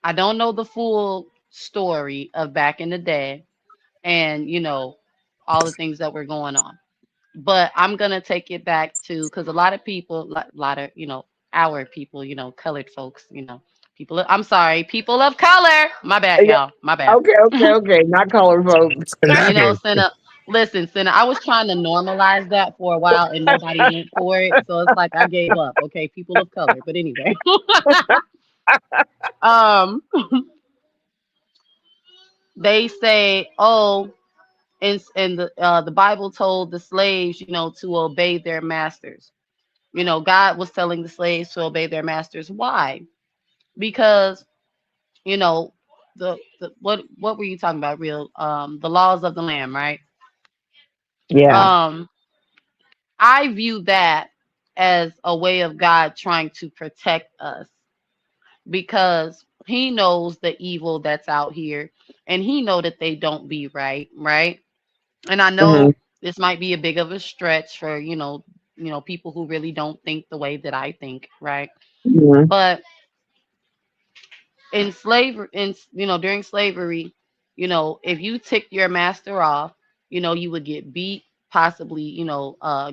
I don't know the full story of back in the day, and all the things that were going on. But I'm gonna take it back to, because a lot of people, lot of our people, colored folks, people. I'm sorry, people of color. My bad, Yeah. y'all. My bad. Okay. Not color folks. You know, exactly. Cynna. Listen, Cynna, I was trying to normalize that for a while and nobody went for it. So it's like I gave up. Okay, people of color. But anyway, um, they say, oh, and the Bible told the slaves, to obey their masters. God was telling the slaves to obey their masters. Why? Because you know the what were you talking about? Real the laws of the land, right? Yeah. Um, I view that as a way of God trying to protect us because he knows the evil that's out here and he know that they don't be right? And I Hmm. know this might be a big of a stretch for, people who really don't think the way that I think, right? Hmm. But in slavery, during slavery, if you ticked your master off, you would get beat, possibly,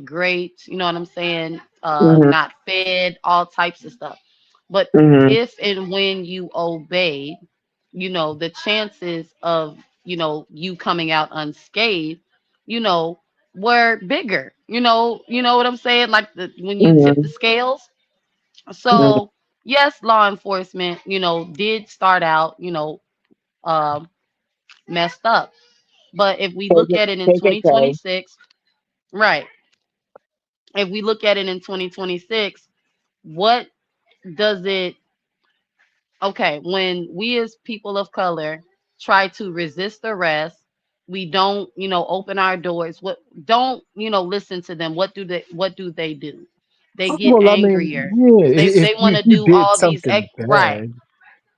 great, you know what I'm saying, Hmm. not fed, all types of stuff. But Hmm. if and when you obeyed, the chances of, you coming out unscathed, you know were bigger. You know what I'm saying, like when you tip the Hmm. scales. Hmm. So yes, law enforcement, did start out, um, messed up. But if we Take look it, at it in take it, Kay. 2026, right? If we look at it in 2026, what does it? Okay, when we as people of color try to resist arrest, we don't, open our doors. What don't, listen to them? What do they do? They get Well, I mean, angrier. yeah, They if want to you do did all these something right. bad,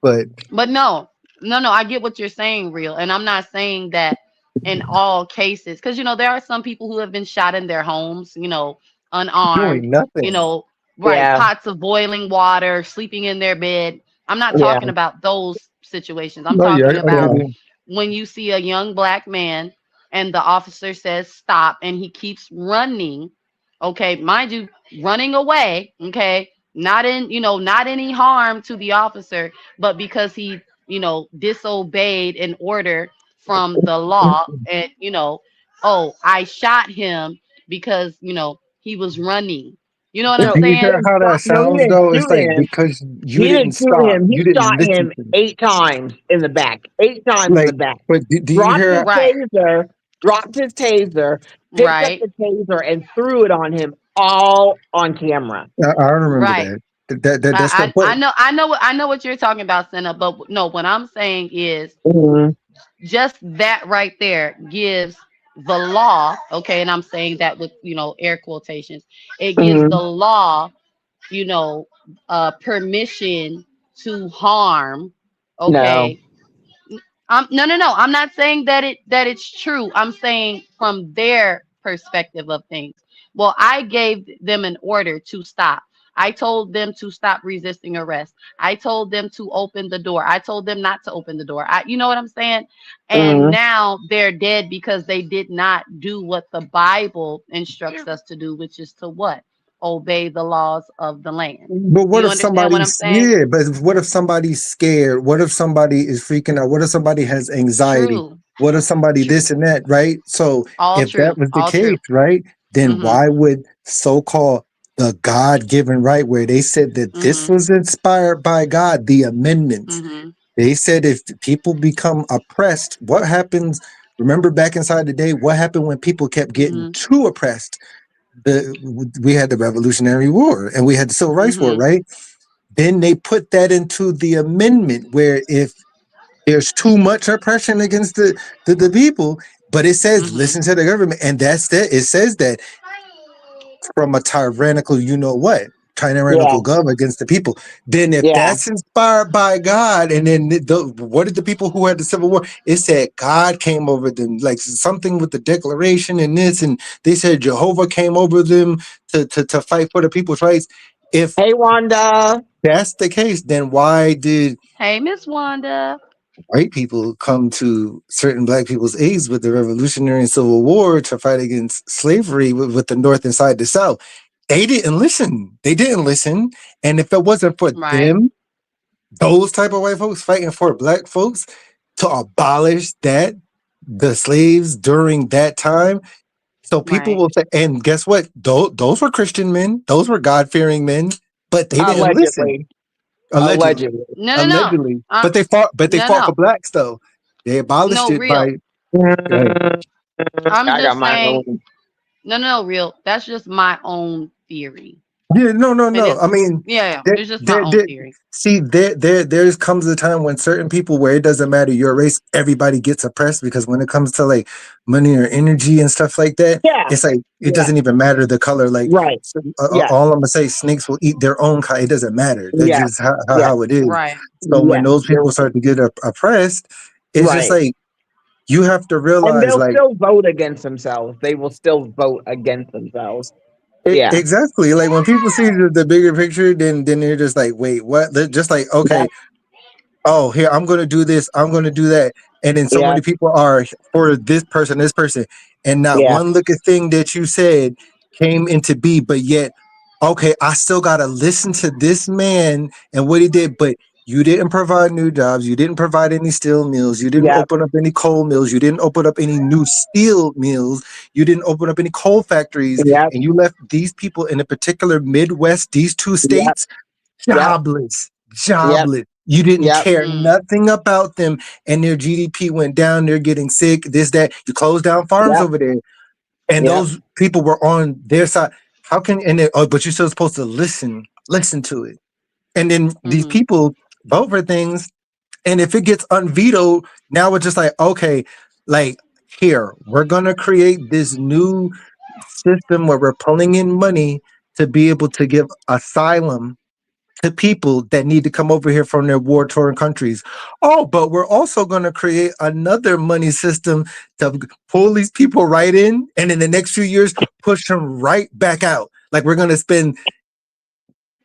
but But no, no, no, I get what you're saying, real. And I'm not saying that in all cases, because there are some people who have been shot in their homes, unarmed, doing you nothing. know, right, Yeah. pots of boiling water, sleeping in their bed. I'm not Yeah. talking about those situations. I'm No, yeah, talking I get about Yeah. you. when you see a young black man and the officer says stop and he keeps running, okay, mind you, running away, okay, not any harm to the officer, but because he, disobeyed an order from the law and, oh, I shot him because, he was running. You know what But I'm do No, you he saying? hear didn't how that stop. No, he sounds didn't though? It's shoot like him. because you He didn't didn't shoot stop, him. you He didn't shot listen him to me. 8 times in the back. 8 times in the Like, back. but do you Dropped his hear? Right, taser, dropped his taser, picked up right, the taser and threw it on him all on camera. I remember right. that. That's the but I know what you're talking about, Senna. But no, what I'm saying is Hmm. just that right there gives the law, okay, and I'm saying that with, air quotations. It gives the Hmm. law, you know, permission to harm, No. okay. No, no, no. I'm not saying that it's true. I'm saying from their perspective of things. Well, I gave them an order to stop. I told them to stop resisting arrest. I told them to open the door. I told them not to open the door. You know what I'm saying? And Hmm. now they're dead because they did not do what the Bible instructs us to do, which is to what? Obey the laws of the land. but what You if understand what I'm somebody's saying? yeah? But what if somebody's scared? What if somebody is freaking out? What if somebody has anxiety? True. What if somebody True. this and that? Right. So All if that true. was the All case, true. right, then Mhm. why would so-called the God-given right, where they said that this Mhm. was inspired by God, the amendments? Mhm. They said if people become oppressed, what happens? Remember back inside the day, what happened when people kept getting Mhm. too oppressed? We had the Revolutionary War and we had the Civil Rights War, Mhm. right? Then they put that into the amendment where if there's too much oppression against the people, but it says Mhm. listen to the government, and that's that. It says that from a tyrannical, you know what, Yeah. tyrannical government against the people. Then if Yeah. that's inspired by God, and then what did the people who had the Civil War? It said God came over them, like something with the Declaration and this, and they said Jehovah came over them to fight for the people's rights. If Hey, Wanda. that's the case, then why did Hey, Miss Wanda. white people come to certain black people's aids with the Revolutionary and Civil War to fight against slavery with the North inside the South? They didn't listen. They didn't listen. And if it wasn't for Right. them, those type of white folks fighting for black folks to abolish that, the slaves during that time. So people Right. will say, and guess what? Those were Christian men. Those were God fearing men, but they didn't listen. Allegedly. Allegedly, Allegedly. No, no, no. allegedly. Uh, But they fought. But they no, fought for no, blacks, though. They abolished no, it by. real. Go ahead. I'm I got just my saying. own. No, no, no, real. That's just my own theory. Yeah, no, no, It no. is. I mean, Yeah, yeah. there, It's just my there, own there. theory. See, there comes a time when certain people, where it doesn't matter your race, everybody gets oppressed because when it comes to like money or energy and stuff like that, Yeah. it's like it Yeah. doesn't even matter the color. Like, Right. Yeah. all I'm gonna say, snakes will eat their own kind. It doesn't matter. That's Yeah. just how, how, Yeah. how it is. Right. So when Yeah. those You're people start to get oppressed, it's just right. like you have to And realize, they'll like. still vote against themselves. They will still vote against themselves. Yeah. Exactly. Like when people see the bigger picture, then they're just like, wait, what? They're just like, Yeah. okay, oh, here, I'm going to do this, I'm going to do that. And then so Yeah. many people are for this person, and not Yeah. one little thing that you said came into be, but yet, okay, I still got to listen to this man and what he did, but you didn't provide new jobs, you didn't provide any steel mills, you didn't Yeah. open up any coal mills, you didn't open up any new steel mills, you didn't open up any coal factories, Yeah. and you left these people in a particular Midwest, these two Yeah. states, Yeah. jobless, Yeah. jobless. You didn't Yeah. care Mm, nothing about them, and their GDP went down. They're getting sick. This, that. You closed down farms Yeah. over there, and Yeah. those people were on their side. How can and then, oh, but you're still supposed to listen to it, and then these mm-hmm. people vote for things, and if it gets unvetoed, now it's just like okay, like here we're gonna create this new system where we're pulling in money to be able to give asylum to people that need to come over here from their war torn countries. Oh, but we're also going to create another money system to pull these people right in and in the next few years push them right back out. Like we're going to spend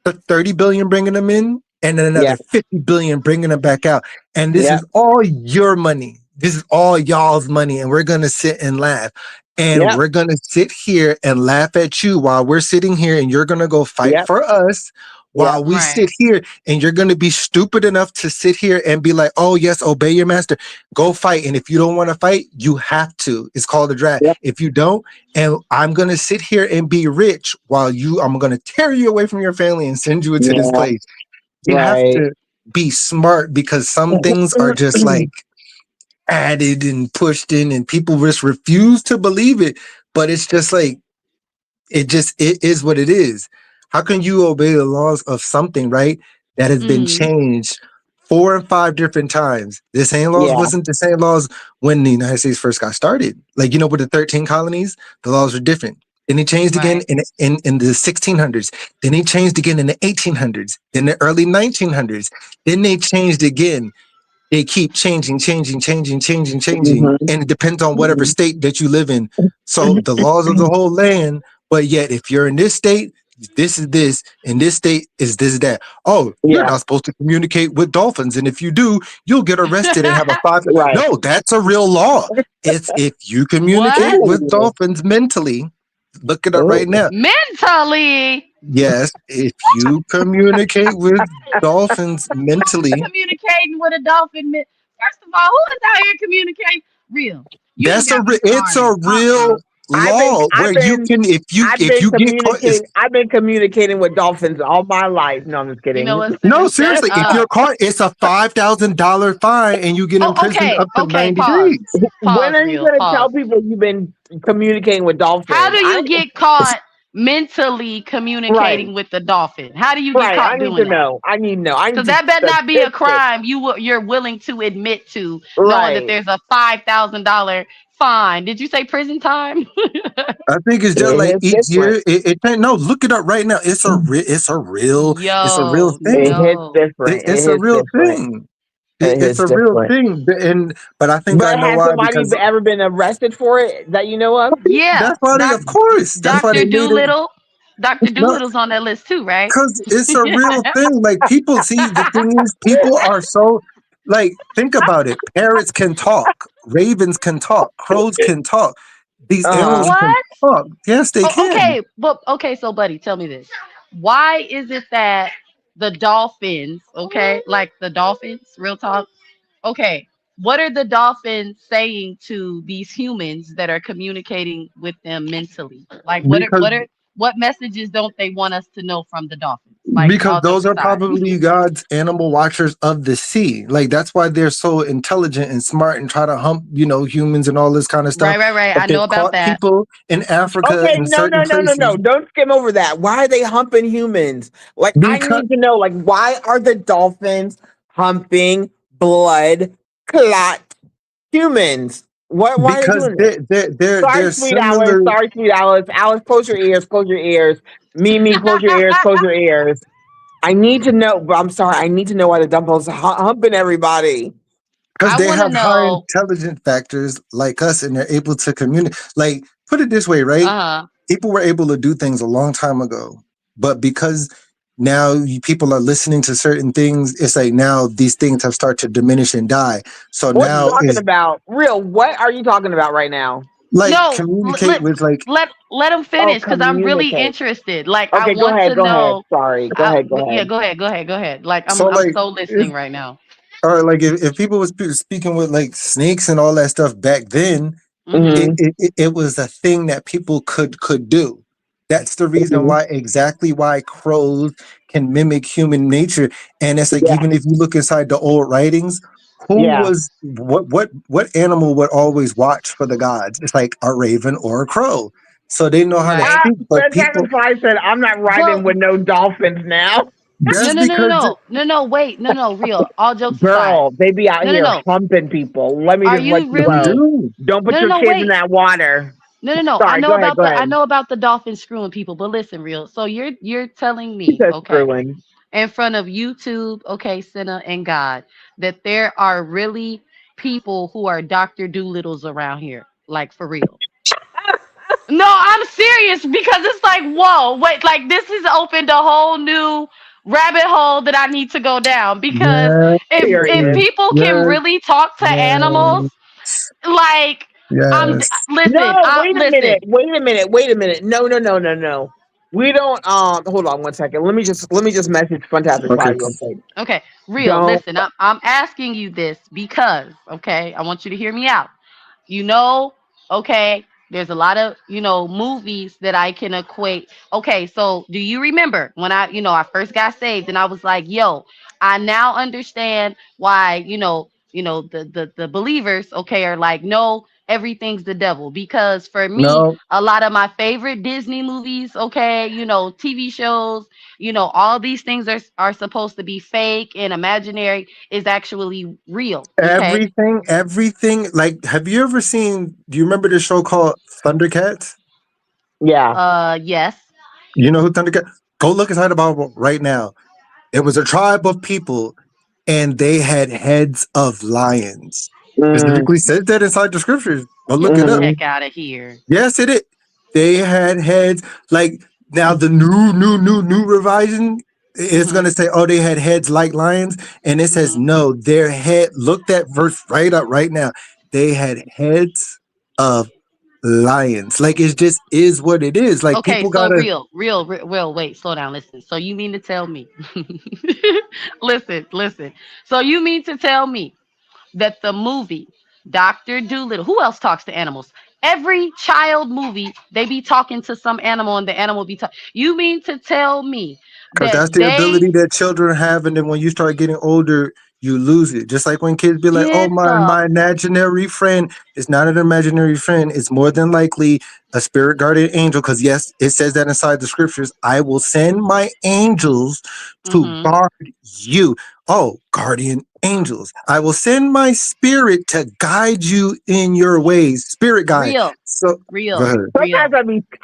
30 billion bringing them in and then Yeah. another 50 billion bringing them back out. And this Yeah. is all your money. This is all y'all's money. And we're going to sit and laugh. And Yeah. we're going to sit here and laugh at you while we're sitting here and you're going to go fight Yeah. for us Yeah. while we Right. sit here and you're going to be stupid enough to sit here and be like, oh, yes, obey your master. Go fight. And if you don't want to fight, you have to. It's called a draft. Yeah. If you don't, and I'm going to sit here and be rich while I'm going to tear you away from your family and send you into this Yeah. place. You have Right. to be smart because some things are just like added and pushed in and people just refuse to believe it. But it's just like, it is what it is. How can you obey the laws of something, right? That has been Mm-hmm. changed 4 and 5 different times. The same laws Yeah. wasn't the same laws when the United States first got started. Like, with the 13 colonies, the laws were different. Then he changed again Right. in the 1600s. Then he changed again in the 1800s. Then the early 1900s. Then they changed again. They keep changing, Mhm. and it depends on whatever Mhm. state that you live in. So the laws of the whole land, but yet if you're in this state, this is this, in this state is this that. Oh, you're Yeah. not supposed to communicate with dolphins, and if you do, you'll get arrested and have a five. Right. No, that's a real law. It's if you communicate What? with Ooh. dolphins mentally. Look it up right Ooh. now. Mentally? Yes, if you communicate with dolphins mentally, Communicating with a dolphin. First of all, who is out here communicating? Real. You just that's got me it's a started. real I've been law I've where you been can I've if been you get caught. It's, communicating I've been communicating with dolphins all my life. No, I'm just You know kidding. what, no, Cynna? Shut seriously, if up. you're caught, it's a $5,000 fine and you get Oh, imprisoned okay. up to Okay. 90 Pause. days. When Pause, are you real. gonna tell Pause. people you've been communicating with How dolphins? do I you get caught mentally right, communicating with the dolphin? How do you get right. I caught need doing to that? know. I need to know. I need Because to that better not be a statistics. crime you're willing to admit to, knowing that Right. there's a $5,000 fine. Did you say prison time? I think it's just like It is each different. year. It can't. No, look it up right now. It's a real Yo, thing. It hits no. different. It It's a hits real different. thing. It It's hits a real different. thing. And but I think I But know has why somebody because ever been arrested for it that you know of? Yeah, that's why they. Of course, that's why Dr. they made it. Doolittle. Dr. No, Doolittle's on that list too, right? because it's a real thing. Like people see the thing is people are so like think about it. Parrots can talk, ravens can talk, crows can talk. These animals Uh can What? talk. Yes, they Oh, can. okay, but okay, so buddy, tell me this. Why is it that the dolphins, okay, like the dolphins, real talk, okay, what are the dolphins saying to these humans that are communicating with them mentally? Like because what messages don't they want us to know from the dolphins? Like because all jokes those are aside. probably God's animal watchers of the sea. Like that's why they're so intelligent and smart and try to hump, humans and all this kind of stuff. Right, right, right. But I know they've about caught that. people in Africa Okay, in no, certain no, no, no, places no. Don't skim over that. Why are they humping humans? Like, I because need to know, like, why are the dolphins humping blood clot humans? What? Why are they because doing this? they're Sorry, sweet Alice. similar. Sorry, sweet Alice. Alice, close your ears. Close your ears. Mimi, close your ears. Close your ears. I need to know. But I'm sorry. I need to know why the dolphins humping everybody. Because I they want to have high know. intelligent factors like us and they're able to communicate. Like, put it this way, right? Uh-huh. People were able to do things a long time ago, but because now people are listening to certain things, it's like now these things have started to diminish and die. So What you now talking is about? Real? What are you talking about right now? like No, communicate with like let them Oh, finish because I'm really communicate. interested. Like I Okay, go want ahead. to Go ahead. know. Sorry. Go ahead. Go Yeah, ahead. go ahead. Like so I'm like so if listening right now. or like if people was speaking with like snakes and all that stuff back then, Mm-hmm. it, Hmm. it it it was a thing that people could do. That's the reason Hmm. why exactly why crows can mimic human nature. And it's like Yeah. even if you look inside the old writings, who Yeah. was what animal would always watch for the gods? It's like a raven or a crow. So they know how to Right. Ah, speak, but people Fantastic said, I'm not riding Well, with no dolphins now. no, that's no, no, no, because no, no, no. Wait, no, no. Real. All jokes aside. Girl, they be out No, no, here no. humping people. Let me Are just let you you they know. really? do. Don't put No, no, your no. kids in Wait. that water. No, no, no. Sorry, go ahead, go I ahead. know about the dolphins screwing people, but listen, real. So you're telling He me, said okay, screwing. in front of YouTube, okay, Cinna and God, that there are really people who are Dr. Doolittles around here, like for real. No, I'm serious because it's like, whoa, wait, like this has opened a whole new rabbit hole that I need to go down because Yes, if Period. people can yes, really talk to animals, yes, like yes. No, wait a minute. listen. Wait a minute. Wait a minute. No, no, no, no, no. We don't hold on one second. Let me just message Fantastic Pie Okay, real quick. Okay, real. Don't Listen, I'm asking you this because, okay, I want you to hear me out. You know, okay, there's a lot of, movies that I can equate. Okay, so do you remember when I first got saved and I was like, yo, I now understand why, the believers, okay, are like, no, everything's the devil. Because for me, no. a lot of my favorite Disney movies, okay, TV shows, all these things are supposed to be fake and imaginary is actually real, okay? Everything. Like, have you ever seen? Do you remember the show called Thundercats? yeah. Yes. You know who Thundercats? Go look inside the Bible right now. It was a tribe of people, and they had heads of lions. Mm, Specifically says that inside the scriptures. Go look Get it the up. mm, heck out of here. Yes, it is. They had heads like now the new revision is Mhm. gonna say, oh, they had heads like lions, and it says Mhm. no, their head. Look that verse right up right now. They had heads of lions. Like it just is what it is. Like Okay, people so gotta real. Wait, slow down. Listen. So you mean to tell me? Listen. So you mean to tell me that the movie Doctor Doolittle? Who else talks to animals? Every child movie, they be talking to some animal, and the animal be talking. You mean to tell me because that that's the they ability that children have, and then when you start getting older, you lose it. Just like when kids be like, "Oh, get the my imaginary friend," it's not an imaginary friend. It's more than likely a spirit guardian angel. Because yes, it says that inside the scriptures. I will send my angels to mhm. guard you. Oh, guardian angels! I will send my spirit to guide you in your ways. Spirit guide. Real, So go real, ahead. real.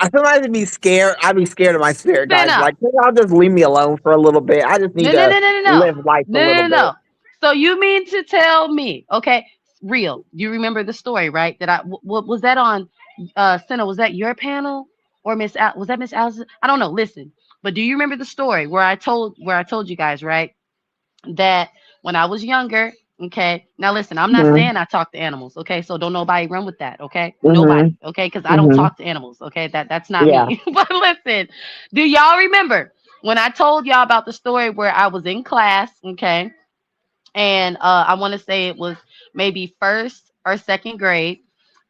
sometimes I'd be scared. I'd be scared of my spirit guys. Cinna. Like, can y'all just leave me alone for a little bit? I just No, need no, to no, no, no, no, live life a no, little no, no, bit. no. So you mean to tell me, okay, real? You remember the story, right? What was that on? Cinna, was that your panel or was that Miss Allison? I don't know. Listen, but do you remember the story where I told you guys, right? That when I was younger, okay. Now listen, I'm not Hmm. saying I talk to animals, okay. So don't nobody run with that, okay? Hmm. Nobody, okay? Because I don't Hmm. talk to animals, okay. That's not Yeah. me. But listen, do y'all remember when I told y'all about the story where I was in class, okay? And I want to say it was maybe first or second grade,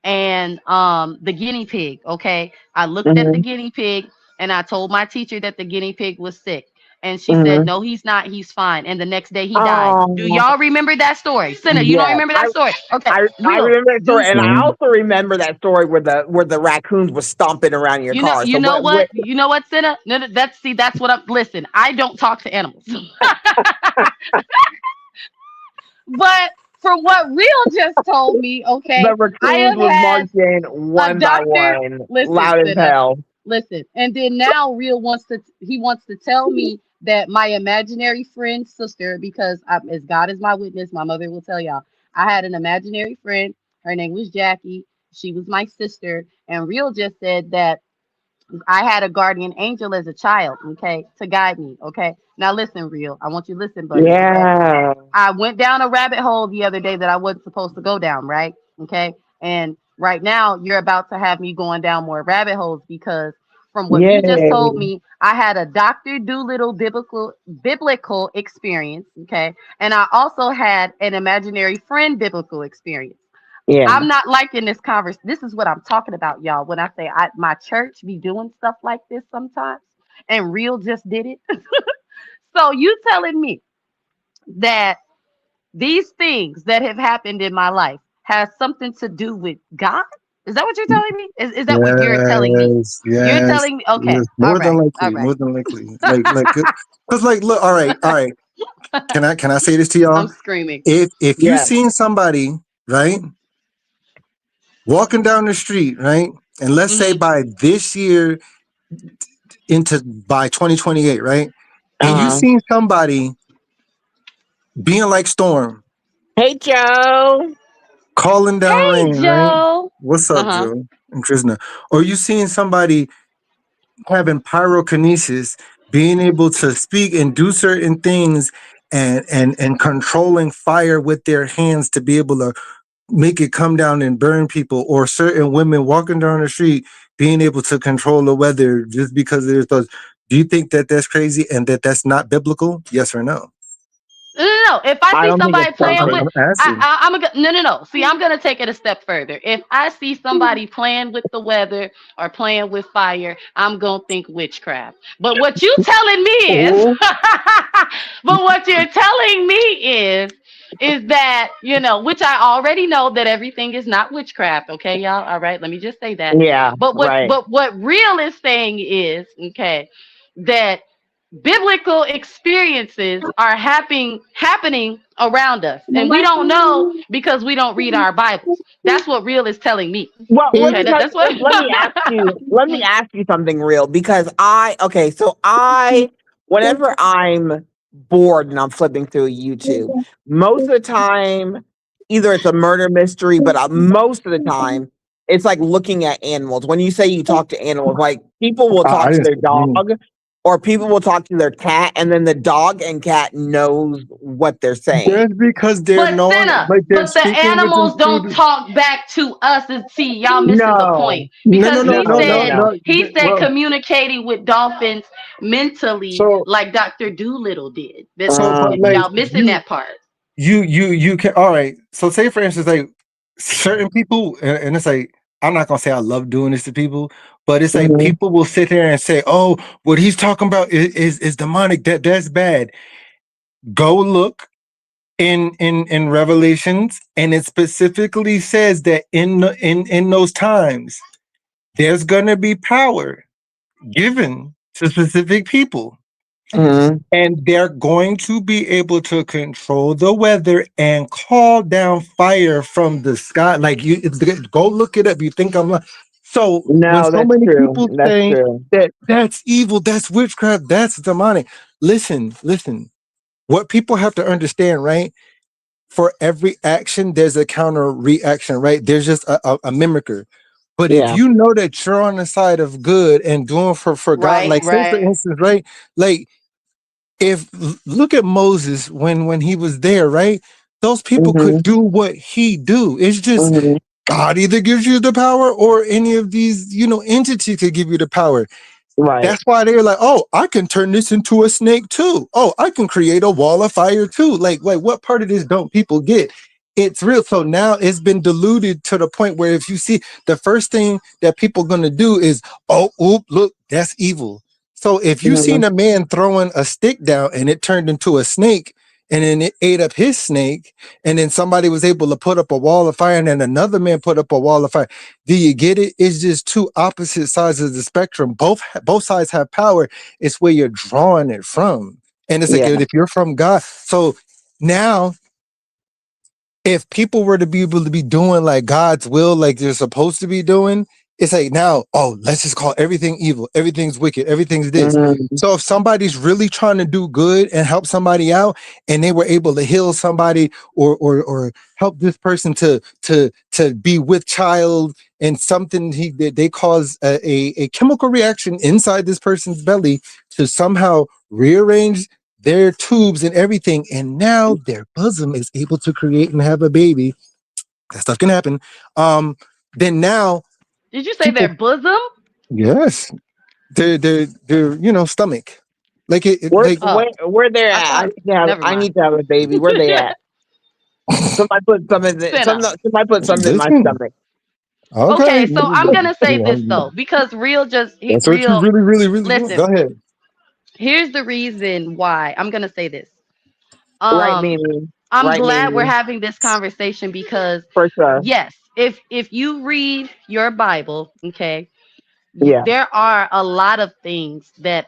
and the guinea pig. Okay, I looked at the Mhm. guinea pig and I told my teacher that the guinea pig was sick. And she said, Mhm. "No, he's not. He's fine." And the next day he died. Do Oh, y'all remember that story? Cinna, you don't yes. remember that story? Okay, I real. remember that story, Do and I Mhm. also remember that story where the raccoons were stomping around your you know? car. You So know what? what? You know what, Cinna? No, no, that's see. That's what I'm. Listen, I don't talk to animals, but from what Real just told me, The okay, I raccoons have was had marching a one by doctor. one, Listen, loud as Cinna. hell. Listen, and then now Real wants to he wants to tell me that my imaginary friend's sister, because as God is my witness, my mother will tell y'all, I had an imaginary friend. Her name was Jackie. She was my sister, and Real just said that I had a guardian angel as a child, okay, to guide me, okay. Now listen, Real, I want you to listen, buddy, okay. Yeah. I went down a rabbit hole the other day that I wasn't supposed to go down, right? Okay. And right now you're about to have me going down more rabbit holes because from what you just told Yay. me, I had a Dr. Doolittle biblical experience. Okay. And I also had an imaginary friend biblical experience. Yeah. I'm not liking this conversation. This is what I'm talking about, y'all. When I say my church be doing stuff like this sometimes, and Real just did it. So you telling me that these things that have happened in my life has something to do with God? Is that what you're telling me? Is that what you're telling me? Yes, You're yes, telling me, okay, yes. all More than right, all likely, right. more than likely. Cause like, look, all right, all right. Can I say this to I'm y'all? screaming. If you Yeah. seen somebody, right, walking down the street, right, and let's say Hmm. by this year into by 2028, right, and you Uh-huh. seen somebody being like Storm, Hey, Joe. calling down Hey, rain, right? Joe. What's Uh up, huh. Joe and Krishna? Or you seeing somebody having pyrokinesis, being able to speak and do certain things and controlling fire with their hands to be able to make it come down and burn people, or certain women walking down the street being able to control the weather just because of their thoughts. Do you think that that's crazy and that that's not biblical? Yes or no? No, no, no. If I I see don't think somebody it's playing with, crazy. I'm asking. I'm a no, no, no. See, I'm gonna take it a step further. If I see somebody playing with the weather or playing with fire, I'm gonna think witchcraft. But what you telling me is, Ooh. but what you're telling me is that which I already know that everything is not witchcraft. Okay, y'all. All right. Let me just say that. Yeah. But what, Right. but what real is saying is, okay, that biblical experiences are happening around us and we don't know because we don't read our bibles. That's what real is telling me. Well, let Okay, me tell you. that's what Let me ask you. Let me ask you something real because okay. So whenever I'm bored and I'm flipping through YouTube, most of the time, either it's a murder mystery, but most of the time, it's like looking at animals. When you say you talk to animals, like people will I talk to didn't. their dog, or people will talk to their cat, and then the dog and cat knows what they're saying. Just because they're but known, Senna, like they're but the speaking with them animals don't through. talk back to us. And see, y'all missing the No, point No, no, because no, no, no, no, no, no. no. he said Well, communicating with dolphins mentally so like Dr. Doolittle did. But so, but like y'all missing you, that part. you can. All right. So say for instance, like certain people, and it's like I'm not gonna say I love doing this to people, but it's like Mhm. people will sit there and say, "Oh, what he's talking about is demonic. That's bad." Go look in Revelations, and it specifically says that in those times, there's gonna be power given to specific people. Mhm. And they're going to be able to control the weather and call down fire from the sky. Like go look it up. You think I'm lying? So when No, so that's many true. people That's say true. that that's evil, that's witchcraft, that's demonic. Listen, listen. What people have to understand, right? For every action, there's a counter reaction, right? There's just a mimicker. But if Yeah. you know that you're on the side of good and doing for God, Right, like say for right. instance, right? Like if look at Moses when he was there, right? Those people could Mhm. do what he do. It's just Mhm. God either gives you the power or any of these, entities could give you the power. Right. That's why they're like, oh, I can turn this into a snake too. Oh, I can create a wall of fire too. Like, what part of this don't people get? it's real. So now it's been diluted to the point where if you see the first thing that people gonna do is, oh, oop, look, that's evil. So if you Mhm. seen a man throwing a stick down and it turned into a snake, and then it ate up his snake, and then somebody was able to put up a wall of fire, and then another man put up a wall of fire. Do you get it? It's just two opposite sides of the spectrum. Both sides have power. It's where you're drawing it from, and it's like Yeah. if you're from God. So now if people were to be able to be doing like God's will, like they're supposed to be doing, it's like now, oh, let's just call everything evil, everything's wicked, everything's this. Mhm. So if somebody's really trying to do good and help somebody out, and they were able to heal somebody or help this person to be with child, and something they cause a chemical reaction inside this person's belly to somehow rearrange their tubes and everything, and now their bosom is able to create and have a baby. That stuff can happen. Then now Did you say their people, bosom? yes, their stomach, like Where like Oh, where they're I at? thought. Never I mind. need to have a baby. Where they at? Somebody put some in the, some Cinna. somebody put something in my listen. stomach. Okay, Okay, so I'm gonna say this though, because real just that's what you real. really want. Go Listen, ahead. here's the reason why I'm gonna say this. Right, Um, Mimi. I'm Right, glad we're Mimi. having this conversation because For sure. yes, if you read your Bible, okay, Yeah. there are a lot of things that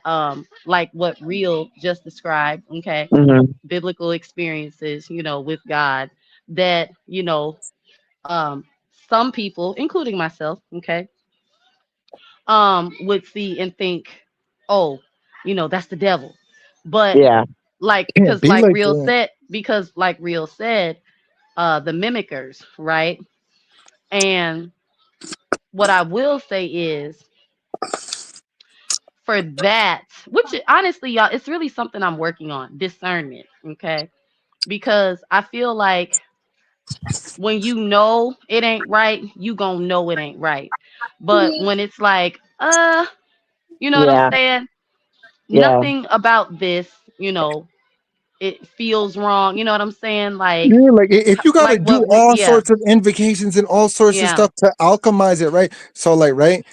like what real just described, okay, Mhm. biblical experiences, with God that, um some people, including myself, okay, would see and think, oh, that's the devil. But Yeah. like Can't be like that. because like real said, the mimickers, right? And what I will say is for that, which honestly, y'all, it's really something I'm working on, discernment, okay? Because I feel like when you know it ain't right, you gonna know it ain't right. But when it's like, you know what I'm Yeah. saying? Yeah. Nothing about this, it feels wrong. You know what I'm saying? Yeah, like if you got to Like do what? all Yeah, sorts of invocations and all sorts of yeah. stuff to alchemize it, right? So, like, right,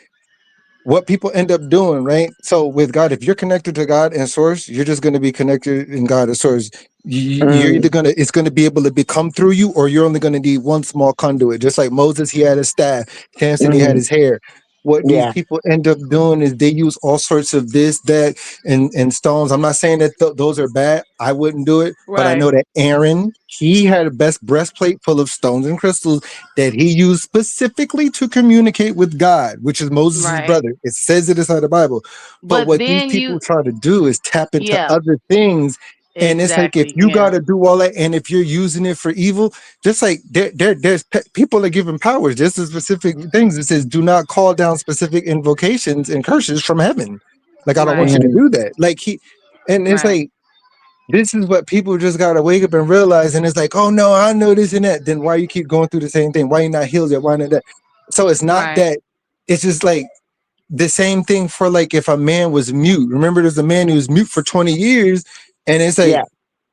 what people end up doing, right? So with God, if you're connected to God and source, you're just going to be connected in God and source. You're either Mm. it's going to be able to become through you, or you're only going to need one small conduit. Just like Moses, he had his staff. Samson, he had Mm. his hair. What these Yeah. people end up doing is they use all sorts of this, that, and stones. I'm not saying that those are bad. I wouldn't do it, but I Right, know that Aaron, he had a best breastplate full of stones and crystals that he used specifically to communicate with God, which is Moses' right. brother. It says it inside the Bible. But But what these then people you, try to do is tap into yeah, other things. And it's like if exactly, you got yeah, to do all that, and if you're using it for evil, just like there's people are given powers, just as specific things. It says, "Do not call down specific invocations and curses from heaven." Like I don't want right, you to Mhm. do that. Like and it's right, like this is what people just gotta wake up and realize. And it's like, oh no, I know this and that. Then why you keep going through the same thing? Why you not healed yet? Why not that? So it's not right, that. It's just like the same thing for like if a man was mute. Remember, there's a man who was mute for 20 years, and it's like Yeah.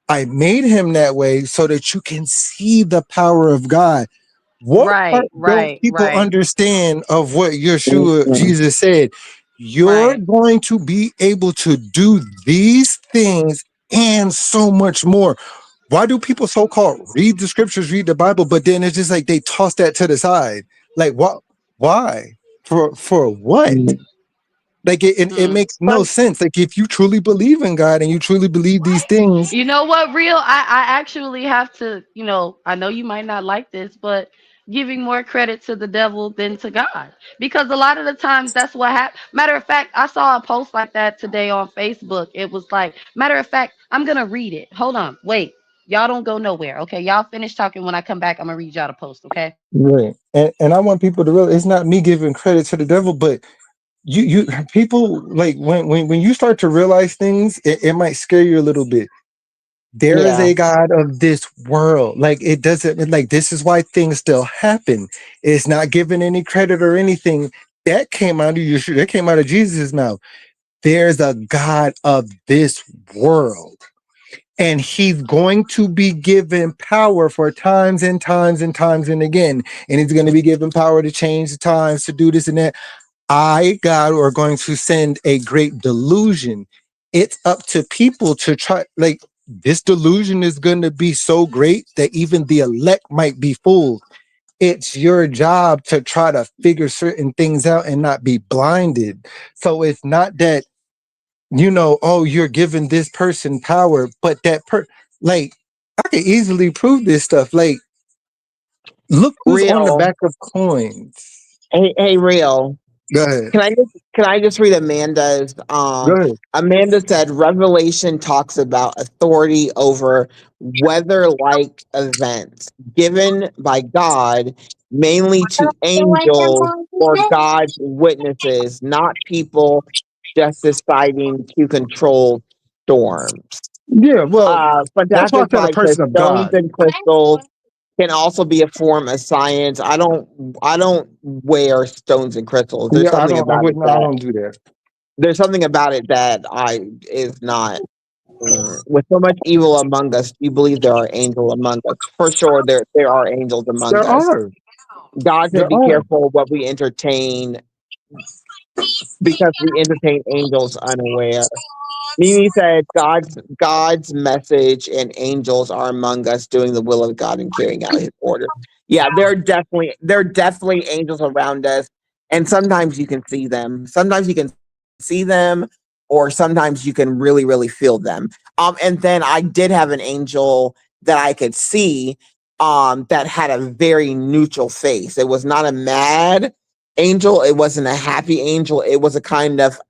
I made him that way so that you can see the power of God. What part right, don't right, people right, understand of what Yeshua Mhm. Jesus said? You're right, going to be able to do these things and so much more. Why do people so-called read the scriptures, read the Bible, but then it's just like they toss that to the side? Like what? Why? For what? Mhm. Like it mm. makes no But sense. Like if you truly believe in God and you truly believe these things, You know what, real? I actually have to, I know you might not like this, but giving more credit to the devil than to God. Because a lot of the times that's what happened. Matter of fact, I saw a post like that today on Facebook. It was like, matter of fact, I'm going to read it. Hold on. Wait. Y'all don't go nowhere. Okay. Y'all finish talking. When I come back, I'm going to read y'all the post. Okay. right? And I want people to realize it's not me giving credit to the devil, but you people like when you start to realize things, it might scare you a little bit. There is yeah. a God of this world. Like it doesn't like this is why things still happen. It's not giving any credit or anything. That came out of you. That came out of Jesus' mouth. There's a God of this world. and he's going to be given power for times and times and times and again. And he's going to be given power to change the times, to do this and that. I, God, are going to send a great delusion. It's up to people to try, like, this delusion is going to be so great that even the elect might be fooled. It's your job to try to figure certain things out and not be blinded. So it's not that, oh, you're giving this person power, but like, I could easily prove this stuff. Like, look who's on the Real. back of coins. Hey, real. Go ahead. Can I just read Amanda's? Go ahead. Amanda said Revelation talks about authority over weather-like events given by God, mainly to angels or God's witnesses, not people just deciding to control storms. Yeah, well, that's why I Fantastic said a Five says person of stones God. and crystals can also be a form of science. I don't wear stones and crystals. There's Yeah, I something don't. I about it wouldn't. I that don't do that. there's something about it that I is not with so much evil among us. You believe there are angels among us for sure. There are angels among There us. are. God said, There "Be are. careful what we entertain, because we entertain angels unaware." Mimi said, God's message and angels are among us doing the will of God and carrying out his order. Yeah, there are definitely angels around us. And sometimes you can see them. Sometimes you can see them, or sometimes you can really, really feel them. And then I did have an angel that I could see that had a very neutral face. It was not a mad angel, it wasn't a happy angel, it was a kind of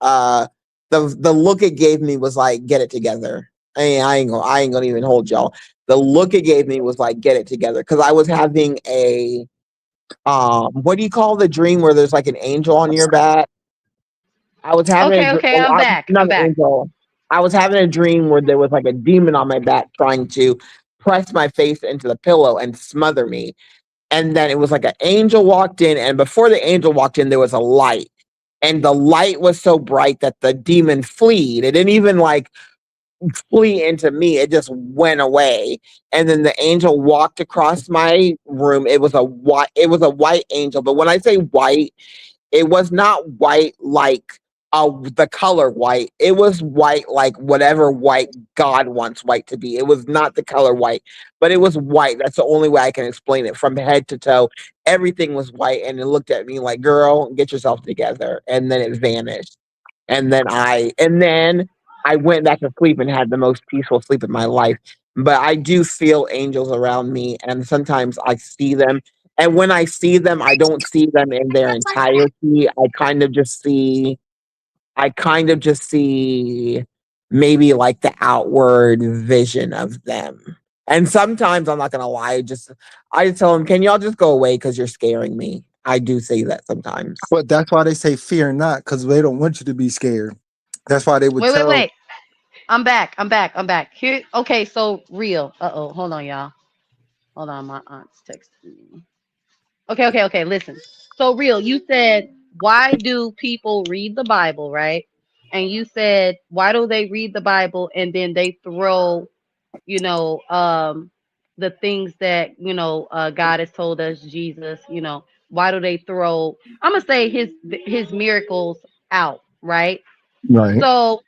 the look it gave me was like, get it together. I ain't gonna even hold y'all. The look it gave me was like, get it together. Cause I was having a what do you call the dream where there's like an angel on your back? I was having a Okay, okay, I'm back. not I'm an back. angel. I was having a dream where there was like a demon on my back trying to press my face into the pillow and smother me. And then it was like an angel walked in, and before the angel walked in, there was a light. And the light was so bright that the demon fled. It didn't even like flee into me. It just went away. And then the angel walked across my room. It was a white angel. But when I say white, it was not white like the color white. It was white like whatever white God wants white to be. It was not the color white, but it was white. That's the only way I can explain it. From head to toe, everything was white. And it looked at me like, girl, get yourself together. And then it vanished. And then I went back to sleep and had the most peaceful sleep of my life. But I do feel angels around me, and sometimes I see them. And when I see them, I don't see them in their entirety. I kind of just see maybe like the outward vision of them. And sometimes I'm not gonna lie, I just tell them, can y'all just go away because you're scaring me. I do say that sometimes. But that's why they say fear not, because they don't want you to be scared. That's why they would Wait, wait, tell. wait. I'm back. I'm back. I'm back. Here. Okay, so real. Uh-oh. Hold on, y'all. Hold on. My aunt's texting me. Okay, okay, okay. Listen. So real, you said, why do people read the Bible, right? And you said, why do they read the Bible and then they throw, you know, the things that, God has told us, Jesus, why do they throw, I'm gonna say his miracles out, right? Right. So,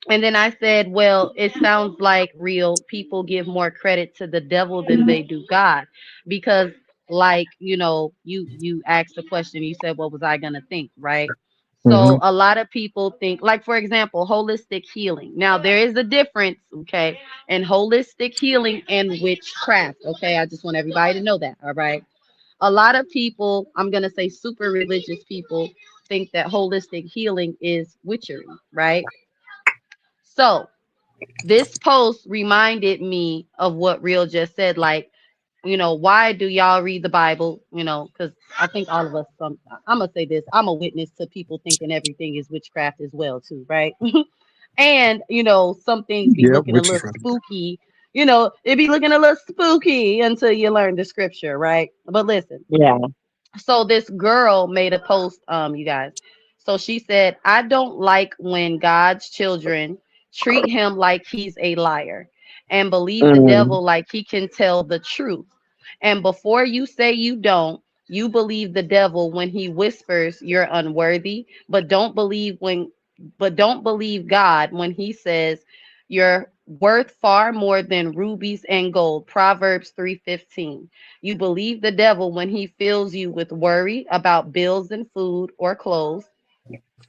and then I said, well, it sounds like real people give more credit to the devil than they do God. Because like, you asked the question, you said, what was I gonna think, right? Hmm. So a lot of people think, like for example, holistic healing. Now there is a difference, okay, in holistic healing and witchcraft. Okay, I just want everybody to know that. All right. A lot of people, I'm gonna say super religious people, think that holistic healing is witchery, right? So this post reminded me of what Real just said. Like, why do y'all read the Bible? Because I think all of us, I'm gonna say this, I'm a witness to people thinking everything is witchcraft as well, too, right? And some things be Yeah, looking a little witchcraft. spooky. It be looking a little spooky until you learn the scripture, right? But listen, Yeah. so this girl made a post, you guys. So she said, I don't like when God's children treat him like he's a liar. and believe the Mm, devil like he can tell the truth. And before you say you don't, you believe the devil when he whispers you're unworthy, but don't believe God when he says you're worth far more than rubies and gold. Proverbs 3:15. You believe the devil when he fills you with worry about bills and food or clothes,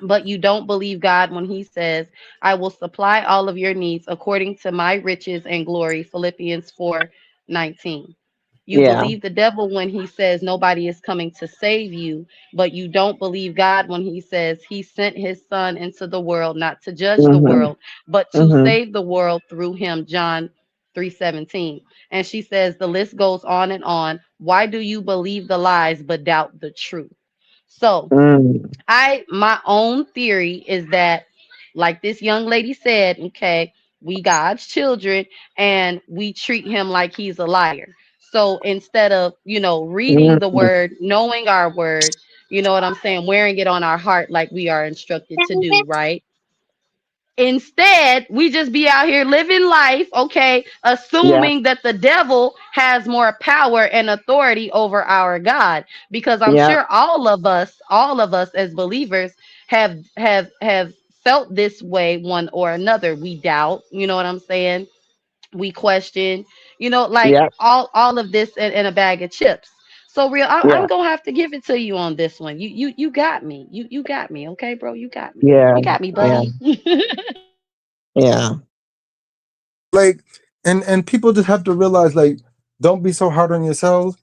but you don't believe God when he says, I will supply all of your needs according to my riches and glory. Philippians 4:19. You yeah. believe the devil when he says nobody is coming to save you, but you don't believe God when he says he sent his son into the world not to judge the Mhm. world, but to Mhm. save the world through him. John 3:17. And she says the list goes on and on. Why do you believe the lies but doubt the truth? So, Mm. my own theory is that, like this young lady said, okay, we God's children and we treat him like he's a liar. So instead of, reading the Mm. word, knowing our word, you know what I'm saying, wearing it on our heart like we are instructed to do, right? Instead, we just be out here living life, okay, Yeah. assuming that the devil has more power and authority over our God. Because I'm Yeah. sure all of us as believers have felt this way one or another. We doubt, you know what I'm saying? We question, like Yeah. all of this in a bag of chips. So real, I'm Yeah. gonna have to give it to you on this one. You got me. You got me, okay, bro? You got me. Yeah. You got me, Yeah. buddy. Yeah. Like, and people just have to realize, like, don't be so hard on yourselves.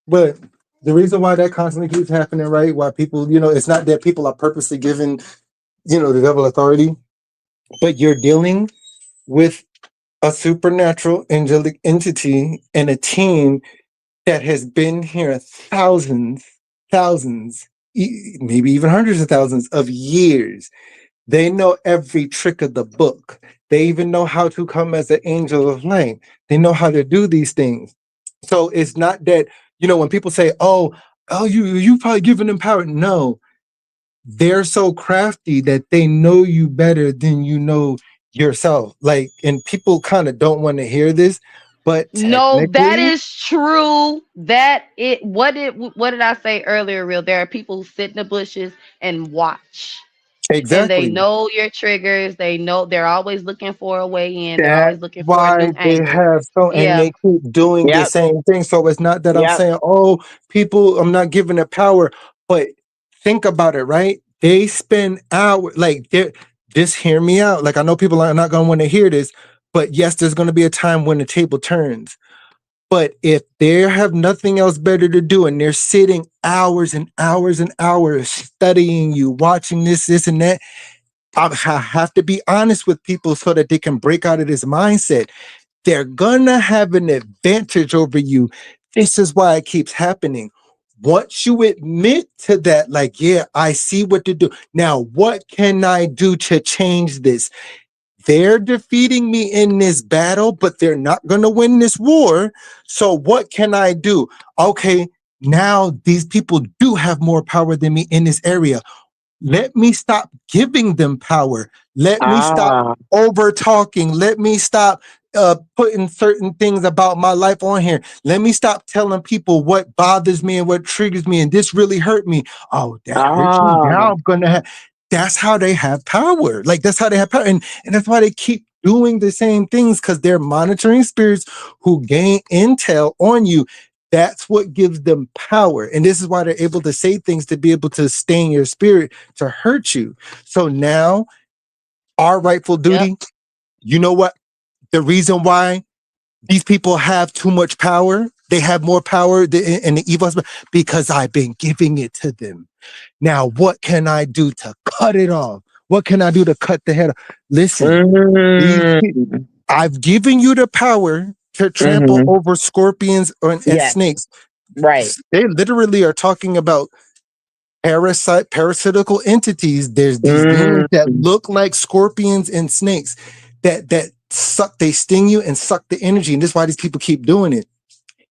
But the reason why that constantly keeps happening, right? Why people, it's not that people are purposely giving, the devil authority, but you're dealing with a supernatural angelic entity and a team that has been here thousands, maybe even hundreds of thousands of years. They know every trick of the book. They even know how to come as an angel of light. They know how to do these things. So it's not that, when people say, "Oh, you probably giving them power." No, they're so crafty that they know you better than you know yourself. Like, and people kind of don't want to hear this, but No, that technically, is true. What did I say earlier, real? There are people who sit in the bushes and watch. And they exactly. know your triggers. They know they're always looking for a way in. They're That's always looking for a why new they angle. have so, and Yeah. they keep doing the Yep. same thing. So it's not that I'm Yep. saying, people, I'm not giving it power, but think about it, right? They spend hours, like, just hear me out. Like, I know people are not going to want to hear this, but yes, there's going to be a time when the table turns. But if they have nothing else better to do and they're sitting hours and hours and hours studying you, watching this and that, I have to be honest with people so that they can break out of this mindset. They're gonna have an advantage over you. This is why it keeps happening. Once you admit to that, like, yeah, I see what to do. Now, what can I do to change this? They're defeating me in this battle, but they're not gonna win this war. So, what can I do? Okay, now these people do have more power than me in this area. Let me stop giving them power. Let me stop Ah. over talking. Let me stop putting certain things about my life on here. Let me stop telling people what bothers me and what triggers me. And this really hurt me. Oh, that hurt you. Ah. Now I'm gonna have. That's how they have power. Like, that's how they have power, and that's why they keep doing the same things, because they're monitoring spirits who gain intel on you. That's what gives them power, and this is why they're able to say things to be able to stain your spirit, to hurt you. So now, our rightful Yep. duty, you know what? The reason why these people have too much power, they have more power in the evil aspect, because I've been giving it to them. Now, what can I do to cut it off? What can I do to cut the head off? Listen, these, Mm. I've given you the power to trample Mhm. over scorpions and Yeah. snakes. Right. They literally are talking about parasitical entities. There's these demons that Mm. look like scorpions and snakes that suck, they sting you and suck the energy. And this is why these people keep doing it.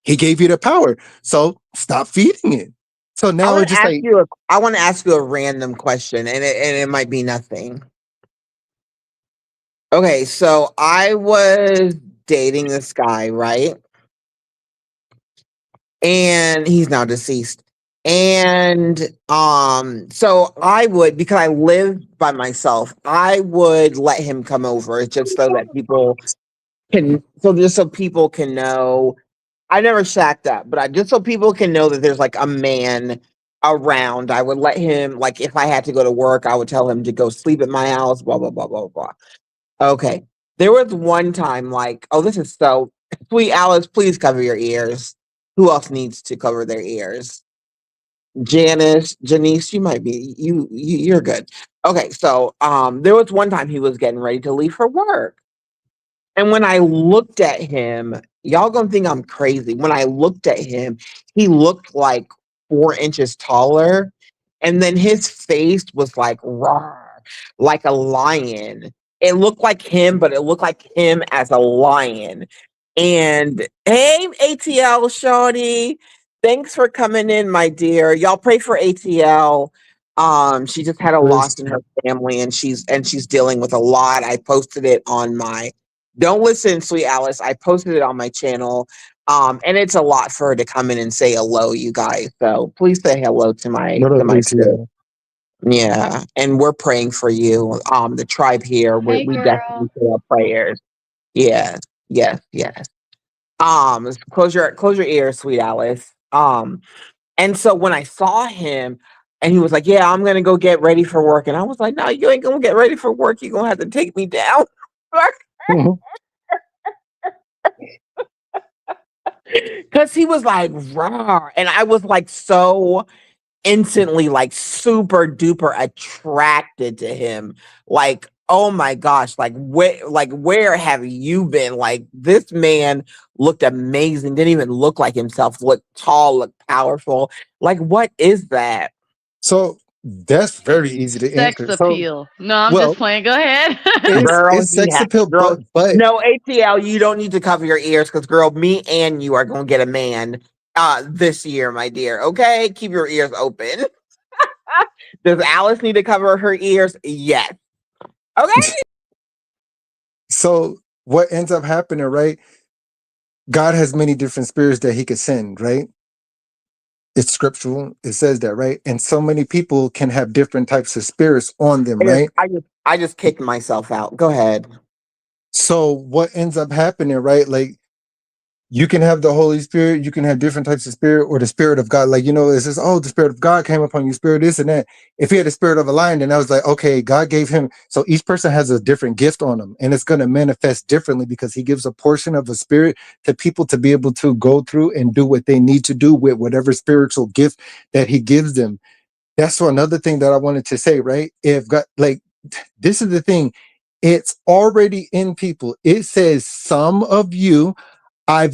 He gave you the power, so stop feeding it. So I now want it's to just ask like, you a I want to ask you a random question, and it might be nothing. Okay, so I was dating this guy, right? And he's now deceased. And so I would, because I live by myself, I would let him come over just so that people can, so just so people can know. I never shacked up, but I just so people can know that there's like a man around. I would let him, like, if I had to go to work, I would tell him to go sleep at my house, blah blah blah blah blah. Okay. There was one time, like, oh, this is so sweet, Alice. Please cover your ears. Who else needs to cover their ears? Janice, you might be you're good. Okay, so there was one time he was getting ready to leave for work. And when I looked at him, y'all gonna think I'm crazy. When I looked at him, he looked like 4 inches taller. And then his face was like raw, like a lion. It looked like him, but it looked like him as a lion. And hey, ATL Shawty, thanks for coming in, my dear. Y'all pray for ATL. She just had a loss in her family, and she's dealing with a lot. I posted it on my don't listen, sweet Alice. I posted it on my channel. And it's a lot for her to come in and say hello, you guys. So please say hello to my What to up, my sis. ATL? Yeah. And we're praying for you. The tribe here, Hey, we girl. definitely say our prayers. Yes, yes, yes. Close your ears, sweet Alice. And so when I saw him and he was like, yeah, I'm gonna go get ready for work. And I was like, no, you ain't gonna get ready for work. You're gonna have to take me down. Cause he was like raw. And I was like so instantly like super duper attracted to him. Like, oh my gosh, where have you been? Like this man looked amazing, didn't even look like himself, looked tall, looked powerful. Like, what is that? So that's very easy to Sex answer. So, appeal. No, I'm just well, playing. Go ahead. Girl, it's sex appeal, girl. but No, ATL, you don't need to cover your ears because girl, me and you are gonna get a man this year, my dear. Okay? Keep your ears open. Does Alice need to cover her ears? Yes. Okay. so what ends up happening, right? God has many different spirits that he could send, right? It's scriptural. It says that, right? And so many people can have different types of spirits on them, right? I just kicked myself out. Go ahead. So what ends up happening, right? Like you can have the Holy Spirit, you can have different types of spirit, or the Spirit of God. Like, it says, oh, the Spirit of God came upon you, Spirit this and that. If he had the spirit of a lion, then I was like, okay, God gave him. So each person has a different gift on them, and it's going to manifest differently because he gives a portion of a spirit to people to be able to go through and do what they need to do with whatever spiritual gift that he gives them. That's another thing that I wanted to say, right? If God, like, this is the thing, it's already in people. It says, some of you I've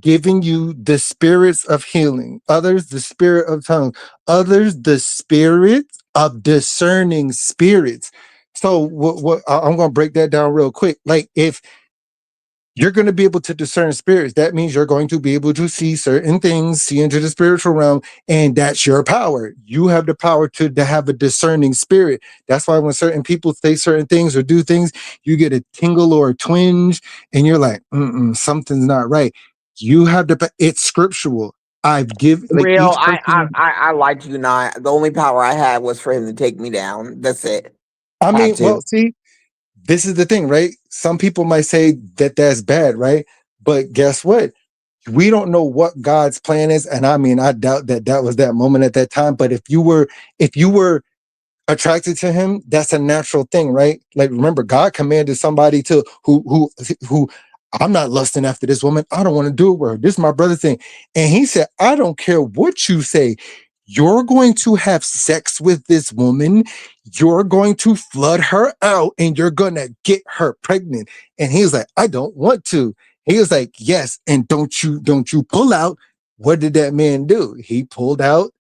given you the spirits of healing, others the spirit of tongues, others the spirit of discerning spirits. So I'm going to break that down real quick. Like if you're going to be able to discern spirits, that means you're going to be able to see certain things, see into the spiritual realm, and that's your power. You have the power to have a discerning spirit. That's why when certain people say certain things or do things, you get a tingle or a twinge, and you're like, something's not right. You have it's scriptural. I've given like Real, each person. I lied to you not. The only power I had was for him to take me down. That's it. I Had mean, well, to. see, this is the thing, right? Some people might say that that's bad, right? But guess what? We don't know what God's plan is, and I mean, I doubt that that was that moment at that time. But if you were attracted to him, that's a natural thing, right? Like remember, God commanded somebody to who I'm not lusting after this woman. I don't want to do it with her. This is my brother thing. And he said, I don't care what you say. You're going to have sex with this woman. You're going to flood her out and you're going to get her pregnant. And he's like, I don't want to. He was like, yes. And don't you pull out. What did that man do? He pulled out,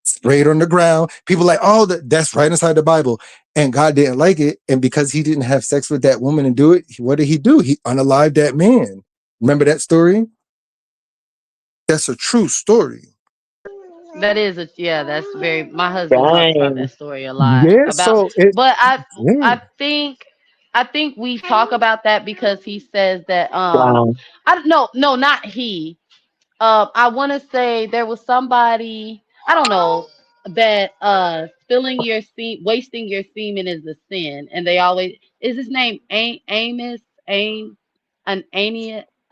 sprayed on the ground. People like, oh, that's right inside the Bible. And God didn't like it. And because he didn't have sex with that woman and do it, what did he do? He unalived that man. Remember that story? That's a true story. That is a yeah, that's very my husband talks about that Dang. story a lot Yeah. about So it, but I yeah. I think I think we talk about that because he says that Wow. I don't know, no, not he. I want to say there was somebody, I don't know, that spilling your wasting your semen is a sin, and they always is his name Amos Aim an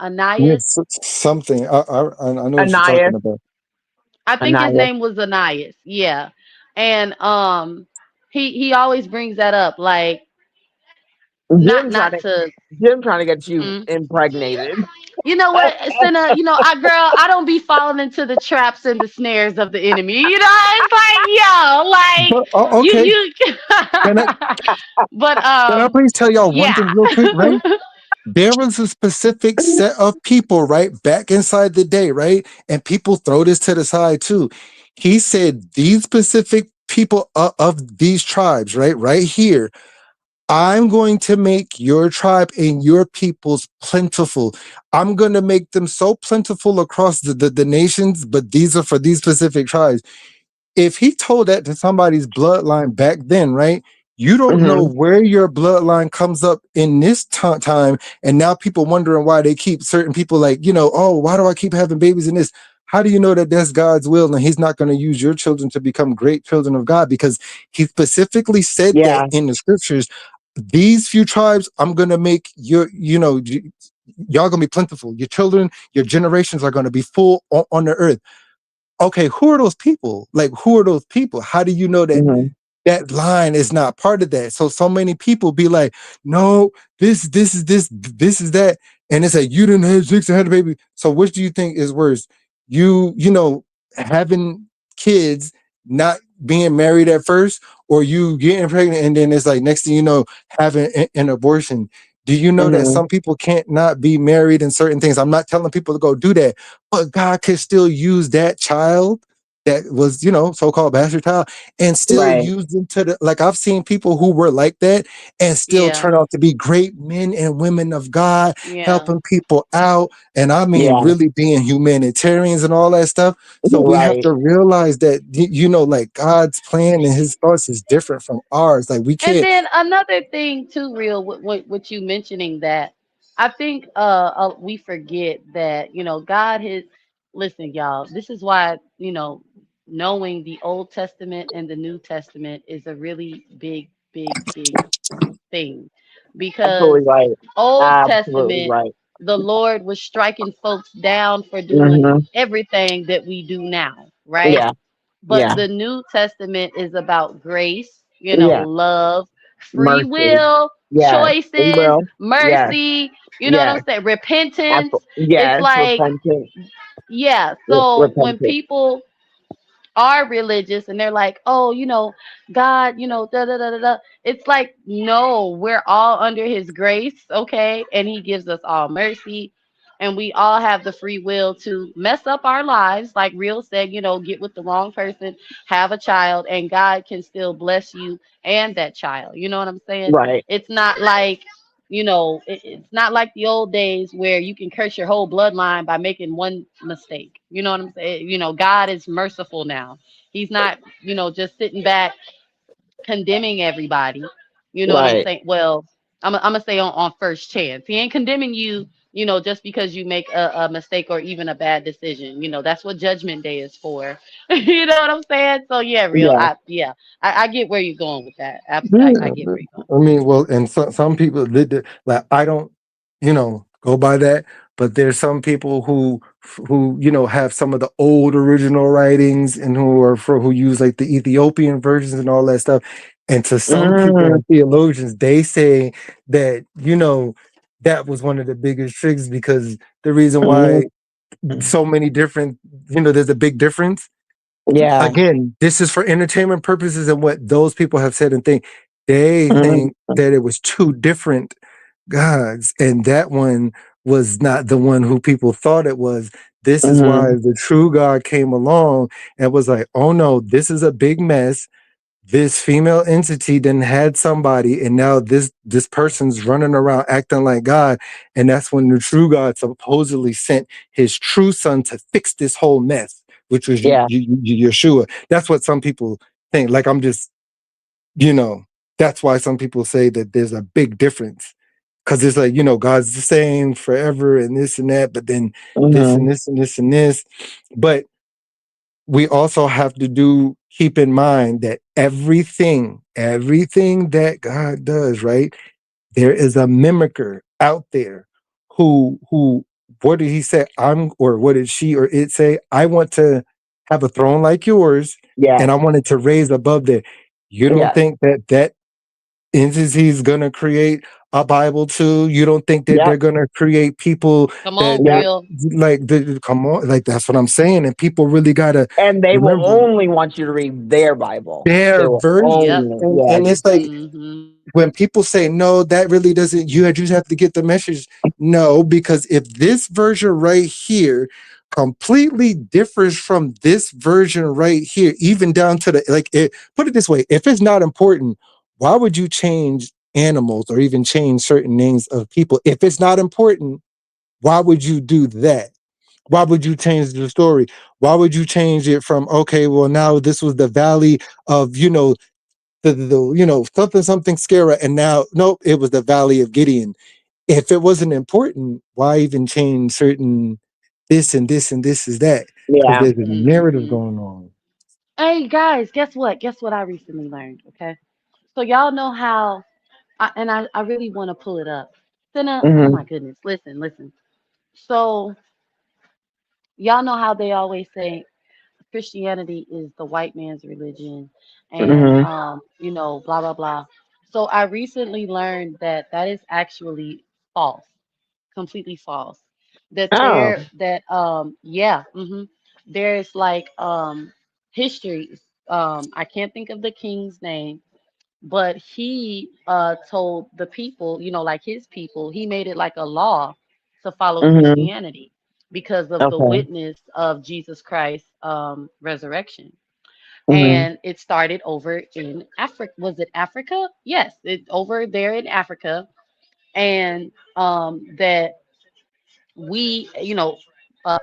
Ananias. Yes, something. I know what you're talking Ananias. about. I think his Ananias. name was Ananias. Yeah, and he always brings that up, like not Jim trying not to to. Jim trying to get you Hmm? impregnated. You know what, Cinna? You know, I girl, I don't be falling into the traps and the snares of the enemy. You know, it's like, yo, like But okay, you. can I But can I please tell y'all one yeah. thing real quick, right? There was a specific set of people, right, back inside the day, right? And people throw this to the side too. He said these specific people of these tribes, right here, I'm going to make your tribe and your peoples plentiful. I'm going to make them so plentiful across the nations, but these are for these specific tribes. If he told that to somebody's bloodline back then, right? You don't know Hmm. where your bloodline comes up in this time, and now people wondering why they keep certain people like, oh, why do I keep having babies in this? How do you know that that's God's will and He's not going to use your children to become great children of God? Because He specifically said that Yeah. in the scriptures. These few tribes, I'm going to make y'all going to be plentiful. Your children, your generations are going to be full on the earth. Okay, who are those people? Like, who are those people? How do you know that Hmm. that line is not part of that? So many people be like, no, this is that, and it's like you didn't have sex and had a baby. So which do you think is worse? Having kids, not being married at first, or you getting pregnant and then it's like next thing you know having an abortion? Do you know that Hmm. some people can't not be married in certain things? I'm not telling people to go do that, but God could still use that child that was, so-called bastard child and still Right. use them to the, like I've seen people who were like that and still Yeah. turn out to be great men and women of God, Yeah. helping people out. And I mean, Yeah. really being humanitarians and all that stuff. So we have Right. to realize that, like God's plan and his thoughts is different from ours. Like we And can't. then another thing too, real with you mentioning that, I think we forget that God has. Listen, y'all. This is why knowing the Old Testament and the New Testament is a really big thing, because Absolutely right. Old Absolutely Testament, right. the Lord was striking folks down for doing Hmm. everything that we do now, right? Yeah. But Yeah. the New Testament is about grace, Yeah. love, free Mercy. will, Yes. We choices, will. Yes. mercy, you know what I'm Yes. saying? Repentance. It's Yes. like, Repentant. yeah. So when Repentant. people are religious and they're like, oh, God, da da da da da. It's like, no, we're all under his grace, okay? And he gives us all mercy. And we all have the free will to mess up our lives, like Real said, get with the wrong person, have a child, and God can still bless you and that child. You know what I'm saying? Right. It's not like, it's not like the old days where you can curse your whole bloodline by making one mistake. You know what I'm saying? God is merciful now. He's not, just sitting back condemning everybody. You know what I'm Right. saying? Well, I'm gonna say on first chance. He ain't condemning you, just because you make a mistake or even a bad decision. That's what Judgment Day is for. You know what I'm saying? So yeah, real. Yeah. I get where you're going with that. I Yeah, get where you're going. I mean, well, and some people did like I don't, go by that, but there's some people who have some of the old original writings and who use like the Ethiopian versions and all that stuff. And to some people Mm. and theologians, they say that that was one of the biggest tricks because the reason Mm. why so many different, there's a big difference. Yeah. Again, this is for entertainment purposes and what those people have said and think. They Mm. think that it was two different gods, and that one was not the one who people thought it was. This is why Mm. the true God came along and was like, oh no, this is a big mess. This female entity then had somebody, and now this person's running around acting like God. And that's when the true God supposedly sent his true son to fix this whole mess, which was Yeah. Yeshua. That's what some people think. Like I'm just, you know. That's why some people say that there's a big difference, because it's like, God's the same forever and this and that, but then this and Mhm. this and this and this. But we also have to keep in mind that everything that God does, right? There is a mimicker out there who what did he say? Or what did she or it say? I want to have a throne like yours, Yes. and I wanted to raise above there. You don't Yes. think that entity's gonna create a Bible too? You don't think that Yep. they're gonna create people Come on, that Yep. real. like come on, like that's what I'm saying, and people really gotta And they will remember only want you to read their Bible. They their will version, Yep. only, and yes. it's like Mm-hmm. when people say no, that really doesn't. You just have to get the message. No, because if this version right here completely differs from this version right here, even down to the put it this way: if it's not important, why would you change animals or even change certain names of people? If it's not important, why would you do that? Why would you change the story? Why would you change it from okay, well now this was the valley of the something Scara, and now nope, it was the Valley of Gideon. If it wasn't important, why even change certain this and this and this is that? Because Yeah. there's a narrative Mm-hmm. going on. Hey guys, guess what? Guess what I recently learned? Okay, so y'all know how, I really want to pull it up. Cynna, oh Mhm. my goodness, listen, listen. So y'all know how they always say Christianity is the white man's religion, and Mhm. blah blah blah. So I recently learned that that is actually false, completely false. That Oh. yeah, there's like history. I can't think of the king's name, but he told the people, like his people, he made it like a law to follow Mhm. Christianity because of the Okay. witness of Jesus Christ's resurrection. Mhm. And it started over in Africa. Was it Africa? Yes, it over there in Africa. And that we,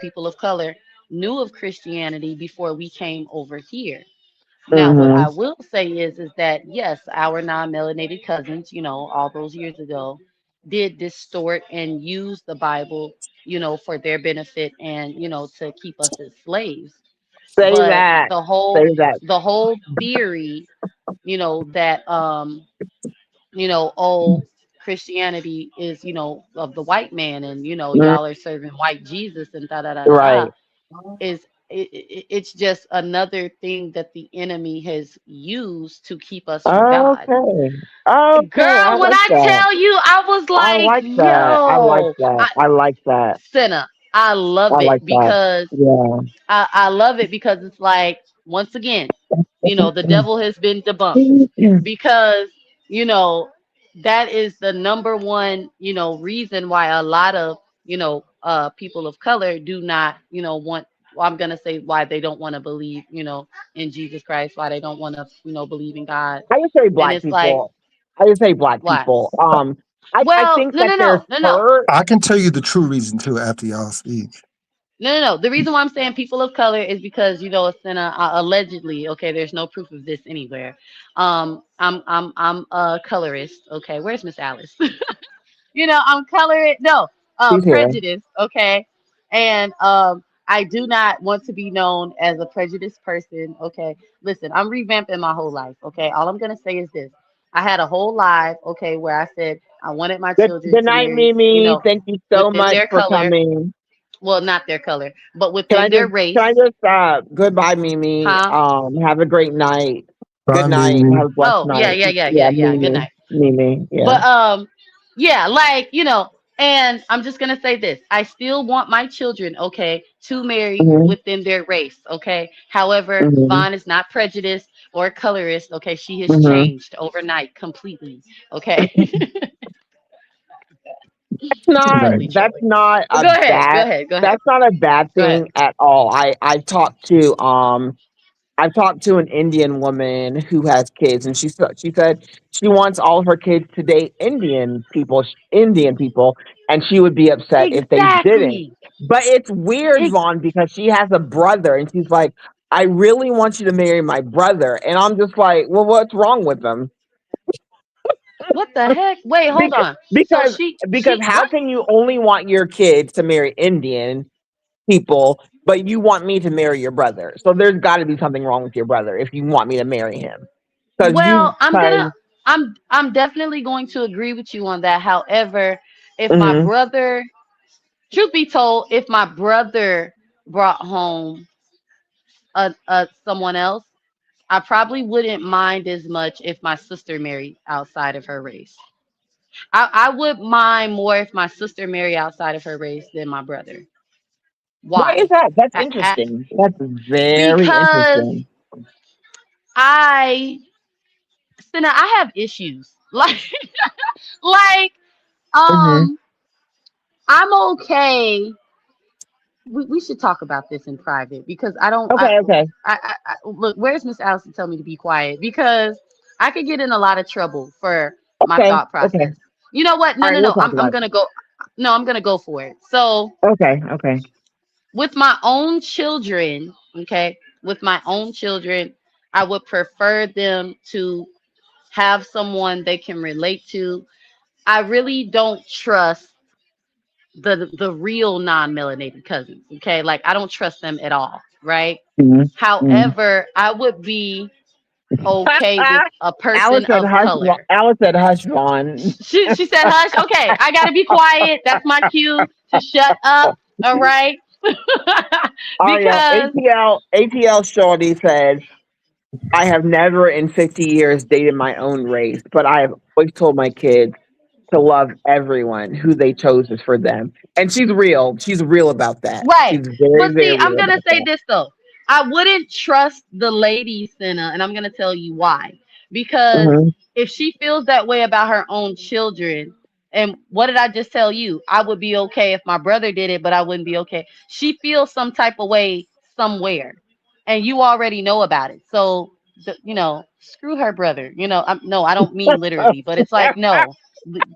people of color, knew of Christianity before we came over here. Now, what I Mhm. will say is that yes, our non-melanated cousins, all those years ago, did distort and use the Bible, for their benefit and to keep us as slaves. Say But that. the whole Say that. the whole theory, that oh, Christianity is, of the white man, and Mm, y'all are serving white Jesus and da da da da da, right. is it's just another thing that the enemy has used to keep us from God. Okay. Okay. I Girl, when like I that. tell you, I was I like, like that. I like yo, that. I like that. Sinner, I I love like it that. because Yeah. I love it because it's like, once again, the devil has been debunked because, you know, that is the number one, reason why a lot of, people of color do not, want, well, I'm going to say why they don't want to believe, in Jesus Christ, why they don't want to, believe in God. I just say And black it's like, people. I just say black why? people. I Well, think no, that no, there's no, no, no. hurt. I can tell you the true reason too after y'all speak. No, no, no. The reason why I'm saying people of color is because it's in allegedly. Okay, there's no proof of this anywhere. I'm a colorist. Okay, where's Miss Alice? I'm colorist. No, She's here. prejudice. Okay, and I do not want to be known as a prejudiced person. Okay, listen, I'm revamping my whole life. Okay, all I'm gonna say is this: I had a whole life. Okay, where I said I wanted my Good, children good to night, marry, Mimi. Thank you so within much their for color. coming. Well, not their color, but Can I within their just can race. I just goodbye, Mimi. Huh? Have a great night. Bye, Good night. Mimi. Have a blessed Oh, yeah, night. yeah, yeah, Yeah, yeah, yeah. Good Mimi. night. Mimi. Yeah. But yeah, like, and I'm just gonna say this. I still want my children, okay, to marry Hmm. within their race, okay? However, Hmm. Vaughn is not prejudiced or colorist, okay? She has Hmm. changed overnight completely. Okay. Not Right. Completely, that's Joey. not But a go ahead, go bad ahead, go ahead, that's not a bad go ahead. thing at all. I've talked to an Indian woman who has kids, and she said she wants all her kids to date Indian people, and she would be upset if they didn't. Exactly. But it's weird, Ex- Vaughn, because she has a brother, and she's like, "I really want you to marry my brother," and I'm just like, "Well, what's wrong with them?" What the heck? Wait, hold because on. So because because she how what? can you only want your kids to marry Indian people, but you want me to marry your brother? So there's got to be something wrong with your brother if you want me to marry him. Because you, Well, because I'm definitely going to agree with you on that. However, if my hmm brother, truth be told, if my brother brought home a someone else, I probably wouldn't mind as much if my sister married outside of her race. I would mind more if my sister married outside of her race than my brother. why is Why? that? That's A- a- interesting. That's very because interesting. I, Cynna, I have issues. Like, Hmm. um, I'm okay. We should talk about this in private because I don't. Okay, okay, Look. Where's Miss Allison? Tell me to be quiet because I could get in a lot of trouble for my okay, thought okay. process. You know what? All No, right, no, we'll no. talk I'm about it. gonna go. No, I'm gonna go for it. So Okay, okay. with my own children, okay, with my own children, I would prefer them to have someone they can relate to. I really don't trust the real non-melanated cousins, okay? Like I don't trust them at all, right? Mm-hmm. However, I would be okay with a Alice person said, of "Hush." color. Alice said, "Hush, Vaughn." She said hush. Okay, I got to be quiet. That's my cue to shut up, all right? Oh yeah, Because ATL Shorty said, "I have never in 50 years dated my own race, but I have always told my kids to love everyone who they chose is for them." And she's real. She's real about that. right. She's very, But very see, I'm real gonna about say that. this though. I wouldn't trust the lady Senna, and I'm gonna tell you why. Because Hmm. if she feels that way about her own children, and what did I just tell you? I would be okay if my brother did it, but I wouldn't be okay. She feels some type of way somewhere, and you already know about it. So, screw her brother. No, I don't mean literally, but it's like no,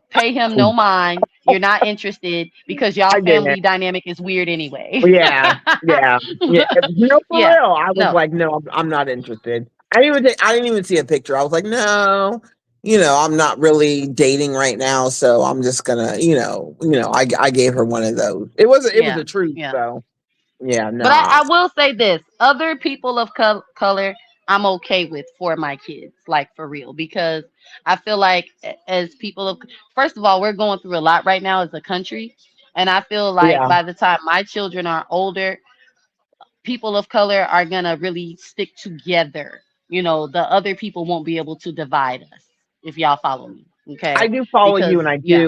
pay him no mind. You're not interested because y'all I family didn't. dynamic is weird anyway. Yeah, yeah, yeah. No, for Yeah, real. I was no, like, no, I'm not interested. I didn't even see a picture. I was like, no, I'm not really dating right now, so I'm just gonna, I gave her one of those. It was yeah, the truth, yeah. so yeah, But nah. I will say this: other people of color, I'm okay with for my kids, like for real, because I feel like as people of, first of all, we're going through a lot right now as a country, and I feel like Yeah, by the time my children are older, people of color are gonna really stick together. The other people won't be able to divide us if y'all follow me, I okay? do follow you, Because and yeah,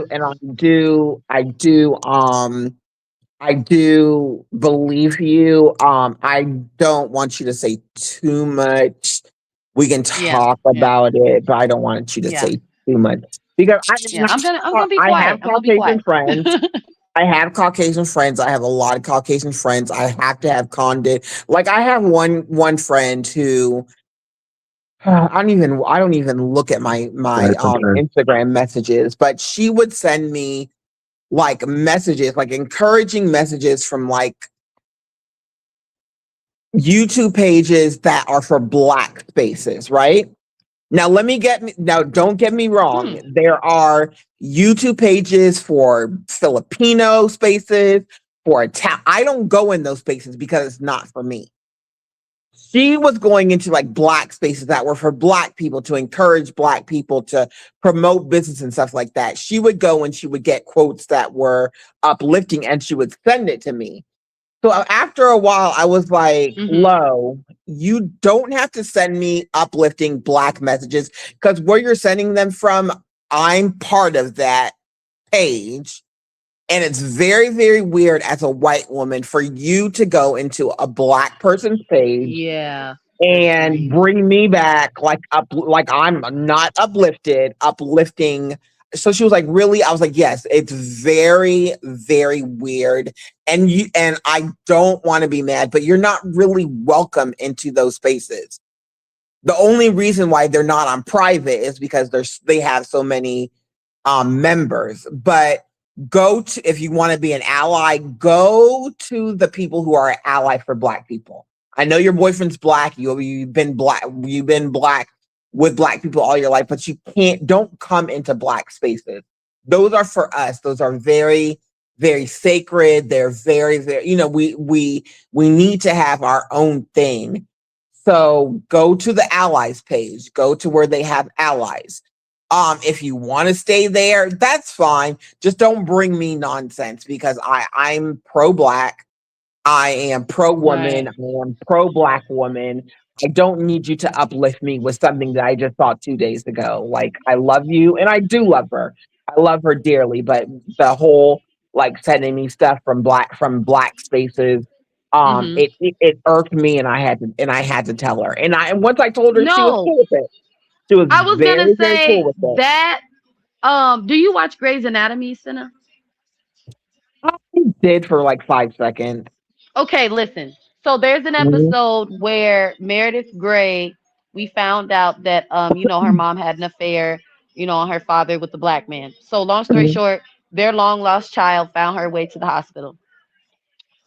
I do believe you. I don't want you to say too much. We can yeah, talk yeah, about it, but I don't want you to yeah, say too much because yeah. I'm gonna be I have quiet. I'm gonna be Caucasian quiet. friends. I have Caucasian friends. I have a lot of Caucasian friends. I have to have condit. Like I have one friend who I don't even look at my Instagram messages, but she would send me like messages, like encouraging messages from like YouTube pages that are for black spaces, right? Now don't get me wrong. Hmm. There are YouTube pages for Filipino spaces, for Italian. I don't go in those spaces because it's not for me. She was going into like black spaces that were for black people to encourage black people to promote business and stuff like that. She would go and she would get quotes that were uplifting and she would send it to me. So after a while, I was like, Mm-hmm. Lo, you don't have to send me uplifting black messages because where you're sending them from, I'm part of that page. And it's very, very weird as a white woman for you to go into a black person's page Yeah, that's and strange. bring me back like I'm not uplifting. So she was like, really? I was like, yes, it's very, very weird. And I don't want to be mad, but you're not really welcome into those spaces. The only reason why they're not on private is because they have so many members. But go to, if you want to be an ally, go to the people who are an ally for black people. I know your boyfriend's black. You've been black. You've been black with black people all your life, but you can't, don't come into black spaces. Those are for us. Those are very, very sacred. They're very, very, we need to have our own thing. So go to the allies page, go to where they have allies. If you want to stay there, that's fine. Just don't bring me nonsense because I'm pro black. I am pro woman. Right. I am pro black woman. I don't need you to uplift me with something that I just saw 2 days ago. Like, I love you and I do love her. I love her dearly, but the whole like sending me stuff from black spaces, Mm-hmm. it irked me and I had to tell her. And once I told her, she was No, cool with it. She was I was gonna very, very say cool with it. that. Do you watch Grey's Anatomy, Cinna? I did for like 5 seconds. Okay, listen. So there's an Mhm, episode where Meredith Grey, we found out that her mom had an affair, on her father with the black man. So long story mhm. short, their long lost child found her way to the hospital.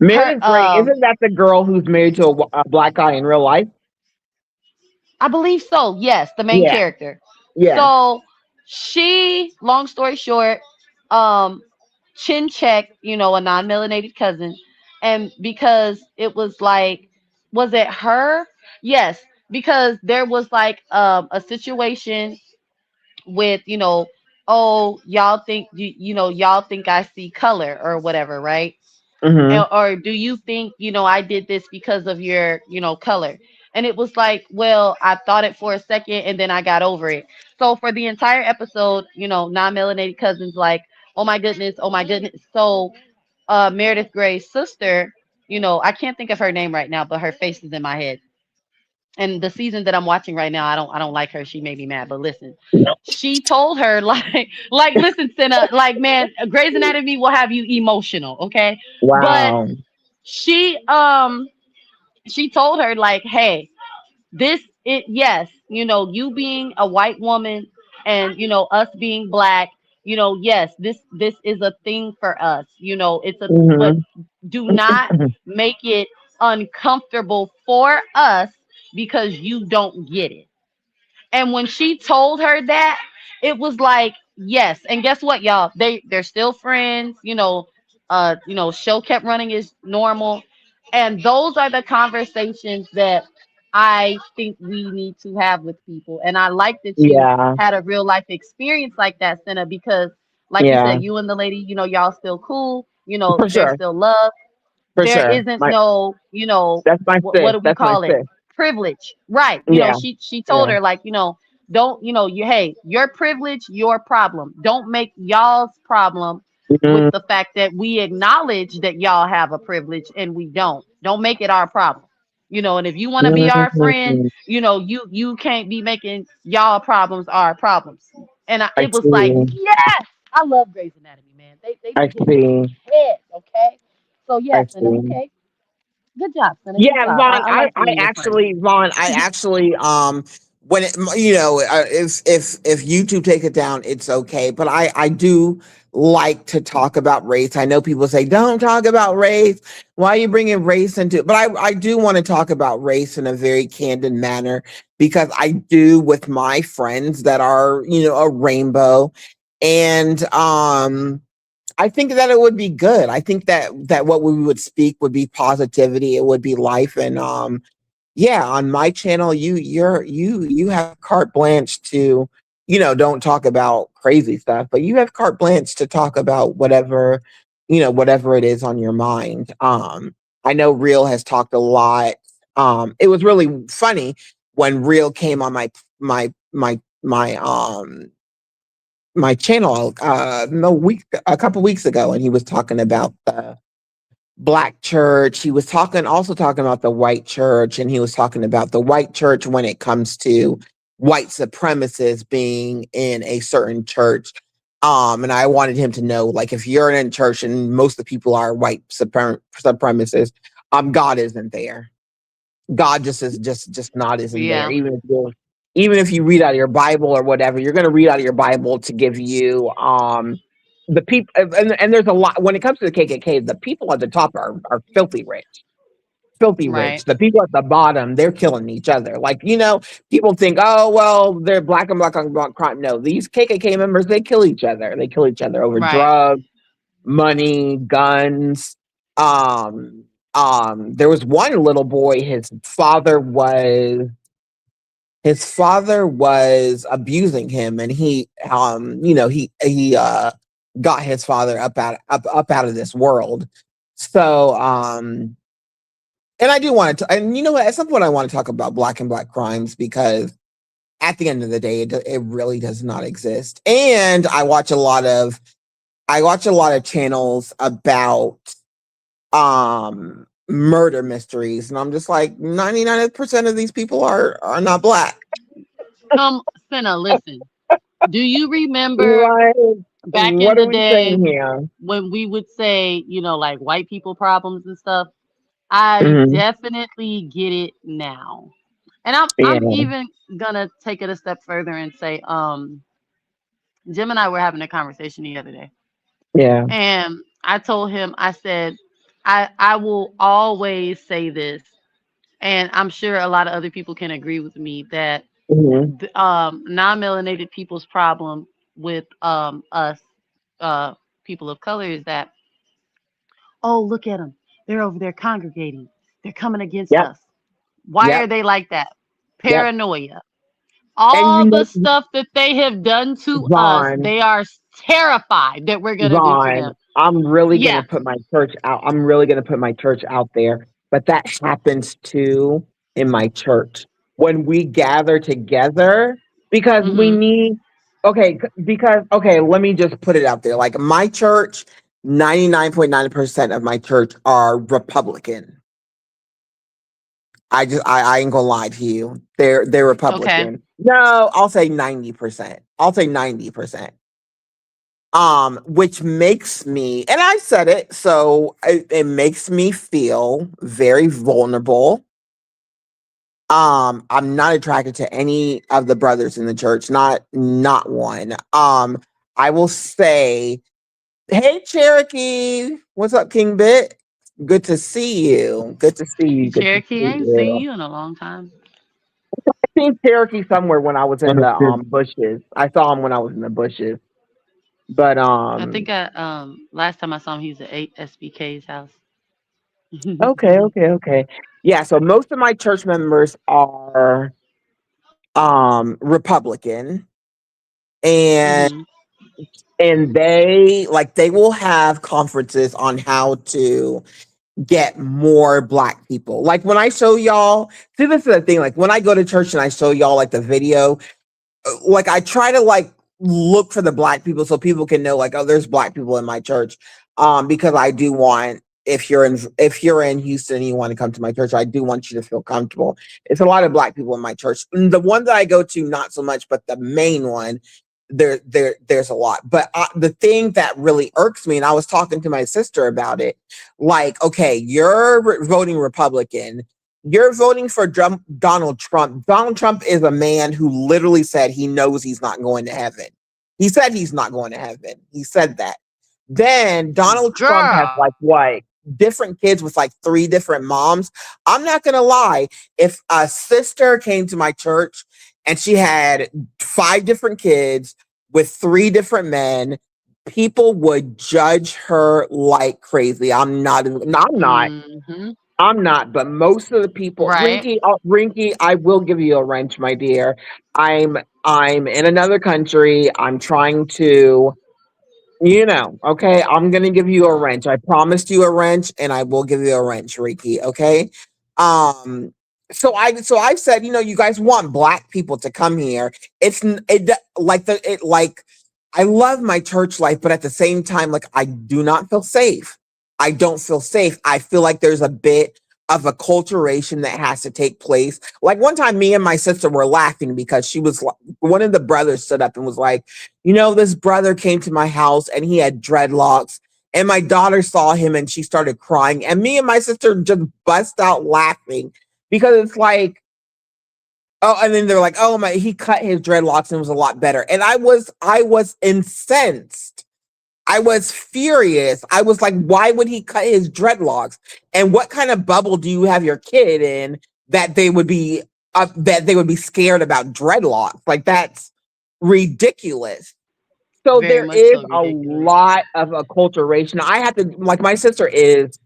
Her Meredith Grey, isn't that the girl who's married to a black guy in real life? I believe so. Yes, the main Yeah, character. yeah. So she, long story short, um, chin checked, a non-melanated cousin, and because it was like, was it her? Yes, because there was like a situation with, oh, y'all think y'all think I see color or whatever, right? Mhm, Or do you think I did this because of your color? And it was like, well, I thought it for a second and then I got over it. So for the entire episode, non-melanated cousins like, oh my goodness, oh my goodness. So Meredith Gray's sister, I can't think of her name right now, but her face is in my head. And the season that I'm watching right now, I don't like her. She made me mad. But listen, she told her like listen, Senna, like man, Grey's Anatomy will have you emotional, okay? But wow. she she told her like, hey, this it yes, you being a white woman and us being black, yes, this is a thing for us. It's a but Mhm. do not make it uncomfortable for us because you don't get it. And when she told her that, it was like, yes. And guess what, y'all? They're still friends, show kept running as normal. And those are the conversations that I think we need to have with people. And I like that you Yeah, had a real life experience like that, Senna, because like you yeah, said, you and the lady, y'all still cool, for there's sure, still love. for There sure. isn't no, That's my what sis. do we That's my call it? sis. Privilege. Right. Yeah, She told yeah. her like, don't, hey, your privilege, your problem. Don't make y'all's problem with Mhm, the fact that we acknowledge that y'all have a privilege and we don't. Don't make it our problem. And if you want to be our friend, mhm. you can't be making y'all problems our problems. And I it was like, see. yes, I love Grey's Anatomy, man. They I be getting in see. my head, okay? So I yes, and see. okay. Good job, Sonny. Good Yeah, job. Vaughn. I like being your friend. Vaughn, I actually, when it, if YouTube take it down, it's okay. But I do like to talk about race. I know people say don't talk about race. Why are you bringing race into it? But I do want to talk about race in a very candid manner because I do with my friends that are a rainbow, and I think that it would be good. I think that what we would speak would be positivity. It would be life, and yeah, on my channel, you have carte blanche to, don't talk about crazy stuff, but you have carte blanche to talk about whatever, whatever it is on your mind. I know Real has talked a lot. It was really funny when Real came on my channel no week a couple weeks ago, and he was talking about the black church. He was talking about the white church, and he was talking about the white church when it comes to white supremacists being in a certain church. And I wanted him to know, like, if you're in a church and most of the people are white supremacists, God isn't there. God just is just not isn't there. Yeah. Even if you read out of your Bible or whatever, you're going to read out of your Bible to give you the people. And there's a lot when it comes to the KKK. The people at the top are filthy rich. filthy Right. rich. The people at the bottom, they're killing each other. Like, people think, oh, well, they're black on black crime. No, these KKK members, they kill each other. They kill each other over Right. drugs, money, guns. There was one little boy, his father was abusing him, and he got his father up out of this world. So, and I do want to, and you know what? At some point, I want to talk about black and black crimes because at the end of the day, it really does not exist. And I watch a lot of channels about murder mysteries, and I'm just like 99% of these people are not black. Cynna, listen. Do you remember Like, back in what are the we day saying here? when we would say, like white people problems and stuff? I Hmm. definitely get it now. And I'm Yeah, even gonna take it a step further and say, Jim and I were having a conversation the other day. yeah. And I told him, I said, I will always say this, and I'm sure a lot of other people can agree with me that Hmm. non-melanated people's problem with us uh people of color is that, oh, look at them, they're over there congregating, they're coming against Yep, us. Why are yep, they like that? yep. Paranoia. And All the stuff that they have done to us, Vaughn, they are terrified that we're going to do to Vaughn, them. I'm really gonna Yes. put my church out. I'm really gonna put my church out there. But that happens too in my church when we gather together because we Mhm. need. Okay, let me just put it out there. Like my church, 99.9% of my church are Republican. I ain't gonna lie to you. They're Okay. Republican. No, I'll say 90%. I'll say 90%. Which makes me, and I said it, so it makes me feel very vulnerable. I'm not attracted to any of the brothers in the church, not one. I will say, hey Cherokee, what's up, King Bit? Good to see you. Good to see you. Good to Cherokee, I see ain't seen you. you in a long time. I seen Cherokee somewhere when I was in the bushes. I saw him when I was in the bushes. But I think I last time I saw him, he was at SBK's house. okay, okay, okay. Yeah, so most of my church members are Republican, and Mhm. they will have conferences on how to get more black people. Like when I show y'all, see, this is the thing, like when I go to church and I show y'all like the video, like I try to like look for the black people so people can know like, oh, there's black people in my church. Because I do want, if you're in Houston and you want to come to my church, I do want you to feel comfortable. It's a lot of black people in my church. The one that I go to, not so much, but the main one, there's a lot. But the thing that really irks me, and I was talking to my sister about it, like, okay, you're voting Republican, you're voting for Donald Trump. Donald Trump is a man who literally said he knows he's not going to heaven. He said he's not going to heaven. He said that. Then Donald Trump has Girl. like what? Different kids with like three different moms. I'm not going to lie. If a sister came to my church and she had five different kids with three different men, people would judge her like crazy. I'm not. No, I'm not. Mhm. I'm not, but most of the people, Right. Rinky, I will give you a wrench, my dear. I'm in another country. I'm trying to, okay. I'm gonna give you a wrench. I promised you a wrench, and I will give you a wrench, Rinky. Okay. Um. So I've said, you guys want black people to come here. Like I love my church life, but at the same time, like I do not feel safe. I don't feel safe. I feel like there's a bit of acculturation that has to take place. Like one time, me and my sister were laughing because one of the brothers stood up and was like, this brother came to my house and he had dreadlocks. And my daughter saw him and she started crying. And me and my sister just bust out laughing because it's like, oh, and then they're like, oh my, he cut his dreadlocks and it was a lot better. And I was incensed. I was furious. I was like, why would he cut his dreadlocks? And what kind of bubble do you have your kid in that they would be scared about dreadlocks? Like that's ridiculous. So Very there much is so a ridiculous. lot of acculturation. I have to like my sister is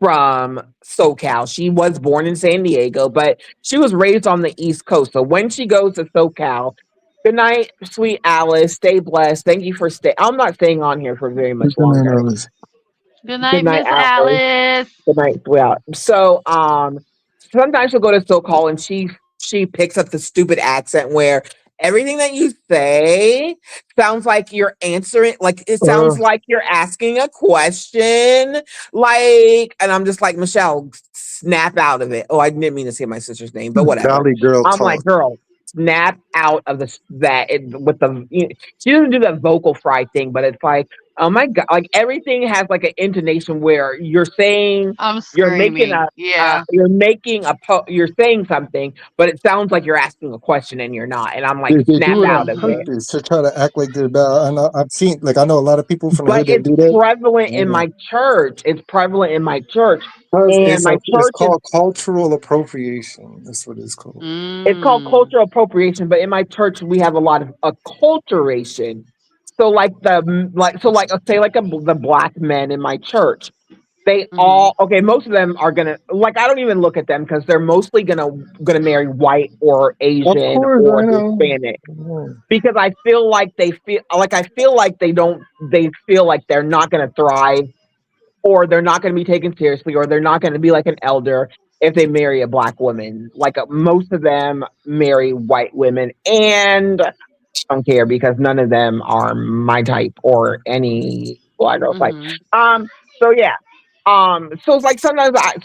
from SoCal. She was born in San Diego, but she was raised on the East Coast. So when she goes to SoCal, good night, sweet Alice. Stay blessed. Thank you for staying. I'm not staying on here for very much longer. Good Good night, night, Miss Alice. Alice. Good night, sweet Alice. So sometimes she'll go to SoCal and she picks up the stupid accent where everything that you say sounds like you're answering, like it Uh, sounds like you're asking a question, like, and I'm just like, Michelle, snap out of it. Oh, I didn't mean to say my sister's name, but whatever. Valley girl I'm like, talk. girl, snap out of this that it, with the she doesn't do that vocal fry thing, but it's like, oh my god, like everything has like an intonation where I'm you're making screaming. Yeah. you're saying something, but it sounds like you're asking a question and you're not. And I'm like, They snap do it out on of it. Hmm. purpose to try to act like they're bad. I've seen, like, I know a lot of people from the But hood that it's do that. prevalent in Yeah. my church. It's prevalent in my church. Because And my it's church is called cultural appropriation. That's what it's called. it's called Mm. cultural appropriation, but in my church we have a lot of acculturation. So like say like the black men in my church, they Hmm. all okay. Most of them are gonna like. I don't even look at them because they're mostly gonna marry white or Of Asian course, or I know. Hispanic Yeah. because I feel like they don't. They feel like they're not gonna thrive or they're not gonna be taken seriously or they're not gonna be like an elder if they marry a black woman. Like most of them marry white women, and I don't care because none of them are my type or any black girl type. Hmm. So yeah. So it's like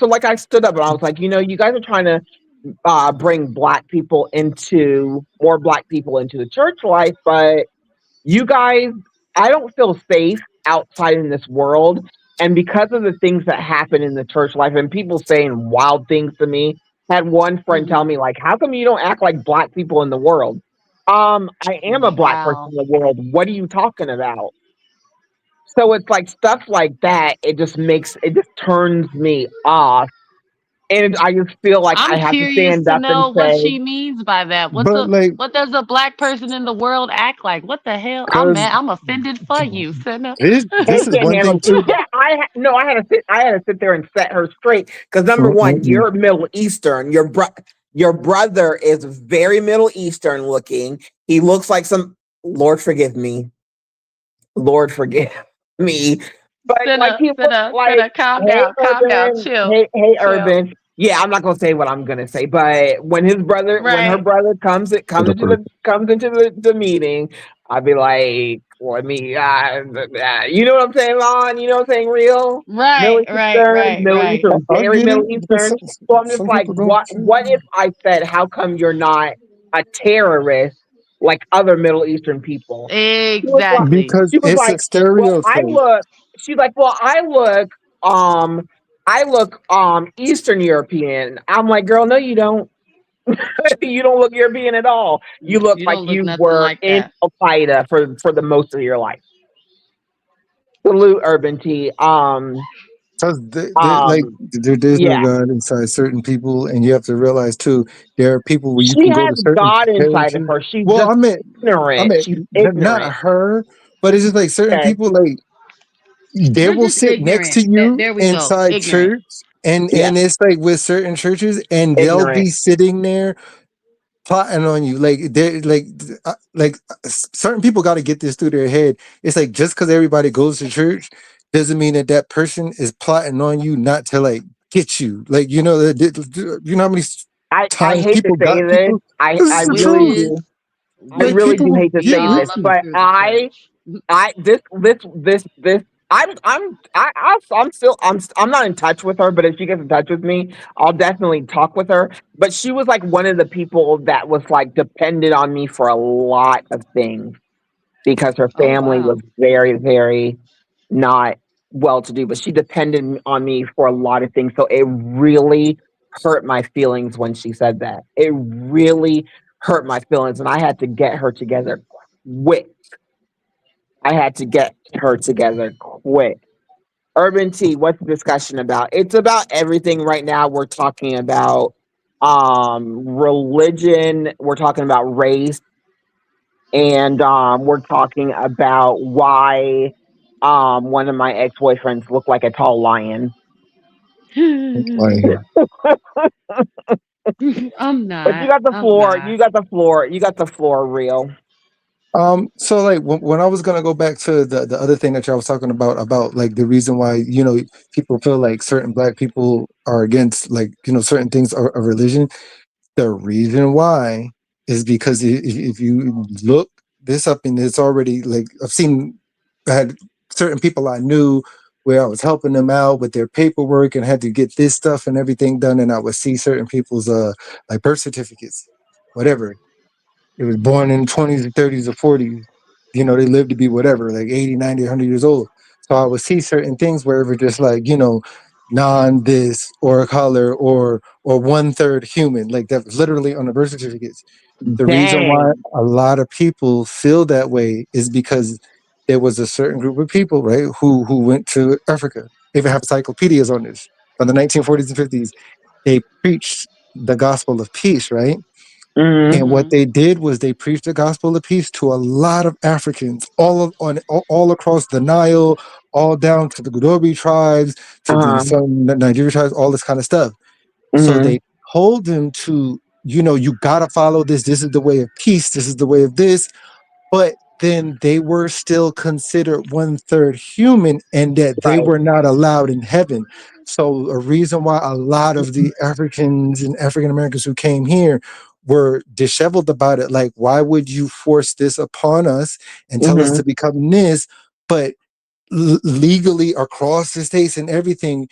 like I stood up and I was like, you guys are trying to bring more black people into the church life, but you guys, I don't feel safe outside in this world. And because of the things that happen in the church life and people saying wild things to me, had one friend tell Hmm. me, like, how come you don't act like black people in the world? I am a black person Wow. in the world. What are you talking about? So it's like stuff like that. It just turns me off. And I just feel like I I'm have to curious stand to up and know what say, she means by that. But like, What does a black person in the world act like? What the hell? I'm cause mad. I'm offended for you, Cynna. they this is can't one handle thing too. no, I had to sit there and set her straight because number one, Mm-mm. you're Middle Eastern. Your brother is very Middle Eastern looking. He looks like some Lord forgive me. Lord forgive me. But like he looks like, Calm hey down, calm down, Urban, chill, hey chill. Urban. Yeah, I'm not gonna say what I'm gonna say, but when her Right, brother For the person. comes into the meeting, I'd be like, let me, you know what I'm saying, Lon? You know what I'm saying, real right, right, right, Middle right. Eastern, I'll very get it Middle because Eastern. So I'm just some like, people don't. what if I said, how come you're not a terrorist like other Middle Eastern people? She was like, Exactly. Because she was it's a like, well, stereotype. she's like, well, um, I look, Eastern European. I'm like, girl, no, you don't. You don't look European at all. You look You like don't look you nothing were like in that. Al Qaeda for the most of your life. Salute, Urban T. Because like there's no Yeah, God inside certain people, and you have to realize too, there are people where you she can go has to certain God inside of churches. her. She's Well, just I ignorant. meant She's not ignorant. her, but it's just like certain Okay, people, like they They're will just sit next ignorant. to you There we go. inside Ignorant. church, and yeah, it's like with certain churches, and they'll ignorant. be sitting there plotting on you. Like they're certain people got to get this through their head. It's like just because everybody goes to church doesn't mean that that person is plotting on you not to like get you. Like you know how many I times hate to people say got this. people. This is I the really truth. Witches, do. I Like really witches, people do will hate to get say y'all with this, love to you. but go to church. this I'm not in touch with her, but if she gets in touch with me, I'll definitely talk with her. But she was like one of the people that was like depended on me for a lot of things because her Oh family was wow. very, very not well to do, but she depended on me for a lot of things. So it really hurt my feelings when she said that. It really hurt my feelings, and I had to get her together quick. I had to get her together quick. Urban Tea, what's the discussion about? It's about everything right now. We're talking about religion, we're talking about race, and we're talking about why one of my ex-boyfriends looked like a tall lion. Like, I'm But you not. got the I'm floor, not. you got the floor, you got the floor real. so like when I was gonna go back to the other thing that y'all was talking about like the reason why people feel like certain black people are against like certain things of religion. The reason why is because if you look this up, and it's already like I had certain people I knew where I was helping them out with their paperwork and had to get this stuff and everything done, and I would see certain people's like birth certificates, whatever. It was born in 20s or 30s or 40s. They lived to be whatever, like 80, 90, 100 years old. So I would see certain things where it was just like, non this or color or one third human. Like that was literally on the birth certificates. The reason why Dang. a lot of people feel that way is because there was a certain group of people, right, who went to Africa. They even have encyclopedias on this. From the 1940s and 50s, they preached the gospel of peace, right? Mm-hmm. And what Mhm. they did was they preached the gospel of peace to a lot of Africans, all across the Nile, all down to the Gudobi tribes, to the Uh-huh. some Nigeria tribes, all this kind of stuff. So Mm-hmm. they told them to, you gotta follow this. This is the way of peace. This is the way of this. But then they were still considered one third human, and that they Right. were not allowed in heaven. So a reason why a lot of the Africans and African Americans who came here were disheveled about it. Like, why would you force this upon us and tell us Mm-hmm. to become this? But legally across the states and everything,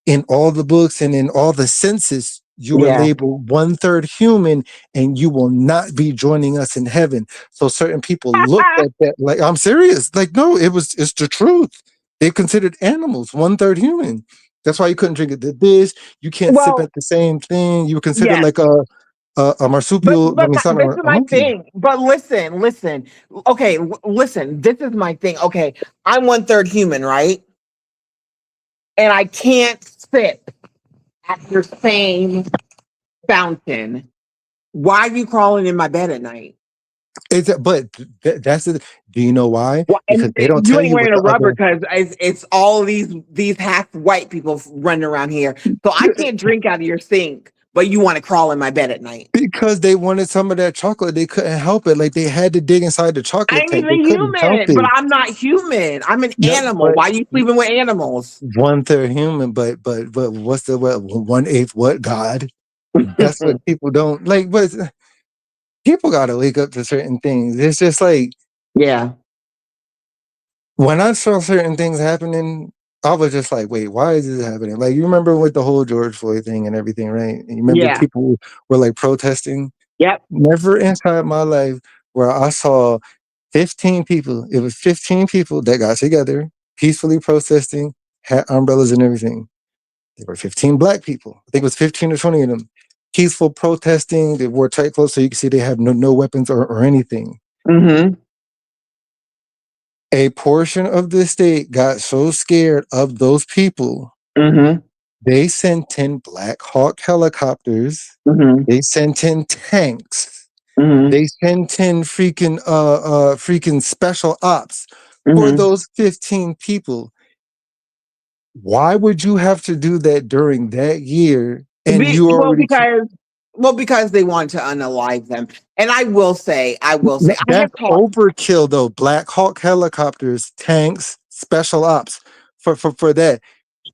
in all the books and in all the census, you were Yeah. labeled one third human, and you will not be joining us in heaven. So certain people looked at that like, I'm serious. Like, no, it's the truth. They considered animals one third human. That's why you couldn't drink it. This you can't sip Well, at the same thing. You were considered yes. like a marsupial. I mean, it's not This is a my monkey. thing. But listen. Okay, listen. This is my thing. Okay, I'm one third human, right? And I can't sip at your same fountain. Why are you crawling in my bed at night? That's the. Do you know why? Well, Because they don't you tell ain't you what wearing a the rubber other. because it's all these half white people running around here. So I can't drink out of your sink, but you want to crawl in my bed at night. Because they wanted some of that chocolate, they couldn't help it. Like they had to dig inside the I chocolate ain't tank. They even couldn't help human, but it. I'm not human. I'm an No, animal. but Why are you sleeping with animals? one third human, but what's the what 1/8 what God? That's what people don't like. But people got to wake up to certain things. It's just like Yeah. when I saw certain things happening, I was just like, wait, why is this happening? Like you remember with the whole George Floyd thing and everything, right? And you remember Yeah. people were like protesting. Yep. Never inside my life where I saw 15 people. It was 15 people that got together, peacefully protesting, had umbrellas and everything. There were 15 black people. I think it was 15 or 20 of them. Peaceful protesting. They wore tight clothes so you can see they have no weapons or anything. Mm-hmm. A portion of the state got so scared of those people, Mm-hmm. they sent in Black Hawk helicopters. Mm-hmm. They sent in tanks. Mm-hmm. They sent in freaking special ops for Mm-hmm. those 15 people. Why would you have to do that during that year? And Be, you well, already because well, because they want to unalive them. And I will say, I have that's taught. overkill though. Black Hawk helicopters, tanks, special ops for that.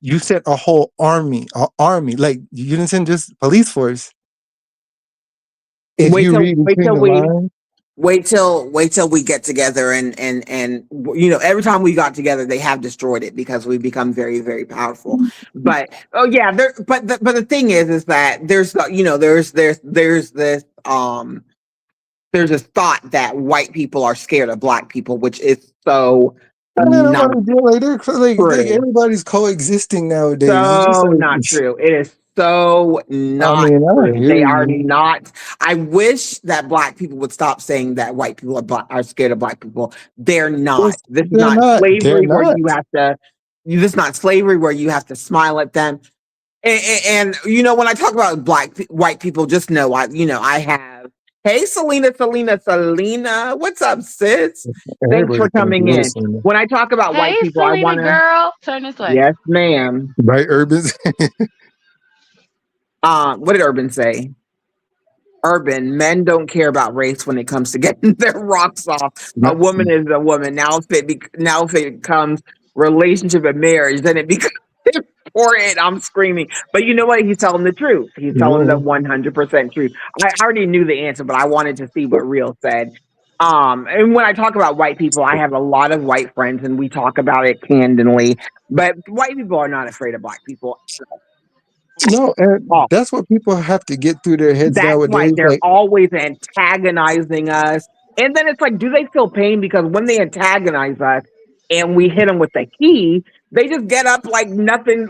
You sent a whole army. Like you didn't send just police force. If Wait you till read wait between till the we lines, wait till we get together and every time we got together they have destroyed it because we become very very powerful. But oh yeah, there. But the thing is that there's this there's this thought that white people are scared of black people, which is so and then I'm not gonna deal like they're like true. everybody's coexisting nowadays. It's just So like not true. It is so I not mean, I true. hear They are you. not. I wish that black people would stop saying that white people are scared of black people. They're not. This is They're not not. They're slavery where not. you have to. This is not slavery where you have to smile at them. And you know, when I talk about white people, just know I have. Hey, Selena, what's up, sis? Thanks Everybody for coming coming through in. this one. When I talk about white Hey, people, I Selena want to. girl, turn this way. Yes, ma'am. Right, Urbans? What did Urban say? Urban, men don't care about race when it comes to getting their rocks off. A Yep. woman is a woman. Now if it becomes relationship and marriage, then it becomes important. I'm screaming. But you know what? He's telling the truth. He's telling the Yeah. 100% truth. I already knew the answer, but I wanted to see what Real said. And when I talk about white people, I have a lot of white friends and we talk about it candidly. But white people are not afraid of black people. No, and Oh, that's what people have to get through their heads that's why nowadays. they're Like, always antagonizing us. And then it's like, do they feel pain? Because when they antagonize us and we hit them with the key, they just get up like nothing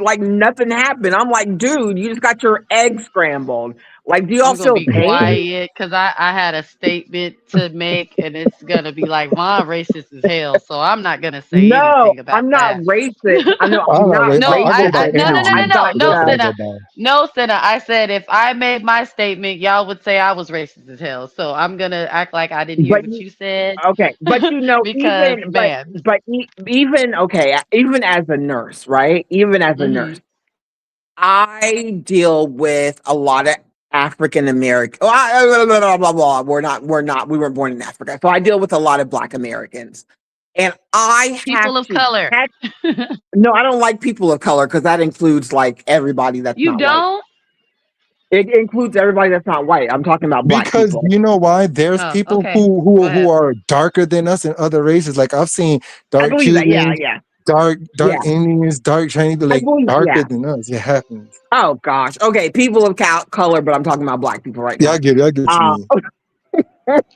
happened. I'm like, dude, you just got your egg scrambled. Like, do y'all I'm gonna feel be pain? quiet because I had a statement to make, and it's gonna be like, "Mom, racist as hell," so I'm not gonna say No, anything about I'm not that. racist. I know I'm I'm not not right. No, I go racist by I no no now. no no energy. I no got no That's what I the go Cinna. by. No, Cinna. I said if I made my statement, y'all would say I was racist as hell. So I'm gonna act like I didn't hear but what you said, okay, but because man. even okay, even as a nurse, right? Even as a Hmm. nurse, I deal with a lot of African American. Blah, blah, blah, blah. We weren't born in Africa, so I deal with a lot of Black Americans, and I have People of to color. catch. No, I don't like people of color because that includes like everybody that's You not white. don't? It includes everybody that's not white. I'm talking about Black Because people. you know why? There's Oh, people okay. who Go who ahead. are darker than us in other races. Like I've seen I dark believe that. Yeah, Cubans, yeah, dark yeah. Indians, dark Chinese, but I like believe. darker Yeah. than us. It happens. Oh gosh. Okay, people of color, but I'm talking about Black people right Yeah, I now. get it. I get what you Uh, mean.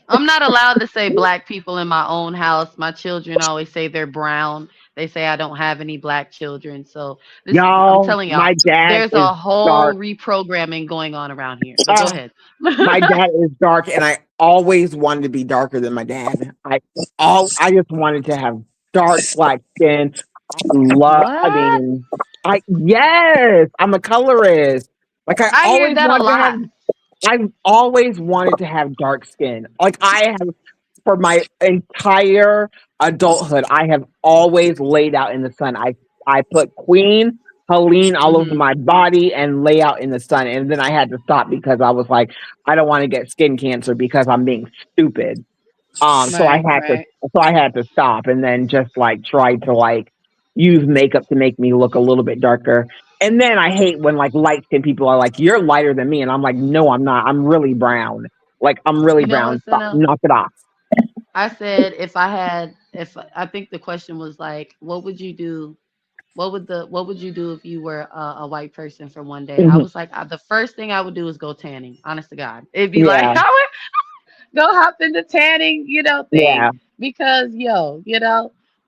I'm not allowed to say black people in my own house. My children always say they're brown. They say I don't have any black children. So I'm y'all, telling y'all, my dad there's is a whole dark. reprogramming going on around here. But go Uh, ahead. my dad is dark, and I always wanted to be darker than my dad. I just wanted to have dark black skin. I What? mean, yes, I'm a colorist. Like I hear that a lot. I've always wanted to have dark skin. Like I have for my entire adulthood, I have always laid out in the sun. I put Queen Helene all over Hmm. my body and lay out in the sun, and then I had to stop because I was like, I don't want to get skin cancer because I'm being stupid. So I Right, had to right. stop and then just like try to like use makeup to make me look a little bit darker. And then I hate when like light skinned people are like, "You're lighter than me," and I'm like, "No, I'm not. I'm really brown. Like I'm really You know brown. what, Stop, Senna? knock it off." I said if I had, if I think the question was like, what would you do? What would you do if you were a white person for one day? I Mhm. was like, the first thing I would do is go tanning. Honest to God, it'd be like Yeah, I would go hop in the tanning, thing, yeah. because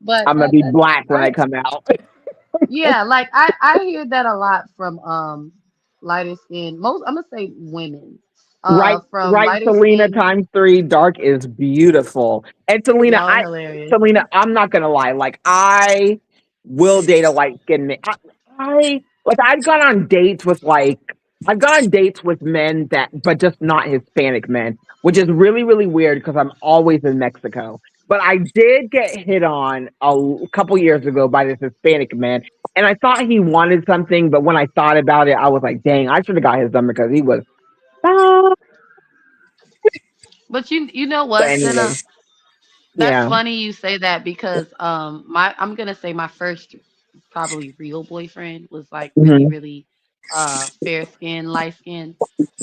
But I'm gonna that be that's black when I I come out. yeah, like I hear that a lot from lighter skin. Most I'm gonna say women. Right, From right. lighter Selena skin. times three. Dark is beautiful. And Y'all are hilarious. Selena, I'm not gonna lie. Like I will date a light skinned man. Like I've gone on dates with men that, but just not Hispanic men, which is really, really weird because I'm always in Mexico. But I did get hit on couple years ago by this Hispanic man, and I thought he wanted something, but when I thought about it, I was like, dang, I should have got his number because he was. But you know But what, anyway, Senna? That's yeah. funny you say that because my I'm gonna say my first probably real boyfriend was like really, Hmm. really fair skin, light skin,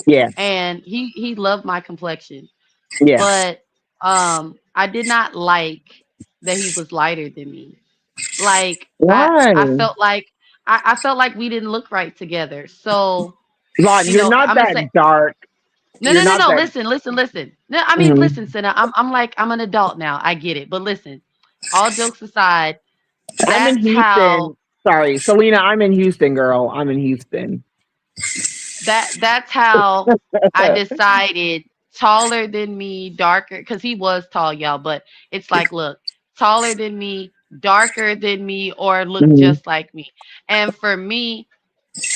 Yeah. and he loved my complexion. Yeah. But I did not like that he was lighter than me. Like Why? I felt like we didn't look right together. So, Ron, you're not I'm gonna that say dark. no, You're no, no, not no. that. Listen, listen, listen. No, I mean, Mhm. listen, Senna. I'm like I'm an adult now. I get it. But listen, all jokes aside, I'm in that's how Houston. Sorry, Selena. I'm in Houston, girl. I'm in Houston. that's how I decided taller than me, darker, because he was tall, y'all, but it's like, look, taller than me, darker than me, or look Mhm. just like me. And for me,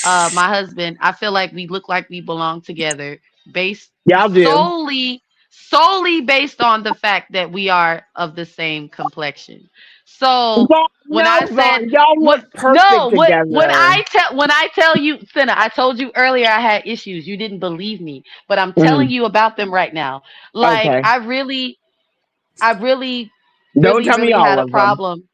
my husband, I feel like we look like we belong together based Y'all do. solely based on the fact that we are of the same complexion. So Well, when no, I said y'all what look no, perfect together. when I tell you, Cynna, I told you earlier I had issues. You didn't believe me, but I'm telling Mhm. you about them right now. Like Okay. I really, Don't really, tell me really had all a of them. problem.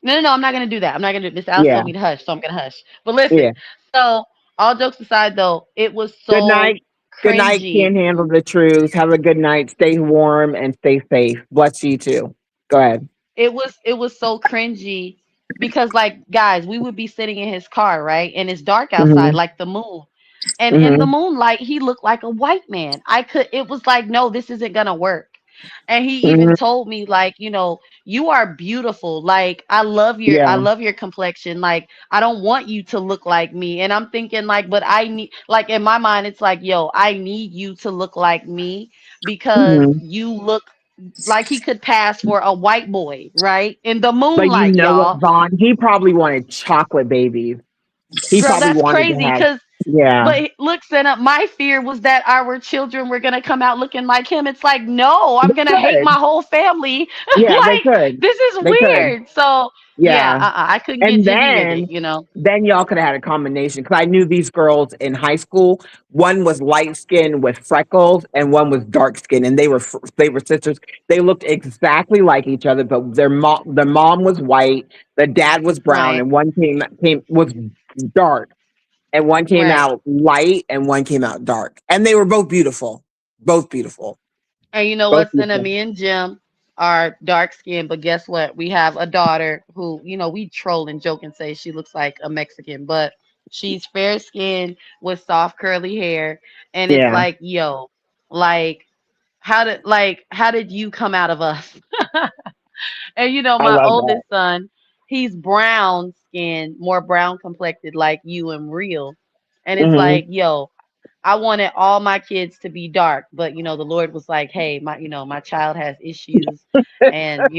No, no, no, I'm not gonna do that. I'm not gonna do Miss Alice Yeah. told me to hush, so I'm gonna hush. But listen, Yeah. so all jokes aside though, it was Good so night. Good night. cringy. Can't handle the truth. Have a good night. Stay warm and stay safe. Bless you too. Go ahead. It was so cringy because like guys, we would be sitting in his car, right? And it's dark outside, Hmm. like the moon. And in the Hmm. moonlight, he looked like a white man. It was like, no, this isn't gonna work. And he even Hmm. told me, like, you are beautiful. Like, I Yeah. love your complexion. Like, I don't want you to look like me. And I'm thinking, like, but I need, like, in my mind, it's like, yo, I need you to look like me because Hmm. you look like he could pass for a white boy, right? In the But you moonlight, know what, y'all. Vaughn? He probably wanted chocolate babies. He Girl, probably that's wanted to crazy have. because Yeah. but look, Senna, my fear was that our children were gonna come out looking like him. It's like, no, I'm gonna hate Good. my whole family. Yeah, they Like, could. this is They could. weird. So yeah, Yeah. I couldn't get And jiggy with it, then y'all could have had a combination because I knew these girls in high school. One was light skinned with freckles, and one was dark skinned, and they were sisters. They looked exactly like each other, but their mom was white, the dad was brown, Right, and one came was dark, and one came right. out light, and one came out dark, and they were both beautiful, And you know both what, Senna, beautiful. me and Jim are dark skinned, but guess what? We have a daughter who, we troll and joke and say she looks like a Mexican, but she's fair skinned with soft curly hair. And it's Yeah, like, yo, like how did you come out of us? And I my love that. oldest son, he's brown skinned, more brown complected like you and real. And it's Hmm. like, yo, I wanted all my kids to be dark, but the Lord was like, hey, my child has issues, and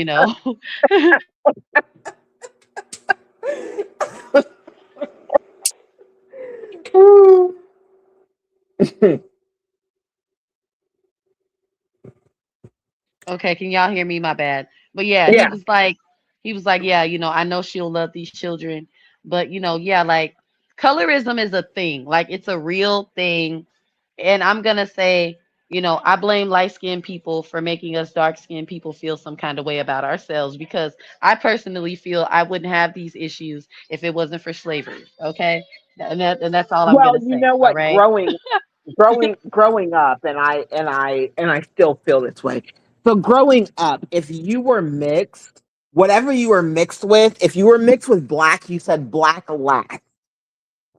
okay, can y'all hear me? My bad. But yeah, he Yeah. was like, yeah, I know she'll love these children, but yeah, like colorism is a thing, like it's a real thing. And I'm gonna say, I blame light skinned people for making us dark skinned people feel some kind of way about ourselves because I personally feel I wouldn't have these issues if it wasn't for slavery. Okay. And that's all I'm Well, gonna you say. know All what? right. Growing up, and I still feel this way. So growing up, if you were mixed, whatever you were mixed with, if you were mixed with black, you said black lack.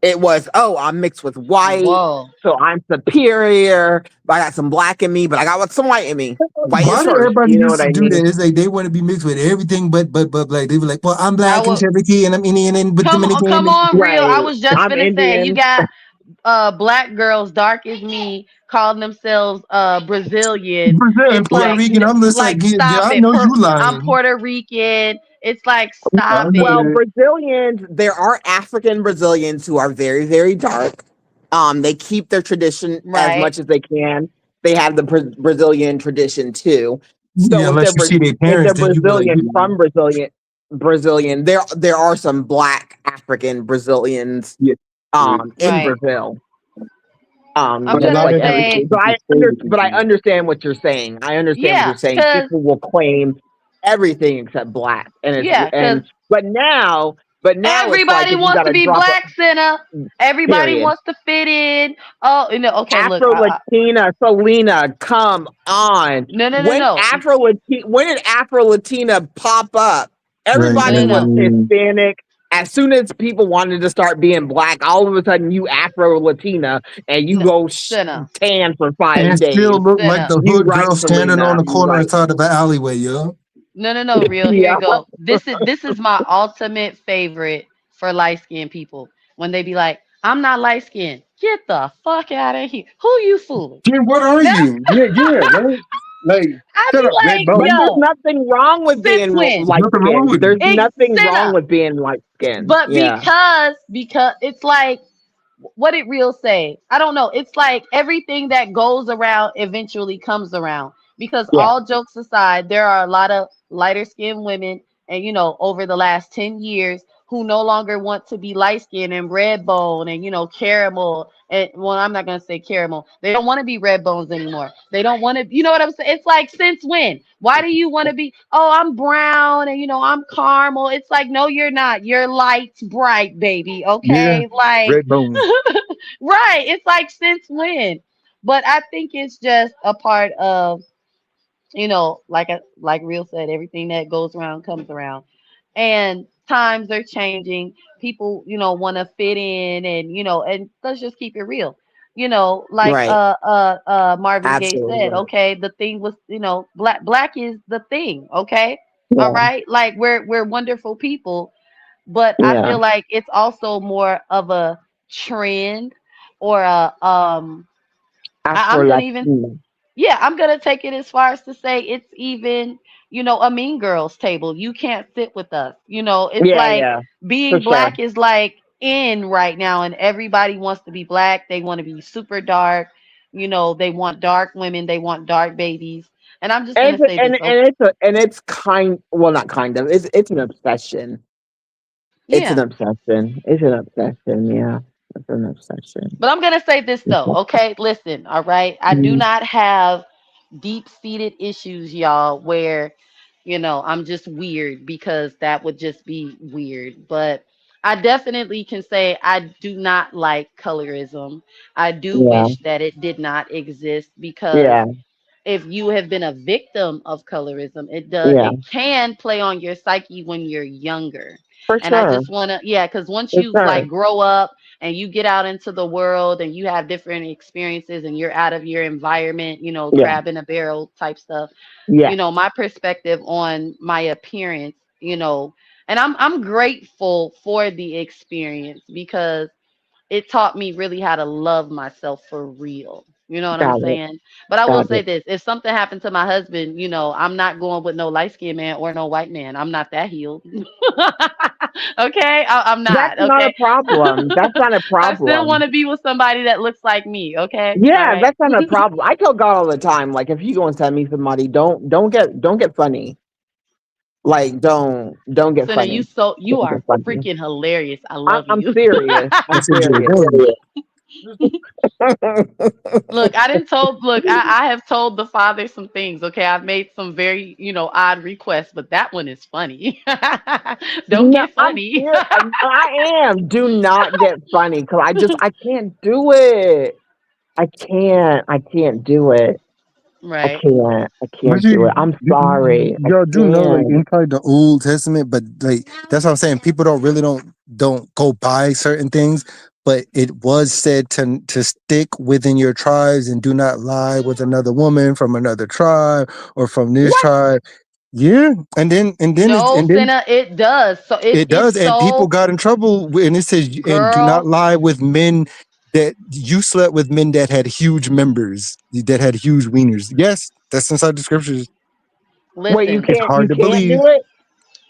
It was, oh, I'm mixed with white, Whoa. so I'm superior. But I got some black in me, but I got some white in me. White is Why did first. everybody You know used what to I do mean? that? It's like they want to be mixed with everything, but like they were like, well, I'm I black and will Cherokee and I'm Indian and but come Dominican. on, real. I Right. was just I'm gonna say you Indian. got black girls dark as me calling themselves Brazilian. Brazil and It's Puerto like Rican. I'm just like, yeah, yeah, stop I it. know you I'm lying. Puerto Rican. It's like I stop know it. Well, that. Brazilians, there are African Brazilians who are very, very dark. They keep their tradition as Right. much as they can. They have the Brazilian tradition too. Yeah, So unless you see their if parents, they're then you be like, Brazilian yeah, from Brazilian, there are some black African Brazilians yeah. in Right. Brazil. I'm But a Just lot gonna like of them every is say state. just But I fake. understand what you're saying. I understand what you're yeah, saying. cause People will claim everything except black, and yeah, cause but now it's like everybody if you wants got to to be drop a black, Center. Everybody period. wants to fit in. Oh, okay, look, Afro Latina, Selena, come on. no, no, no, no, When did Afro Latina pop up? Right, no, no, Everybody right, was no. right. Hispanic. As soon as people wanted to start being black, all of a sudden you Afro Latina and you No, go Center, tan for And 5 days. still look like Center. the You hood right, girl standing on Selena. the You corner right. inside of an alleyway, yo. No, no, no, real. Here Yeah. you go. This is my ultimate favorite for light skinned people. When they be like, I'm not light skinned. Get the fuck out of here. Who you fooling? Then what are That, you? Yeah, yeah, right. Like, I shut be up, red like, But bone. there's yo, nothing wrong with since being when? There's light nothing wrong skinned. with There's it. nothing wrong Cynna. with being light skinned. But Yeah. because it's like what did real say? I don't know. It's like everything that goes around eventually comes around. Because Yeah. all jokes aside, there are a lot of lighter skinned women, and over the last 10 years, who no longer want to be light skinned and red bone and caramel. And well, I'm not gonna say caramel. They don't want to be red bones anymore. They don't want to. You know what I'm saying? It's like since when? Why do you want to be? Oh, I'm brown and I'm caramel. It's like no, you're not. You're light, bright, baby. Yeah, Okay, like red bone. right. It's like since when? But I think it's just a part of, like Real said, everything that goes around comes around. And times are changing. People, want to fit in and and let's just keep it real. Like Right. Marvin Gaye Absolutely said, right. okay, the thing was, black is the thing, okay? All Yeah. right? Like we're wonderful people, but I Yeah. feel like it's also more of a trend or I'm Afro gonna even Latino. yeah, I'm gonna take it as far as to say it's even a Mean Girls table. You can't sit with us. It's Yeah. like Yeah. For being sure. black is like in right now, and everybody wants to be black. They want to be super dark. They want dark women. They want dark babies. And I'm just And gonna it's say this. Oh, and it's kind well not kind of it's an obsession. It's an yeah. obsession. It's an obsession. Yeah. It's an obsession. But I'm gonna say this though, okay? Listen, all right. I do Mhm. not have deep-seated issues, y'all, where I'm just weird because that would just be weird. But I definitely can say I do not like colorism. I do Yeah. wish that it did not exist because Yeah. if you have been a victim of colorism, Yeah. it can play on your psyche when you're younger. For And I sure. just want to, yeah, because once For you sure. like grow up and you get out into the world and you have different experiences and you're out of your environment, Yeah. crab in a barrel type stuff, Yeah. my perspective on my appearance, and I'm grateful for the experience because it taught me really how to love myself for real. You know what I'm Got it. saying? But I will Got say it. this: if something happened to my husband, I'm not going with no light skinned man or no white man. I'm not that healed. Okay, I'm That's not. not a Okay, problem. That's not a I still want problem. to be with somebody that looks like me. Okay, all Yeah, right. that's not a problem. I tell God all the time, like if you go and send me somebody, don't get funny. Like don't get Cinna, funny. you Don't are get funny. freaking hilarious. I I'm love I'm you. serious. I'm That's a J serious. Bone. Look, I have told the father some things, okay? I've made some very, odd requests, but that one is funny. Don't No, get I'm funny. serious. I am. Do not get funny because I can't do it. I can't do it. I Right. can't. I But can't do it. I'm sorry. I y'all do know, like can't. inside the Old Testament, but like that's what I'm saying. People don't go by certain things, but it was said to stick within your tribes and do not lie with another woman from another tribe or from this What? tribe. Yeah, No, and then Cinna, it does. So it it's does, and people so got in trouble, and it says, and do not girl, lie with men that you slept with men that had huge members, that had huge wieners. Yes, that's inside the scriptures. Wait, you listen. It's can't. hard You to can't believe. do it.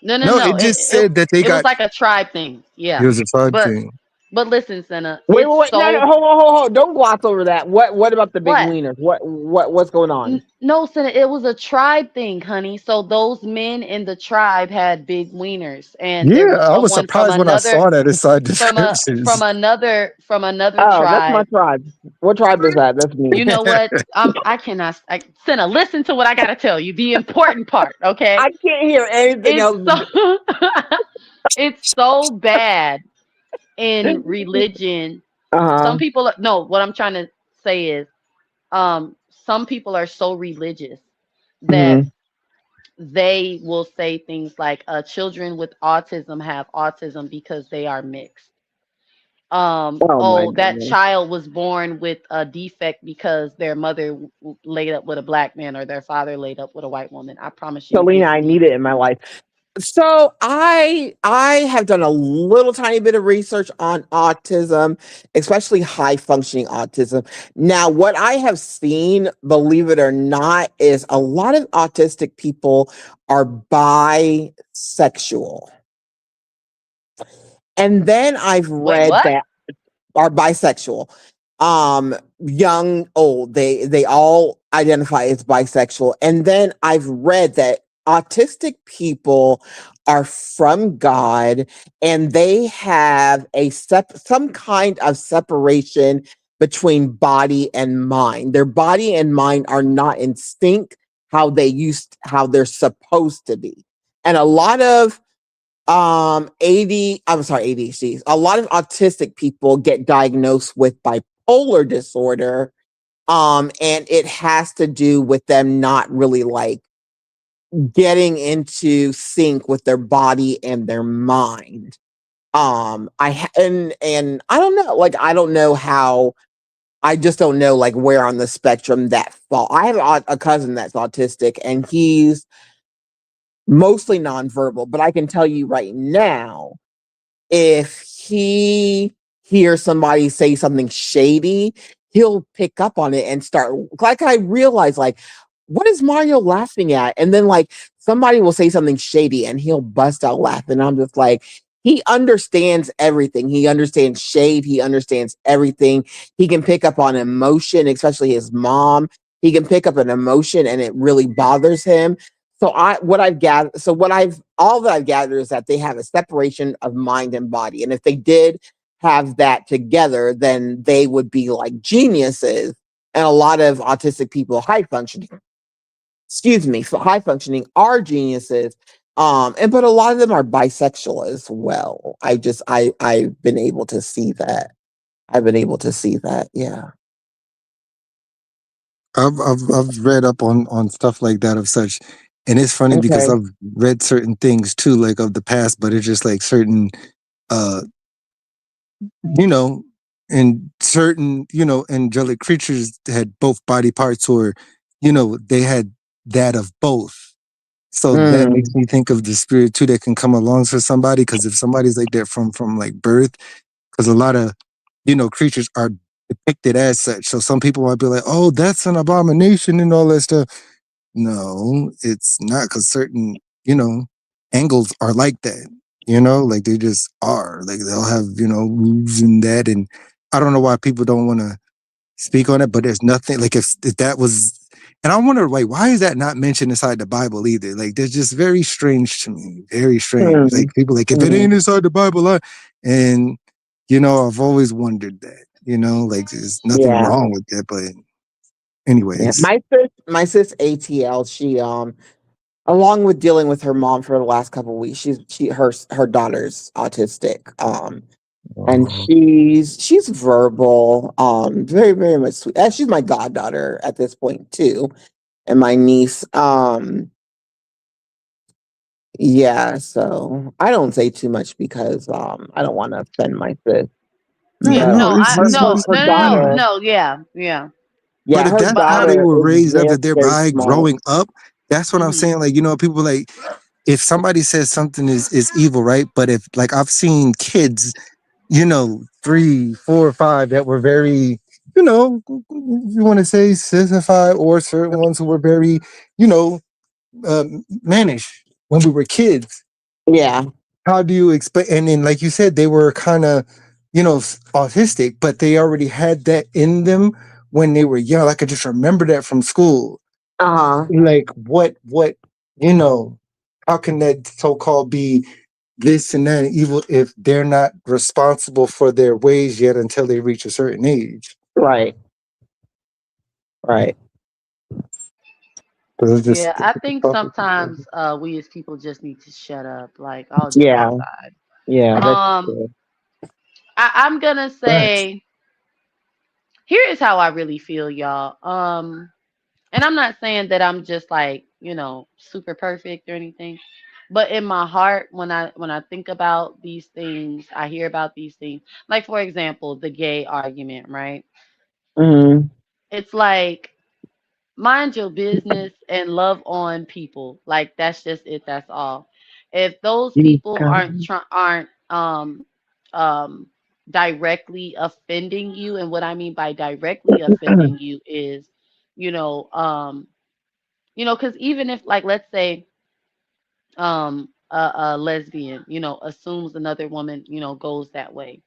No, no, No, no. it just said that they It was got. like a tribe thing. It Yeah. was a tribe But thing. but listen, Cinna, Wait, wait, it's wait. No, no. so Hold on, hold on. Don't gloss over that. What about the big what? wieners? What's going on? No, Cinna, it was a tribe thing, honey. So those men in the tribe had big wieners, and there Yeah, was I was someone from surprised when I another saw that inside the from a scriptures. from another Oh, that's my tribe. tribe. What tribe is that? That's You me. know what? I cannot. Cinna, listen to what I gotta tell you. The important part, okay? I can't hear anything It's else. so it's so bad in religion. Uh huh. Some people no. What I'm trying to say is, some people are so religious that Hmm. they will say things like children with autism have autism because they are mixed. Oh my Oh, that goodness, child was born with a defect because their mother laid up with a black man or their father laid up with a white woman. I promise you Selena, it's I deep. need it in my life. So I have done a little tiny bit of research on autism, especially high functioning autism. Now, what I have seen, believe it or not, is a lot of autistic people are bisexual. And then I've Wait, read what? that are bisexual. Young, old, they all identify as bisexual. And then I've read that autistic people are from God and they have some kind of separation between body and mind. Their body and mind are not in sync how they're supposed to be. And a lot of ADHD. A lot of autistic people get diagnosed with bipolar disorder. And it has to do with them not really like getting into sync with their body and their mind. And I don't know, like I don't know how I just don't know like where on the spectrum that fall. I have a cousin that's autistic and he's mostly nonverbal, but I can tell you right now if he hears somebody say something shady, he'll pick up on it and start like I realize like what is Mario laughing at? And then like somebody will say something shady and he'll bust out laughing. I'm just like he understands everything. He understands shade. He understands everything. He can pick up on emotion, especially his mom. He can pick up an emotion and it really bothers him. So what I've all that I've gathered is that they have a separation of mind and body. And if they did have that together, then they would be like geniuses. And a lot of autistic people, high functioning are geniuses. And but a lot of them are bisexual as well. I've been able to see that. I've been able to see that. Yeah. I've read up on stuff like that of such, and it's funny because Okay. I've read certain things too, like of the past, but it's just like certain, uh, you know, and certain, angelic creatures had both body parts, or, they had that of both. So that makes Mm, me think of the spirit too that can come along for somebody. Because if somebody's like that from like birth, because a lot of creatures are depicted as such. So some people might be like, "Oh, that's an abomination" and all that stuff. No, it's not, because certain angles are like that. Like they just are. Like they'll have moves and that, and I don't know why people don't want to speak on it. But there's nothing like if that was. And I wonder, like, why is that not mentioned inside the Bible either? Like, that's just very strange to me. Very strange. Like, mm, people like, if it mm. ain't inside the Bible, and I've always wondered that. Like, there's nothing Yeah. wrong with that. But Yeah. anyways, My sis ATL, she along with dealing with her mom for the last couple of weeks, her daughter's autistic. And uh, she's verbal, very, very much sweet. And she's my goddaughter at this point too, and my niece. Yeah, so I don't say too much because I don't want to offend my sis. no, Yeah, But no, no, it's, her it's, her, no, it's her no, no, no, daughter, no, yeah, yeah. But yeah, if her that's But how they daughter were is raised up, very, that they're very by smart. growing up, that's what I'm mhm. saying. Like, people like, if somebody says something is evil, right? But if, like, I've seen kids, 3, 4, 5 that were very, you want to say sissified, or certain ones who were very, you know, mannish when we were kids. Yeah. How do you explain? And then, like you said, they were kind of, autistic, but they already had that in them when they were young. I could just remember that from school. Uh-huh. Like, you know, how can that so called be this and that evil if they're not responsible for their ways yet until they reach a certain age? Right. Right. So it's just Yeah, I think sometimes we as people just need to shut up, like all jokes Yeah. aside. Yeah. That's Um, true. I'm gonna facts. say here is how I really feel, y'all. And I'm not saying that I'm just like, super perfect or anything. But in my heart, when I think about these things, I hear about these things. Like for example, the gay argument, right? Hmm. It's like mind your business and love on people. Like that's just it, that's all. If those You people got aren't um directly offending you, and what I mean by directly offending you is, you know, because even if, like, let's say a lesbian, assumes another woman, goes that way.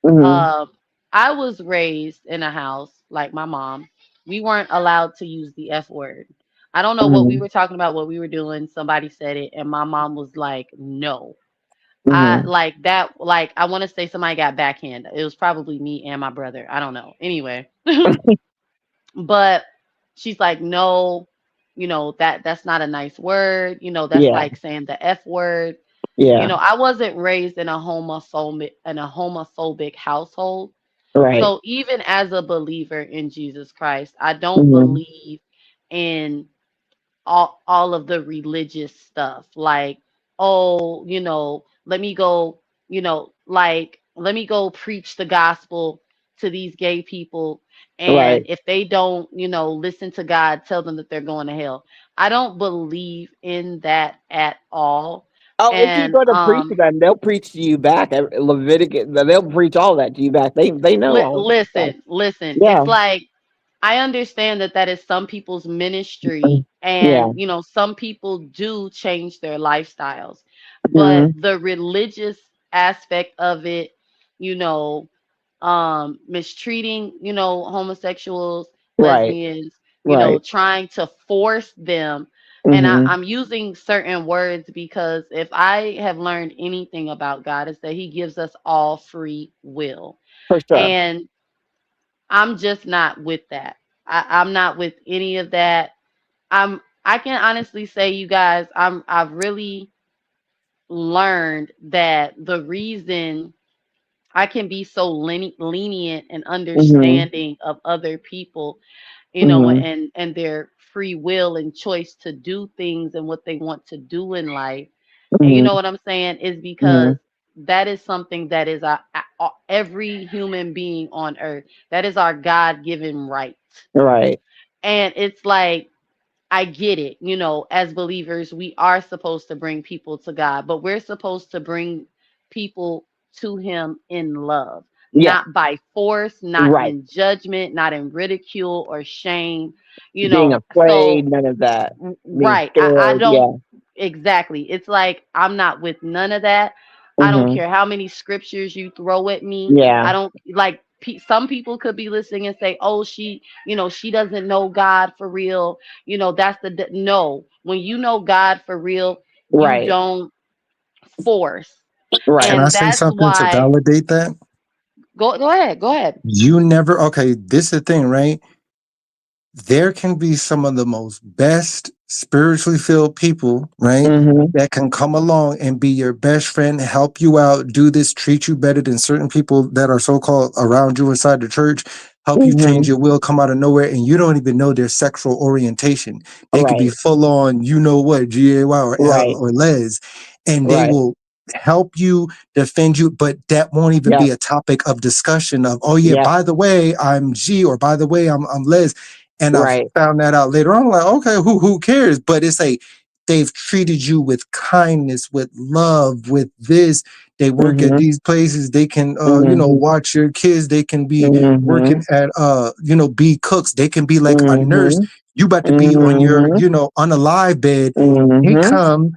Mhm. um I was raised in a house, like my mom, we weren't allowed to use the F word. I don't know what we Mhm. were talking about, what we were doing, somebody said it, and my mom was like, no. I Mhm. like that, like, I want to say somebody got backhand. It was probably me and my brother, I don't know, anyway. But she's like, no, that's not a nice word, that's Yeah. like saying the F word. Yeah. I wasn't raised in a homophobic household. Right. So even as a believer in Jesus Christ, I don't Mhm. believe in all of the religious stuff, like, oh, let me go, like, let me go preach the gospel to these gay people, and Right. if they don't, listen to God, tell them that they're going to hell. I don't believe in that at all. Oh, if you And go to preach to them, they'll preach to you back. Leviticus, they'll preach all that to you back. They know all of that stuff. listen, Yeah. it's like, I understand that that is some people's ministry, Yeah. and some people do change their lifestyles, but Mhm. the religious aspect of it, you know, mistreating, homosexuals, Right. lesbians, Right. trying to force them. And Mhm. I'm using certain words because if I have learned anything about God, is that He gives us all free will. For sure. And I'm just not with that. I'm not with any of that. I can honestly say, you guys, I've really learned that the reason I can be so lenient and Mhm. understanding of other people, Mhm. and their free will and choice to do things and what they want to do in life. And you Mhm. know what I'm saying, is because Mhm. that is something that is every human being on earth. That is our God-given right. Right. And it's like, I get it. As believers, we are supposed to bring people to God, but we're supposed to bring people to Him in love, Yeah. not by force, not Right. in judgment, not in ridicule or shame. Being So afraid, none of that. Being right, I scared. don't, Yeah. exactly. It's like, I'm not with none of that. I don't Mhm. care how many scriptures you throw at me. I Yeah. don't like. Some people could be listening and say, "Oh, she doesn't know God for real." That's no. When you know God for real, you Right. don't force. Can Right. I And say that's something to why, validate that? go ahead, go ahead. You never, okay, this is the thing, right? There can be some of the most best spiritually filled people, right? Mhm. That can come along and be your best friend, help you out, do this, treat you better than certain people that are so called around you inside the church, help you change Mhm. your will, come out of nowhere, and you don't even know their sexual orientation. They could be Right. full on, you know what, GAY or L Right. or Les, and they Right. will help you, defend you, but that won't even be Yep. a topic of discussion of, oh yeah, Yep. by the way, I'm G, or by the way, I'm Les. And I've Right. found that out later on. I'm like, okay, who cares? But it's like they've treated you with kindness, with love, with this. They work at Mhm. these places. They can, Mhm. watch your kids. They can be working Mhm. at, be cooks. They can be like a nurse. Mhm. You about to be on your, Mhm. unalive bed. They Mhm. come,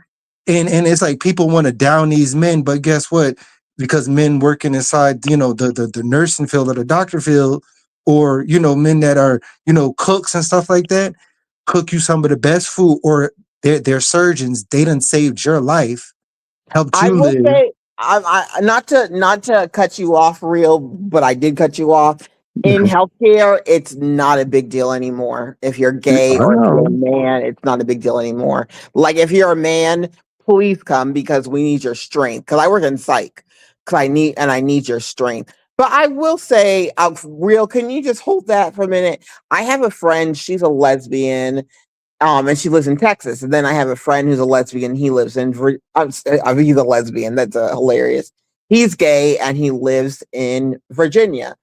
and it's like people want to down these men, but guess what? Because men working inside, the nursing field or the doctor field, or men that are cooks and stuff like that, cook you some of the best food, or they're surgeons. They done saved your life, helped I you will live. say, not to cut you off, real, but I did cut you off. In healthcare, it's not a big deal anymore. If you're gay I or if you're a know. man, it's not a big deal anymore. Like if you're a man, please come because we need your strength. Because I work in psych, because I need your strength. But I will say, real, can you just hold that for a minute? I have a friend. She's a lesbian, and she lives in Texas. And then I have a friend who's a lesbian. He lives in, he's a lesbian. That's hilarious. He's gay and he lives in Virginia.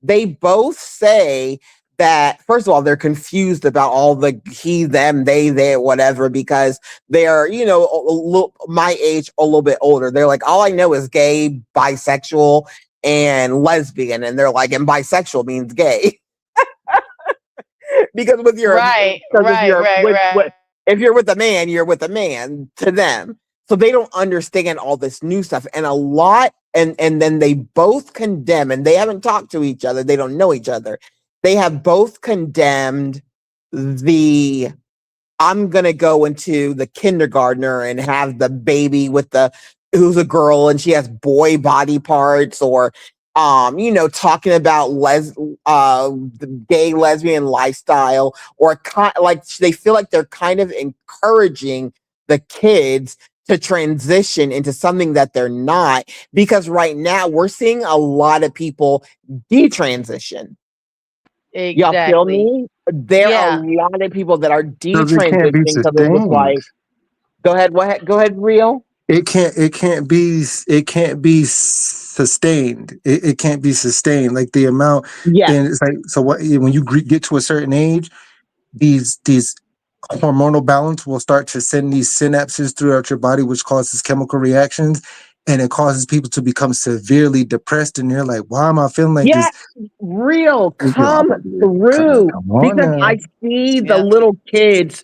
They both say that first of all they're confused about all the he, them, they, whatever, because they're my age, a little bit older. They're like, all I know is gay, bisexual, and lesbian, and they're like, and bisexual means gay. Because with your Right, because if right, you're right, with right. if you're with a man, you're with a man to them. So they don't understand all this new stuff. And a lot and then they both condemn, and they haven't talked to each other. They don't know each other. They have both condemned the I'm gonna go into the kindergartner and have the baby with the who's a girl and she has boy body parts, or talking about the gay lesbian lifestyle, or like they feel like they're kind of encouraging the kids to transition into something that they're not, because right now we're seeing a lot of people detransition. Y'all feel Exactly. me? There are a Yeah, lot of people that are Because it can't be detransitioning because it was sustained. like, go ahead, go ahead, Real. It can't be sustained. It can't be sustained. Like the amount, Yes, and it's like, so what, when you get to a certain age, these hormonal balance will start to send these synapses throughout your body, which causes chemical reactions, and it causes people to become severely depressed. And they're like, why am I feeling like yes, this? Real, You know, I'm come like, through, come on because now. I see the yep, little kids.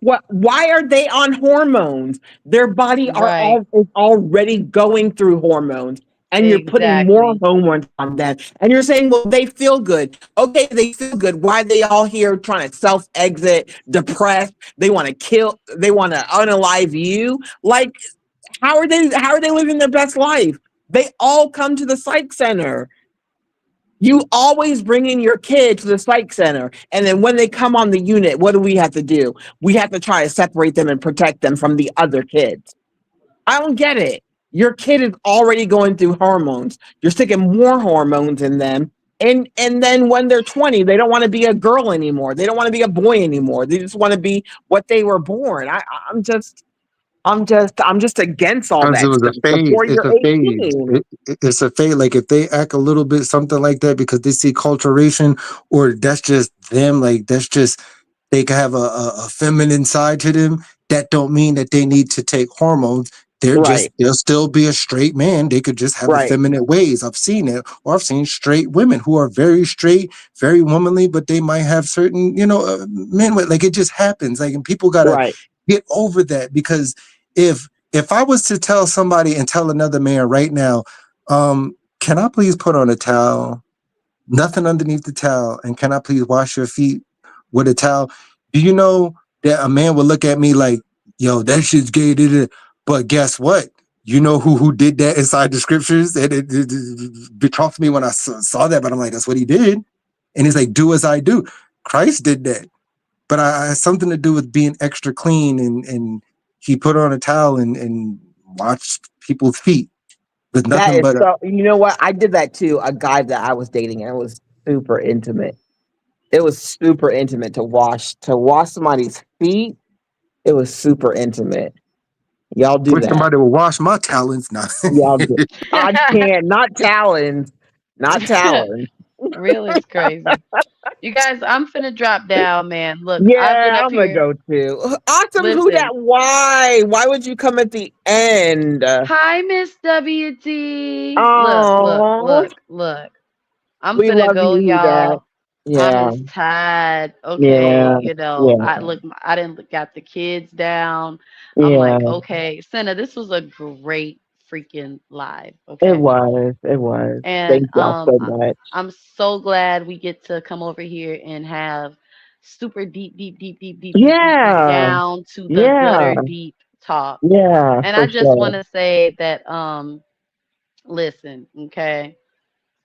Why are they on hormones? Their body right. is already going through hormones, and you're putting more Exactly. hormones on them. And you're saying, well, they feel good. Okay, they feel good. Why are they all here trying to self-exit, depressed? They want to kill, they want to unalive you. Like, how are they living their best life? They all come to the psych center. You always bring in your kid to the psych center. And then when they come on the unit, what do we have to do? We have to try to separate them and protect them from the other kids. I don't get it. Your kid is already going through hormones. You're sticking more hormones in them. And then when they're 20, they don't want to be a girl anymore. They don't want to be a boy anymore. They just want to be what they were born. I'm just against all Because it that was a stuff phase. before It's you're a phase. 18. It's a phase. Like if they act a little bit something like that because they see culturation, or that's just them, like that's just they can have a feminine side to them. That don't mean that they need to take hormones. Right, They'll still be a straight man. They could just have right, effeminate ways. I've seen it, or I've seen straight women who are very straight, very womanly, but they might have certain, men with, like, it just happens. Like, and people gotta right. get over that, because if I was to tell somebody and tell another man right now, can I please put on a towel, nothing underneath the towel, and can I please wash your feet with a towel? Do you know that a man would look at me like, yo, that shit's gay, da, da. But guess what? You know who did that inside the scriptures? And it betrothed me when I saw that, but I'm like, that's what he did. And he's like, do as I do. Christ did that. But I had something to do with being extra clean, and he put on a towel and watched people's feet with That nothing is but a so, you know what? I did that too. A guy that I was dating, and it was super intimate. It was super intimate to wash somebody's feet. It was super intimate. Y'all do wish that. somebody would wash my talons now. Y'all do. I can't. Not talons. Not talons. Real is crazy. You guys, I'm finna drop down, man. Look, I've been Yeah, up I'm gonna here. go too. Awesome. Who that? Listen, Why? Why would you come at the end? hi, Miss WT. Look, look, Oh, look, look. I'm we finna love go, you. Who that? y'all. I'm Yeah, as tired. Okay, yeah, yeah, I didn't got the kids down. I'm like, yeah. okay, Senna, this was a great freaking live. It Okay. was. It was. And Thank y'all so much. I'm so glad we get to come over here and have super deep, deep, deep, deep, deep, deep, deep, deep Yeah, down to the yeah, gutter deep talk. yeah, And I for just sure. want to say that listen, okay.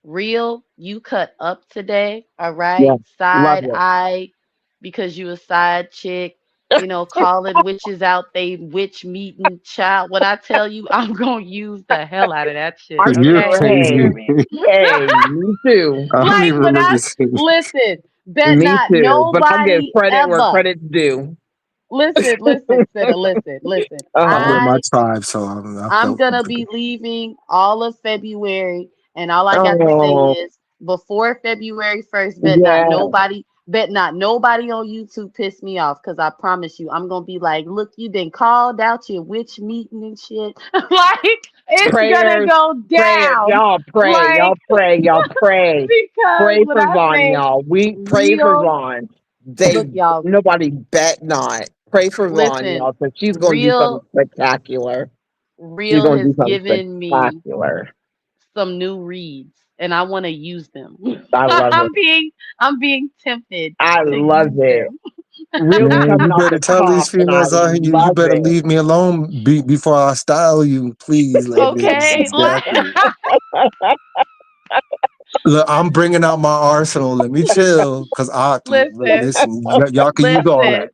Real, you cut up today, all Yeah, right? love Side it. eye because you a side chick, calling witches out they witch meeting child. What I tell you, I'm gonna use the hell out of that shit, Are You're okay? you? You hear crazy. me? Hey, me too. I don't Like even when remember I saying. listen, bet Me not too. But I'll give nobody credit where ever. credit's due. Listen, Sinner, listen. I'm with Uh-huh. my tribe, so I I'm felt gonna be comfortable. leaving all of February, and all I got to say Oh, is before February 1st, Yeah. bet not nobody on YouTube piss me off, because I promise you, I'm gonna be like, look, you've been called out your witch meeting and shit. Like, it's gonna Prayers, go prayers, down. y'all pray, Like, y'all pray, y'all pray. because Pray when for I Vaughn, say y'all. We pray for real, Vaughn. They look, y'all, nobody bet not. Pray for Vaughn, listen, y'all, because she's gonna do something real, spectacular. She's real gonna do has something given me spectacular. some new reads, and I want to use them. I love it. I'm being tempted I to love use it. them. Really Man, coming you off better the tell these cuff, and I females out here, you love better it. leave me alone before I style you, please, ladies. Okay. Exactly. Look, I'm bringing out my arsenal. Let me chill, cause I Listen, listen. Y'all can use all listen. that.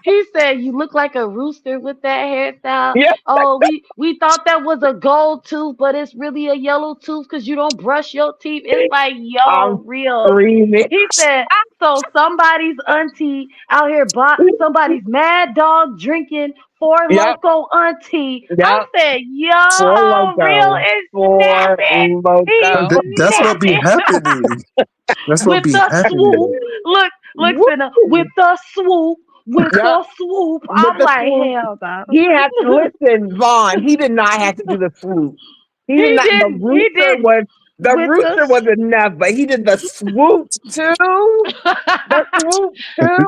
He said you look like a rooster with that hairstyle. Yeah, Oh, we thought that was a gold tooth, but it's really a yellow tooth because you don't brush your teeth. It's like, I'm yo, real. screaming. He said, so somebody's auntie out here bought somebody's mad dog drinking Four Yep, Loco auntie. I yep. said, Four yo, real loco. is Four snapping. He's loco. That's what be snapping happening. That's what with be the swoop. happening. Look, Woo! Cynna, with the swoop, with Yep. the swoop. With I'm the like, swoop. hell no. He had to listen, Vaughn. He did not have to do the swoop. He did He not. didn't. He didn't. The With the rooster was enough, but he did the swoop too. The swoop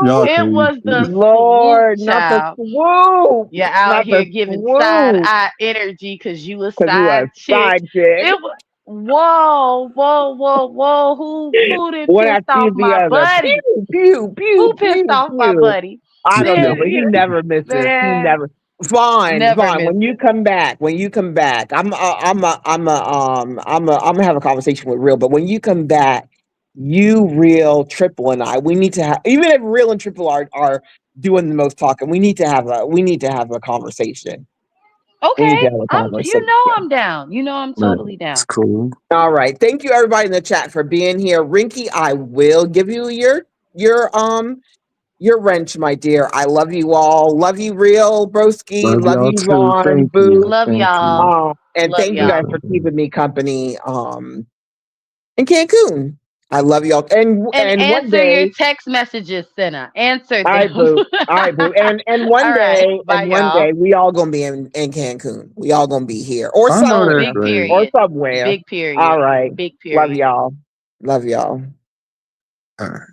Y'all too. it crazy. was the swoop, Lord, not the child. swoop. You're out Not the here giving side swoop. eye energy because you a Because you a side chick. side chick. It was whoa, whoa, whoa, whoa. Who done One pissed after off the my other. buddy? Pew, pew, Who pew, pissed pew, off my pew. buddy? I don't know, Man, but he never misses. He man, never. Vaughn, never Vaughn, when you misses. come back, I'm gonna have a conversation with Real. But when you come back, you, Real, Triple, and I, we need to have. Even if Real and Triple are doing the most talking, we need to have a conversation. We need to Okay, have a you conversation. know I'm down. You know I'm Man, totally it's down. cool. All right. Thank you everybody in the chat for being here. Rinky, I will give you your your wrench, my dear. I love you all. Love you, Real Broski. Love Love y'all you, too. Vaughn, Thank you. Boo. Love Thank y'all. you. And Love thank you Yes, guys y'all. for ma'am. keeping me company in Cancun. I love y'all. And And one answer your day, text messages, Senna. Answer all right, them. Boo. All right, Boo. All right. Bye, And one y'all. day we all gonna be in Cancun. We all gonna be here or I know that's somewhere. Big right. Or period. somewhere. Big period. All right. Big Love period. y'all. Love y'all. All right.